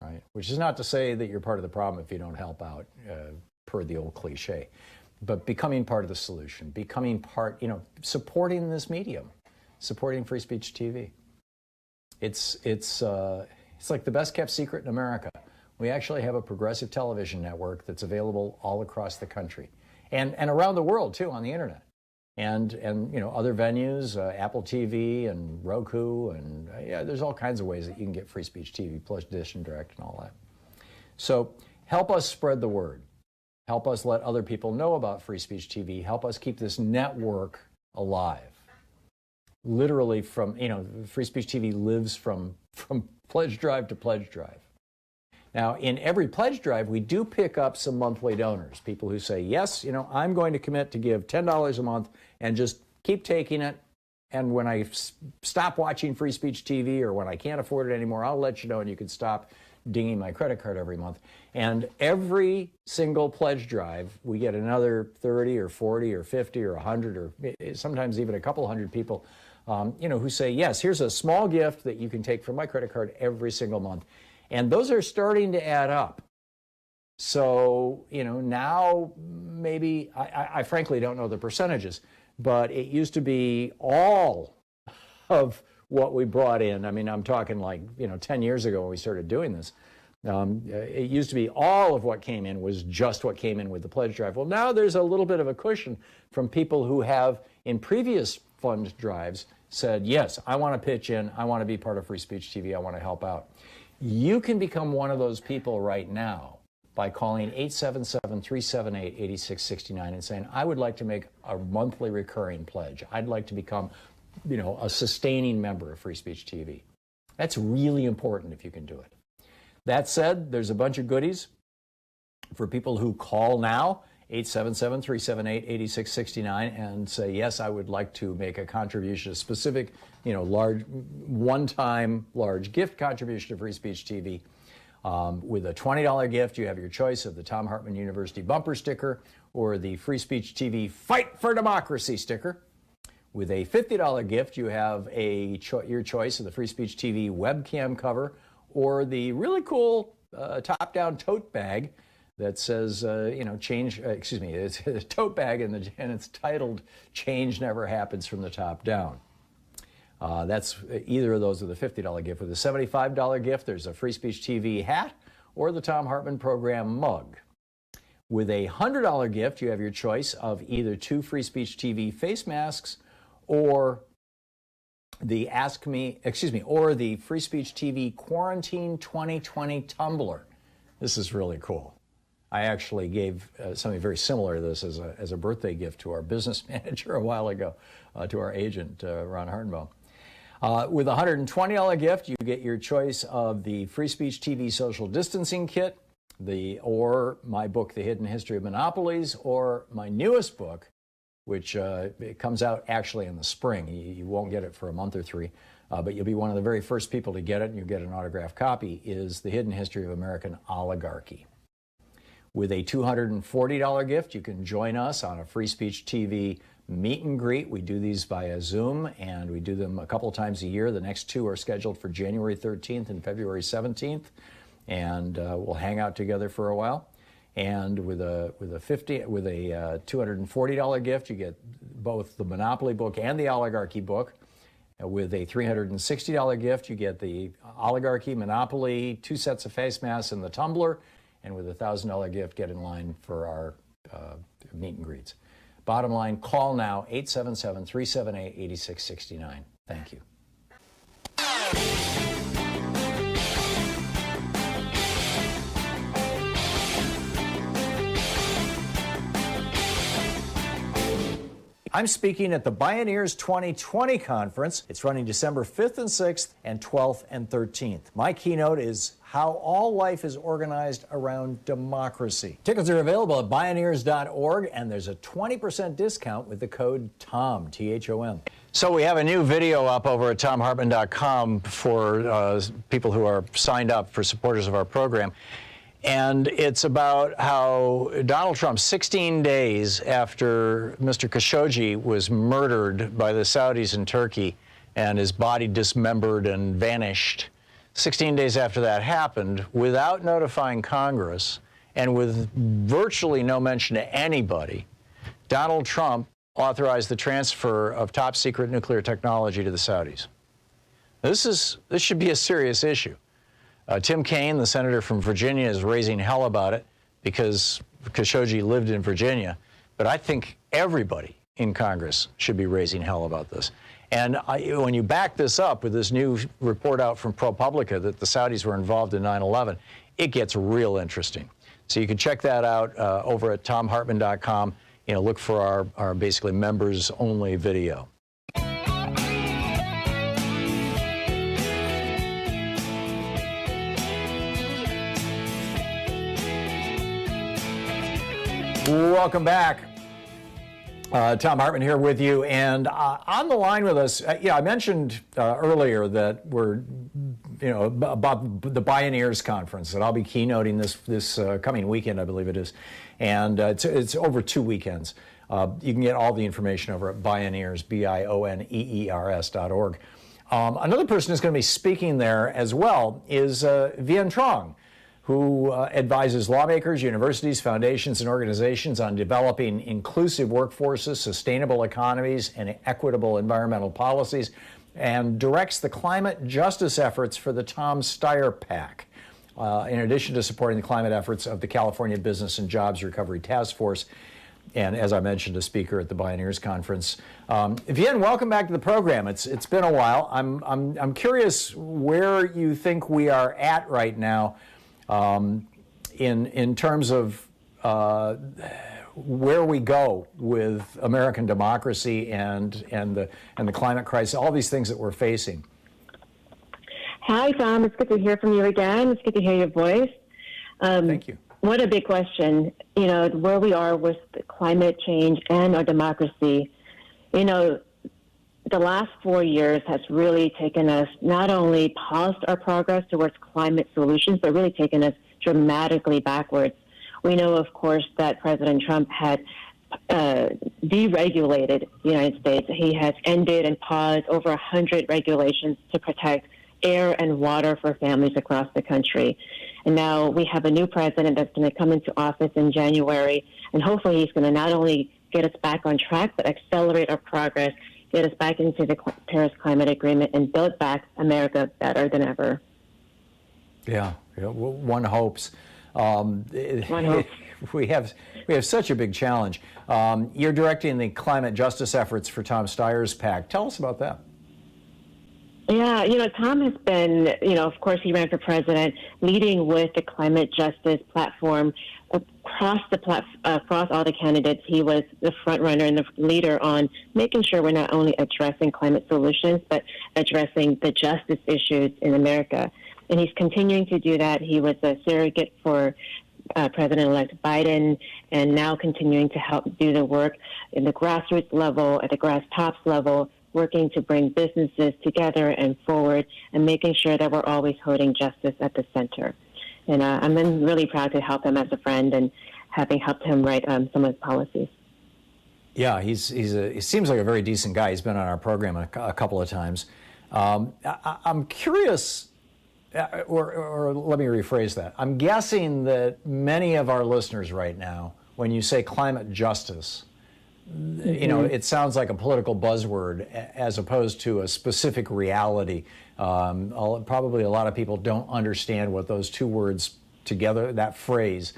right? Which is not to say that you're part of the problem if you don't help out, per the old cliche. But becoming part of the solution, becoming part, supporting this medium, supporting Free Speech TV. It's like the best kept secret in America. We actually have a progressive television network that's available all across the country and around the world, too, on the internet. And other venues, Apple TV and Roku, and there's all kinds of ways that you can get Free Speech TV, plus Dish and Direct and all that. So help us spread the word. Help us let other people know about Free Speech TV. Help us keep this network alive. Literally from, Free Speech TV lives from pledge drive to pledge drive. Now, in every pledge drive, we do pick up some monthly donors, people who say, yes, I'm going to commit to give $10 a month and just keep taking it. And when I stop watching Free Speech TV or when I can't afford it anymore, I'll let you know and you can stop dinging my credit card every month. And every single pledge drive, we get another 30 or 40 or 50 or 100 or sometimes even a couple hundred people, who say, yes, here's a small gift that you can take from my credit card every single month. And those are starting to add up. So, now maybe, I frankly don't know the percentages, but it used to be all of what we brought in. I mean, I'm talking like, 10 years ago when we started doing this. It used to be all of what came in was just what came in with the pledge drive. Well, now there's a little bit of a cushion from people who have, in previous fund drives, said, yes, I want to pitch in, I want to be part of Free Speech TV, I want to help out. You can become one of those people right now by calling 877-378-8669 and saying, I would like to make a monthly recurring pledge. I'd like to become, a sustaining member of Free Speech TV. That's really important if you can do it. That said, there's a bunch of goodies for people who call now, 877-378-8669, and say, yes, I would like to make a contribution, a specific, large, one-time large gift contribution to Free Speech TV. With a $20 gift, you have your choice of the Thom Hartmann University bumper sticker or the Free Speech TV Fight for Democracy sticker. With a $50 gift, you have your choice of the Free Speech TV webcam cover or the really cool top-down tote bag that says, it's a tote bag and it's titled "Change Never Happens from the Top Down." That's either of those are the $50 gift. With a $75 gift, there's a Free Speech TV hat or the Thom Hartmann Program mug. With a $100 gift, you have your choice of either 2 Free Speech TV face masks or the Free Speech TV Quarantine 2020 tumbler. This is really cool. I actually gave something very similar to this as a birthday gift to our business manager a while ago, to our agent, Ron Hardenbaum. With a $120 gift, you get your choice of the Free Speech TV social distancing kit, or my book, The Hidden History of Monopolies, or my newest book, which it comes out actually in the spring. You won't get it for a month or three, but you'll be one of the very first people to get it, and you'll get an autographed copy, is The Hidden History of American Oligarchy. With a $240 gift, you can join us on a Free Speech TV meet and greet. We do these via Zoom, and we do them a couple times a year. The next two are scheduled for January 13th and February 17th, and we'll hang out together for a while. And with a $240 gift, you get both the Monopoly book and the Oligarchy book. With a $360 gift, you get the Oligarchy, Monopoly, 2 sets of face masks, and the tumbler. And with a $1,000 gift, get in line for our meet and greets. Bottom line, call now, 877-378-8669. Thank you. I'm speaking at the Bioneers 2020 conference. It's running December 5th and 6th and 12th and 13th. My keynote is how all life is organized around democracy. Tickets are available at Bioneers.org, and there's a 20% discount with the code TOM, T-H-O-M. So we have a new video up over at TomHartmann.com for people who are signed up, for supporters of our program. And it's about how Donald Trump, 16 days after Mr. Khashoggi was murdered by the Saudis in Turkey and his body dismembered and vanished, 16 days after that happened, without notifying Congress and with virtually no mention to anybody, Donald Trump authorized the transfer of top secret nuclear technology to the Saudis. This should be a serious issue. Tim Kaine, the senator from Virginia, is raising hell about it because Khashoggi lived in Virginia. But I think everybody in Congress should be raising hell about this. And when you back this up with this new report out from ProPublica that the Saudis were involved in 9/11, it gets real interesting. So you can check that out over at TomHartmann.com. Look for our basically members-only video. Welcome back. Thom Hartmann here with you, and on the line with us, I mentioned earlier that we're, about the Bioneers conference that I'll be keynoting this coming weekend, I believe it is, and it's over 2 weekends. You can get all the information over at Bioneers, BIONEERS.org. Another person who's going to be speaking there as well is Vien, who advises lawmakers, universities, foundations, and organizations on developing inclusive workforces, sustainable economies, and equitable environmental policies, and directs the climate justice efforts for the Tom Steyer PAC, in addition to supporting the climate efforts of the California Business and Jobs Recovery Task Force, and as I mentioned, a speaker at the Bioneers Conference. Vien, welcome back to the program. It's been a while. I'm curious where you think we are at right now in terms of where we go with American democracy and the climate crisis, all these things that we're facing. Hi, Thom. It's good to hear from you again. It's good to hear your voice. Thank you. What a big question, where we are with climate change and our democracy. The last 4 years has really taken us, not only paused our progress towards climate solutions, but really taken us dramatically backwards. We know, of course, that President Trump had deregulated the United States. He has ended and paused over 100 regulations to protect air and water for families across the country. And now we have a new president that's going to come into office in January, and hopefully he's going to not only get us back on track, but accelerate our progress, get us back into the Paris Climate Agreement, and build back America better than ever. Yeah, one hopes. One hopes. We have such a big challenge. You're directing the climate justice efforts for Tom Steyer's PAC. Tell us about that. Yeah, Tom has been, of course, he ran for president, leading with the climate justice platform across all the candidates. He was the front runner and the leader on making sure we're not only addressing climate solutions, but addressing the justice issues in America. And he's continuing to do that. He was a surrogate for President-elect Biden, and now continuing to help do the work in the grassroots level, at the grass tops level, working to bring businesses together and forward, and making sure that we're always holding justice at the center. And I'm then really proud to help him as a friend and having helped him write some of his policies. Yeah, he seems like a very decent guy. He's been on our program a couple of times. I'm curious, or let me rephrase that. I'm guessing that many of our listeners right now, when you say climate justice, you know, it sounds like a political buzzword as opposed to a specific reality. Probably a lot of people don't understand what those two words together, that phrase,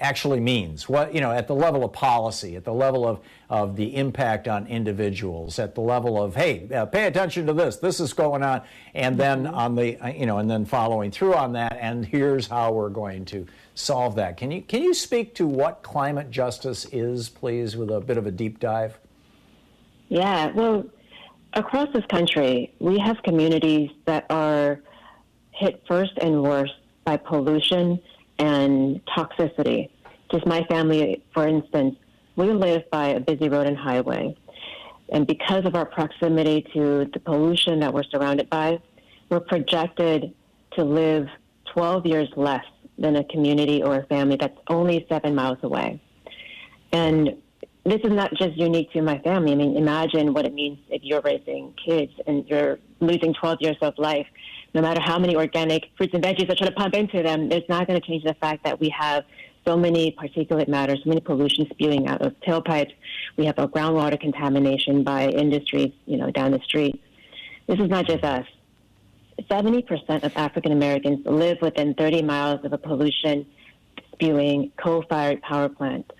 actually means. What, you know, at the level of policy, at the level of the impact on individuals, at the level of, hey, pay attention to this is going on, and then on the, you know, and then following through on that, and here's how we're going to solve that. Can you speak to what climate justice is, please, with a bit of a deep dive? Yeah, well, across this country, we have communities that are hit first and worst by pollution and toxicity. Just my family, for instance, we live by a busy road and highway. And because of our proximity to the pollution that we're surrounded by, we're projected to live 12 years less than a community or a family that's only 7 miles away. And this is not just unique to my family. I mean, imagine what it means if you're raising kids and you're losing 12 years of life. No matter how many organic fruits and veggies I try to pump into them, it's not going to change the fact that we have so many particulate matter, so many pollution spewing out of tailpipes. We have a groundwater contamination by industries, you know, down the street. This is not just us. 70% of African Americans live within 30 miles of a pollution spewing coal-fired power plant.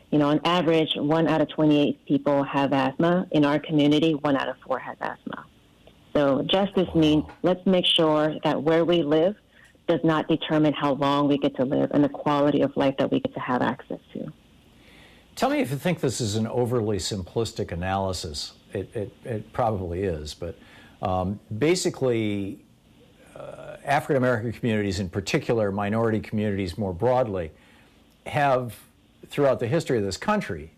You know, on average, 1 out of 28 people have asthma. In our community, 1 out of 4 has asthma. So justice means let's make sure that where we live does not determine how long we get to live and the quality of life that we get to have access to. Tell me if you think this is an overly simplistic analysis. It probably is, but basically, African American communities, in particular minority communities more broadly, have, throughout the history of this country,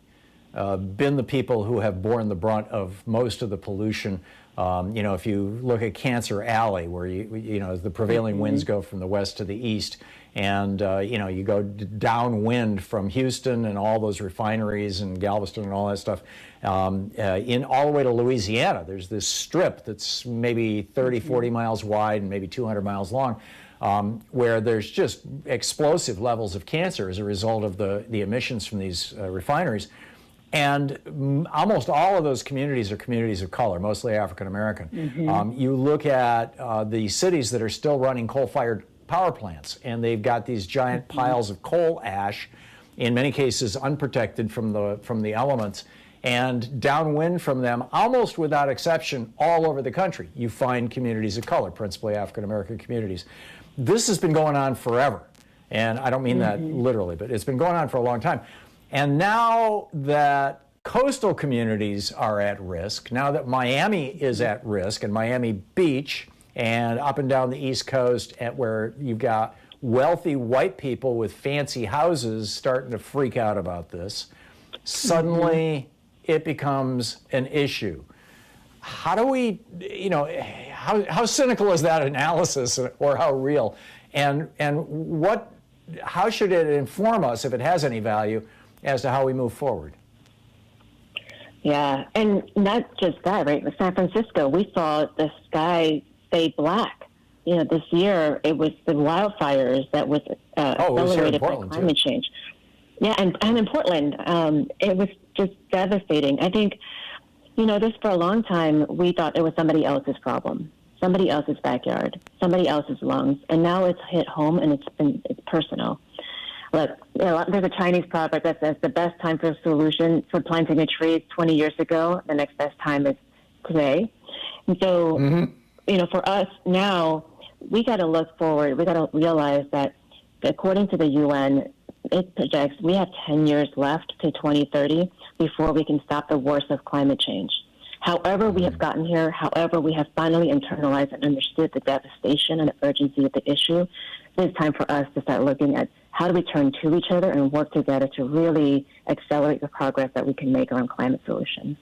been the people who have borne the brunt of most of the pollution. You know, if you look at Cancer Alley, where you know, the prevailing winds go from the west to the east, and you know, you go downwind from Houston and all those refineries and Galveston and all that stuff, in all the way to Louisiana. There's this strip that's maybe 30, 40 miles wide and maybe 200 miles long, where there's just explosive levels of cancer as a result of the emissions from these refineries. And almost all of those communities are communities of color, mostly African American. You look at the cities that are still running coal-fired power plants, and they've got these giant piles of coal ash, in many cases unprotected from the elements, and downwind from them, almost without exception, all over the country, you find communities of color, principally African American communities. This has been going on forever, and I don't mean that literally, but it's been going on for a long time. And now that coastal communities are at risk, now that Miami is at risk, and Miami Beach, and up and down the East Coast, where you've got wealthy white people with fancy houses starting to freak out about this, suddenly it becomes an issue. How do we, you know, how cynical is that analysis, or how real? And how should it inform us, if it has any value, as to how we move forward? Yeah, and not just that, right? In San Francisco, we saw the sky stay black. You know, this year it was the wildfires that was accelerated by climate change. Yeah, and in Portland, it was just devastating. I think, you know, this for a long time, we thought it was somebody else's problem, somebody else's backyard, somebody else's lungs, and now it's hit home and it's personal. Look, you know, there's a Chinese proverb that says the best time for a solution for planting a tree is 20 years ago. The next best time is today. And so, you know, for us now, we got to look forward. We got to realize that according to the UN, it projects we have 10 years left to 2030 before we can stop the worst of climate change. However we have gotten here, however we have finally internalized and understood the devastation and the urgency of the issue, it's time for us to start looking at how do we turn to each other and work together to really accelerate the progress that we can make around climate solutions.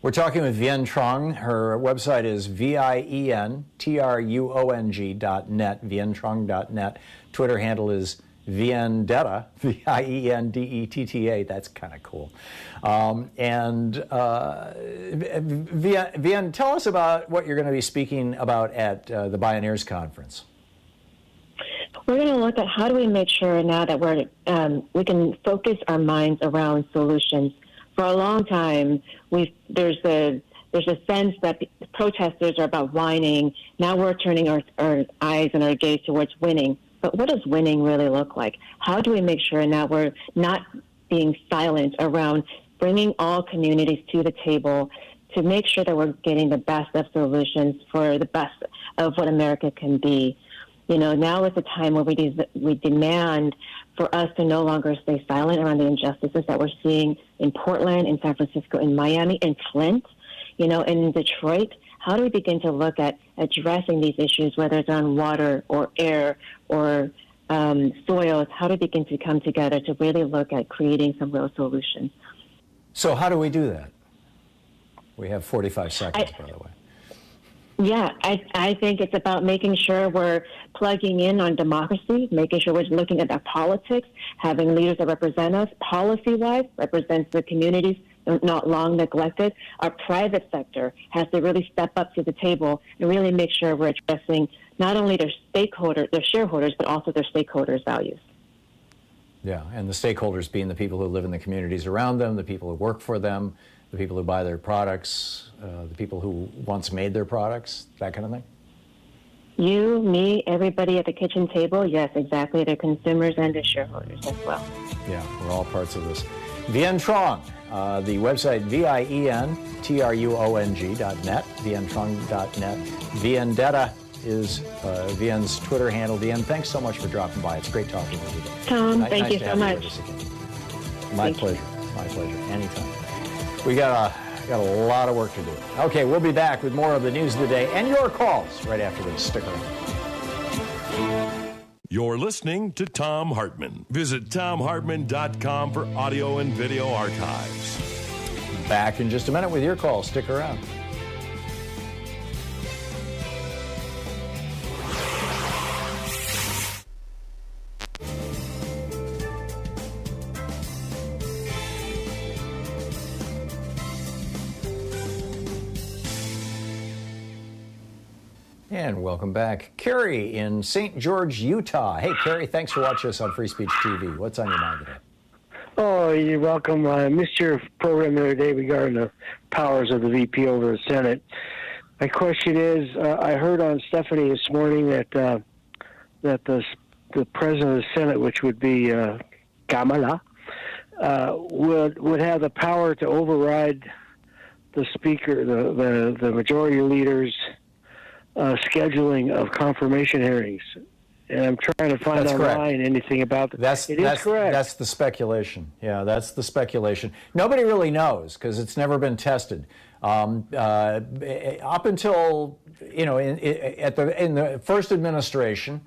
We're talking with Vien Truong. Her website is VIENTRUONG.net, VienTruong.net. Twitter handle is Viendetta, VIENDETTA. That's kind of cool. Vien, tell us about what you're going to be speaking about at the Bioneers Conference. We're going to look at how do we make sure now that we can focus our minds around solutions. For a long time, there's a sense that protesters are about whining. Now we're turning our eyes and our gaze towards winning. But what does winning really look like? How do we make sure now we're not being silent around bringing all communities to the table to make sure that we're getting the best of solutions for the best of what America can be? You know, now is the time where we demand for us to no longer stay silent around the injustices that we're seeing in Portland, in San Francisco, in Miami, in Flint, you know, and in Detroit. How do we begin to look at addressing these issues, whether it's on water or air or soils? How do we begin to come together to really look at creating some real solutions? So how do we do that? We have 45 seconds, by the way. Yeah, I think it's about making sure we're plugging in on democracy, making sure we're looking at our politics, having leaders that represent us, policy-wise, represents the communities not long neglected. Our private sector has to really step up to the table and really make sure we're addressing not only their shareholders, but also their stakeholders' values. Yeah, and the stakeholders being the people who live in the communities around them, the people who work for them, the people who buy their products, the people who once made their products, that kind of thing? You, me, everybody at the kitchen table, yes, exactly. They're consumers and the shareholders as well. Yeah, we're all parts of this. Vien Truong, the website VIENTRUONG.net, VienTruong.net. Viendetta is Vien's Twitter handle. Vien, thanks so much for dropping by. It's great talking with you. Tom, thank you so much. My pleasure. My pleasure. Anytime. We got a lot of work to do. Okay, we'll be back with more of the news of the day and your calls right after this. Stick around. You're listening to Thom Hartmann. Visit ThomHartmann.com for audio and video archives. Back in just a minute with your calls. Stick around. And welcome back. Carrie in St. George, Utah. Hey, Carrie, thanks for watching us on Free Speech TV. What's on your mind today? Oh, you're welcome. I missed your program the other day regarding the powers of the VP over the Senate. My question is, I heard on Stephanie this morning that the president of the Senate, which would be Kamala, would have the power to override the speaker, the majority leader's scheduling of confirmation hearings. And I'm trying to find online anything about that. That's correct. That's the speculation. Yeah, that's the speculation. Nobody really knows because it's never been tested. Up until, in the first administration,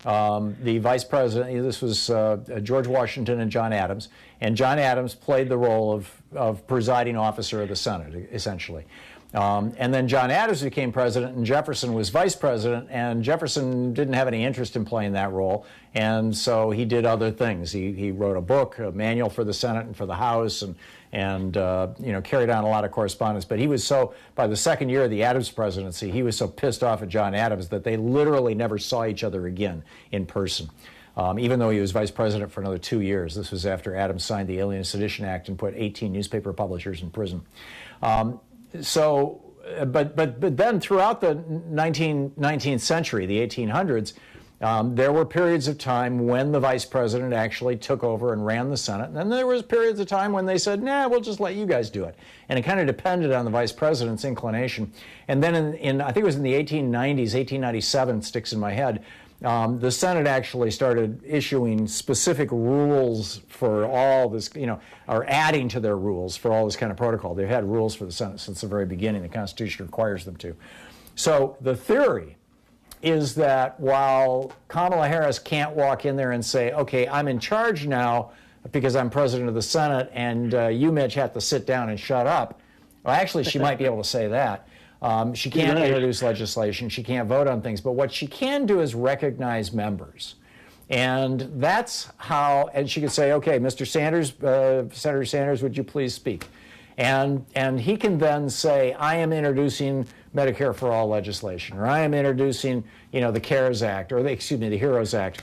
the vice president, this was George Washington and John Adams, and John Adams played the role of presiding officer of the Senate, essentially. And then John Adams became president and Jefferson was vice president, and Jefferson didn't have any interest in playing that role, and so he did other things. He wrote a book, a manual for the Senate and for the House, and carried on a lot of correspondence. But he was by the second year of the Adams presidency, he was so pissed off at John Adams that they literally never saw each other again in person. Even though he was vice president for another 2 years. This was after Adams signed the Alien and Sedition Act and put 18 newspaper publishers in prison. But then throughout the 19th century, the 1800s, there were periods of time when the vice president actually took over and ran the Senate. And then there was periods of time when they said, nah, we'll just let you guys do it. And it kind of depended on the vice president's inclination. And then I think it was in the 1890s, 1897, sticks in my head, the Senate actually started issuing specific rules for all this, or adding to their rules for all this kind of protocol. They've had rules for the Senate since the very beginning. The Constitution requires them to. So the theory is that while Kamala Harris can't walk in there and say, okay, I'm in charge now because I'm president of the Senate, and you, Mitch, have to sit down and shut up. Well, actually, she might be able to say that. She can't introduce legislation. She can't vote on things. But what she can do is recognize members. And that's how, and she could say, okay, Mr. Sanders, Senator Sanders, would you please speak? And he can then say, I am introducing Medicare for All legislation, or I am introducing, the CARES Act, or the HEROES Act.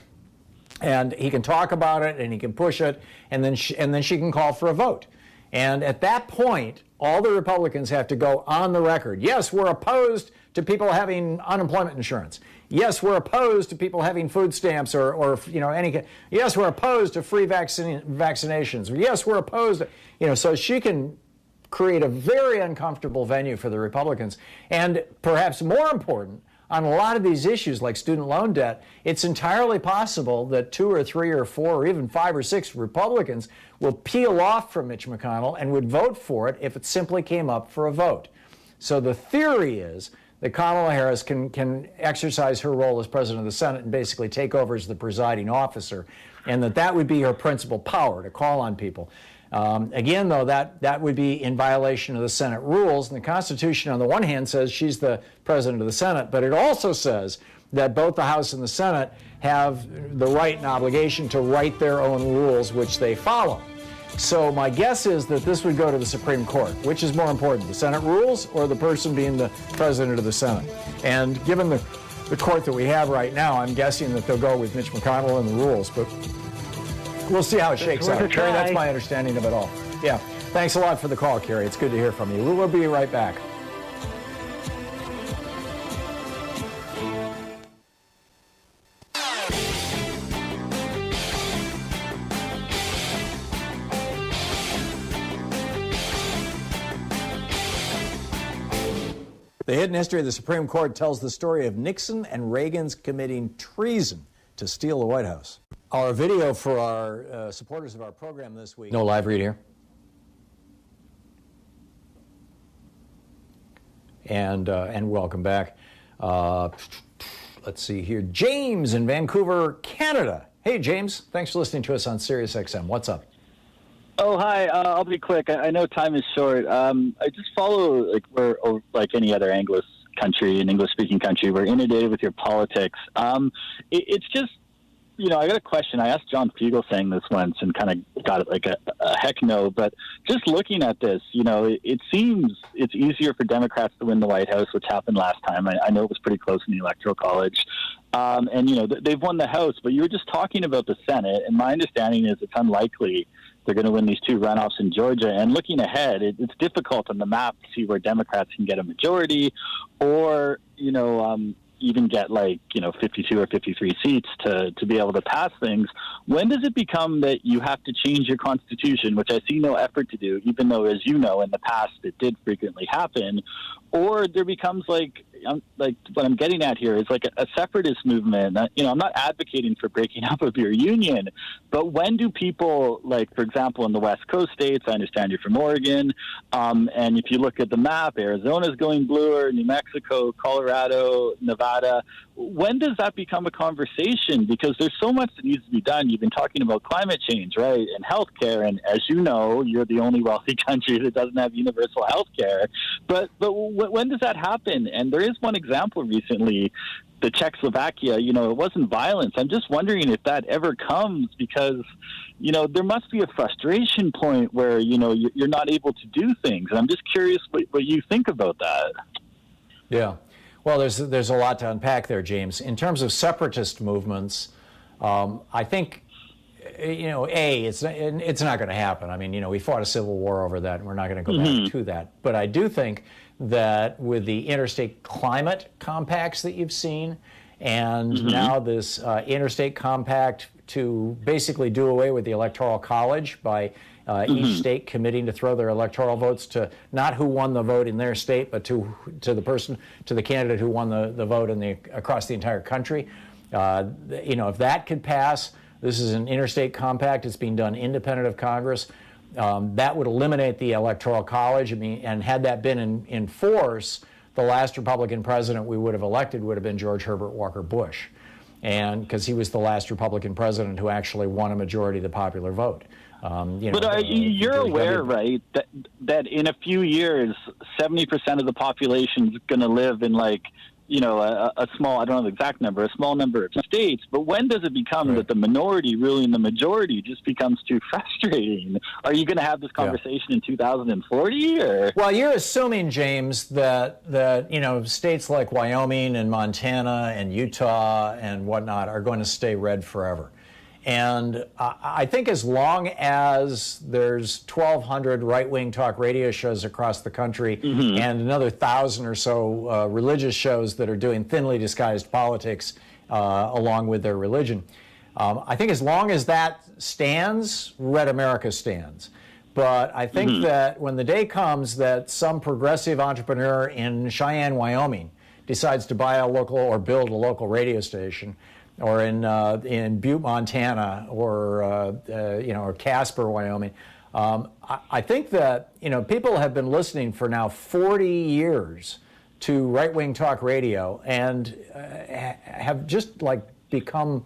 And he can talk about it, and he can push it, and then she can call for a vote. And at that point, all the Republicans have to go on the record. Yes, we're opposed to people having unemployment insurance. Yes, we're opposed to people having food stamps or any. Yes, we're opposed to free vaccinations. Yes, we're opposed to, so she can create a very uncomfortable venue for the Republicans. And perhaps more important, on a lot of these issues like student loan debt, it's entirely possible that 2 or 3 or 4 or even 5 or 6 Republicans will peel off from Mitch McConnell and would vote for it if it simply came up for a vote. So the theory is that Kamala Harris can exercise her role as president of the Senate and basically take over as the presiding officer, and that would be her principal power, to call on people. Again, though, that would be in violation of the Senate rules, and the Constitution on the one hand says she's the president of the Senate, but it also says that both the House and the Senate have the right and obligation to write their own rules, which they follow. So my guess is that this would go to the Supreme Court. Which is more important, the Senate rules or the person being the president of the Senate? And given the court that we have right now, I'm guessing that they'll go with Mitch McConnell and the rules, but we'll see how it shakes out. Kerry, that's my understanding of it all. Yeah. Thanks a lot for the call, Kerry. It's good to hear from you. We'll be right back. The Hidden History of the Supreme Court tells the story of Nixon and Reagan's committing treason to steal the White House. Our video for our supporters of our program this week. No live read here. And welcome back. Let's see here. James in Vancouver, Canada. Hey, James. Thanks for listening to us on Sirius XM. What's up? Oh, hi. I'll be quick. I know time is short. I just follow, we're like any other English country, an English-speaking country. We're inundated with your politics. It's just, I got a question. I asked John Fugelsang this once and kind of got like a heck no. But just looking at this, it seems it's easier for Democrats to win the White House, which happened last time. I know it was pretty close in the Electoral College. And they've won the House. But you were just talking about the Senate, and my understanding is it's unlikely they're going to win these 2 runoffs in Georgia. And looking ahead, it's difficult on the map to see where Democrats can get a majority or, even get 52 or 53 seats to be able to pass things. When does it become that you have to change your constitution, which I see no effort to do, even though, as you know, in the past it did frequently happen, or there becomes what I'm getting at here is like a separatist movement. I'm not advocating for breaking up of your union, but when do people, for example, in the West Coast states, I understand you're from Oregon, and if you look at the map, Arizona's going bluer, New Mexico, Colorado, Nevada, when does that become a conversation? Because there's so much that needs to be done. You've been talking about climate change, right, and healthcare, and as you know, you're the only wealthy country that doesn't have universal healthcare. But when does that happen? And there is one example recently, the Czechoslovakia, it wasn't violence. I'm just wondering if that ever comes because, there must be a frustration point where, you're not able to do things. And I'm just curious what you think about that. Yeah. Well, there's a lot to unpack there, James. In terms of separatist movements, I think, it's not going to happen. I mean, we fought a civil war over that, and we're not going to go back to that. But I do think that with the interstate climate compacts that you've seen, and now this interstate compact to basically do away with the Electoral College by each state committing to throw their electoral votes to not who won the vote in their state, but to the candidate who won the vote across the entire country. If that could pass, this is an interstate compact. It's being done independent of Congress. That would eliminate the Electoral College. And had that been in force, the last Republican president we would have elected would have been George Herbert Walker Bush, and because he was the last Republican president who actually won a majority of the popular vote. You're aware, right, that in a few years, 70% of the population is going to live in a small, I don't know the exact number, a small number of states. But when does it become that the minority ruling the majority just becomes too frustrating? Are you going to have this conversation in 2040? Or? Well, you're assuming, James, that states like Wyoming and Montana and Utah and whatnot are going to stay red forever. And I think as long as there's 1,200 right-wing talk radio shows across the country and another 1,000 or so religious shows that are doing thinly disguised politics along with their religion, I think as long as that stands, Red America stands. But I think that when the day comes that some progressive entrepreneur in Cheyenne, Wyoming decides to buy a local or build a local radio station, or in Butte, Montana, or Casper, Wyoming. I think that people have been listening for now 40 years to right-wing talk radio and have just become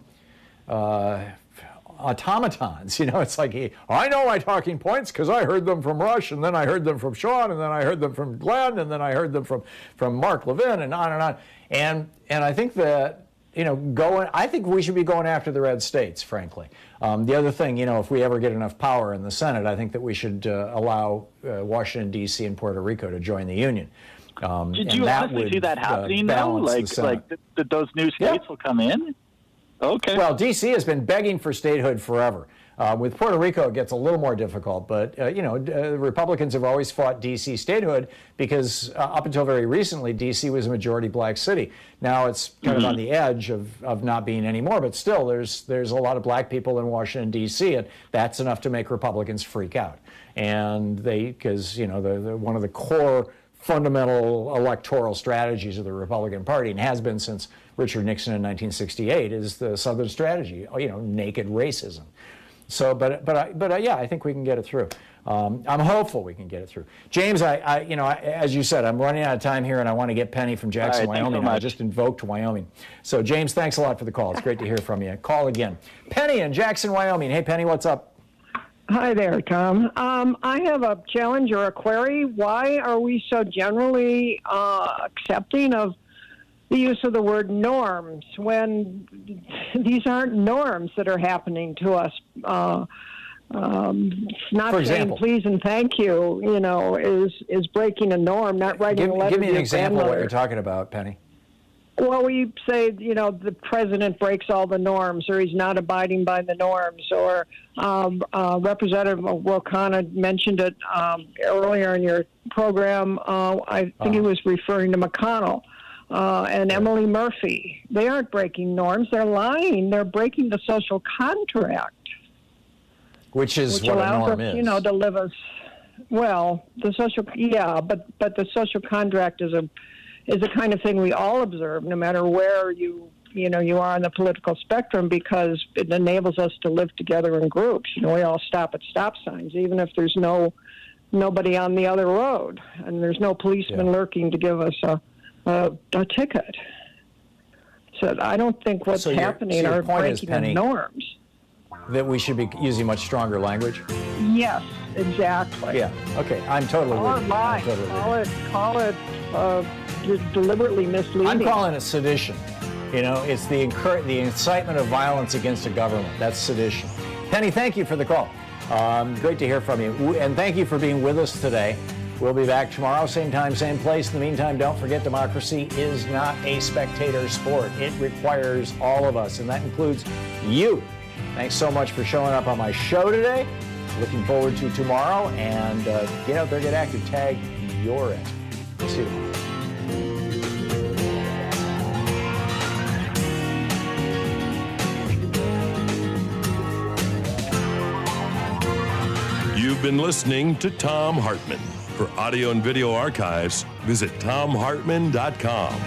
automatons. It's like, I know my talking points because I heard them from Rush, and then I heard them from Sean, and then I heard them from Glenn, and then I heard them from Mark Levin, and on and on. And I think that I think we should be going after the red states, frankly. The other thing, if we ever get enough power in the Senate, I think that we should allow Washington, D.C. and Puerto Rico to join the Union. Did you honestly see that happening, though? That those new states will come in? Okay. Well, D.C. has been begging for statehood forever. With Puerto Rico, it gets a little more difficult, but Republicans have always fought D.C. statehood because up until very recently, D.C. was a majority black city. Now it's kind of on the edge of not being anymore, but still, there's a lot of black people in Washington, D.C., and that's enough to make Republicans freak out. And because one of the core fundamental electoral strategies of the Republican Party, and has been since Richard Nixon in 1968, is the Southern strategy, naked racism. So, yeah, I think we can get it through. I'm hopeful we can get it through. James, as you said, I'm running out of time here, and I want to get Penny from Jackson, Wyoming. So I just invoked Wyoming. So, James, thanks a lot for the call. It's great to hear from you. Call again. Penny in Jackson, Wyoming. Hey, Penny, what's up? Hi there, Tom. I have a challenge or a query. Why are we so generally accepting of the use of the word norms when these aren't norms that are happening to us? Not For saying example, please and thank you, is breaking a norm, not writing a letter Give me to an your example of what grandmother. you're talking about, Penny. Well, we say, the president breaks all the norms, or he's not abiding by the norms, or Representative Khanna mentioned it earlier in your program. I think he was referring to McConnell and Emily Murphy. They aren't breaking norms. They're lying. They're breaking the social contract. Which what a allows norm us, is. to live us, but the social contract is the kind of thing we all observe, no matter where you are on the political spectrum, because it enables us to live together in groups. We all stop at stop signs, even if there's nobody on the other road, and there's no policeman lurking to give us a ticket. So I don't think what's happening are breaking the norms. That we should be using much stronger language? Yes, exactly. Yeah, okay, I'm totally with you. Call it call it deliberately misleading. I'm calling it sedition. It's the incitement of violence against a government. That's sedition. Penny, thank you for the call. Great to hear from you. And thank you for being with us today. We'll be back tomorrow, same time, same place. In the meantime, don't forget, democracy is not a spectator sport. It requires all of us, and that includes you. Thanks so much for showing up on my show today. Looking forward to tomorrow, and get out there, get active, tag your expert. We'll see you tomorrow. You've been listening to Thom Hartmann. For audio and video archives, visit thomhartmann.com.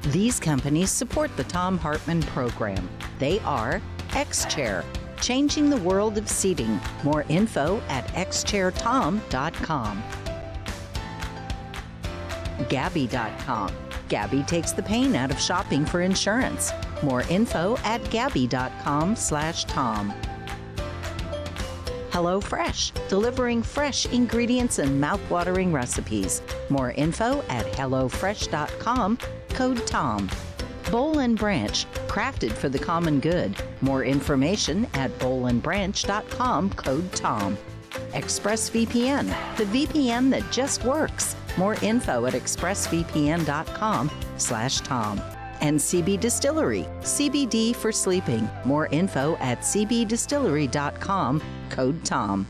These companies support the Thom Hartmann Program. They are X-Chair, changing the world of seating. More info at xchairtom.com. Gabby.com. Gabby takes the pain out of shopping for insurance. More info at gabby.com/Tom. HelloFresh, delivering fresh ingredients and mouth-watering recipes. More info at hellofresh.com, code TOM. Boll and Branch, crafted for the common good. More information at bollandbranch.com, code TOM. ExpressVPN, the VPN that just works. More info at expressvpn.com/Tom. And CB Distillery, CBD for sleeping. More info at cbdistillery.com, code TOM.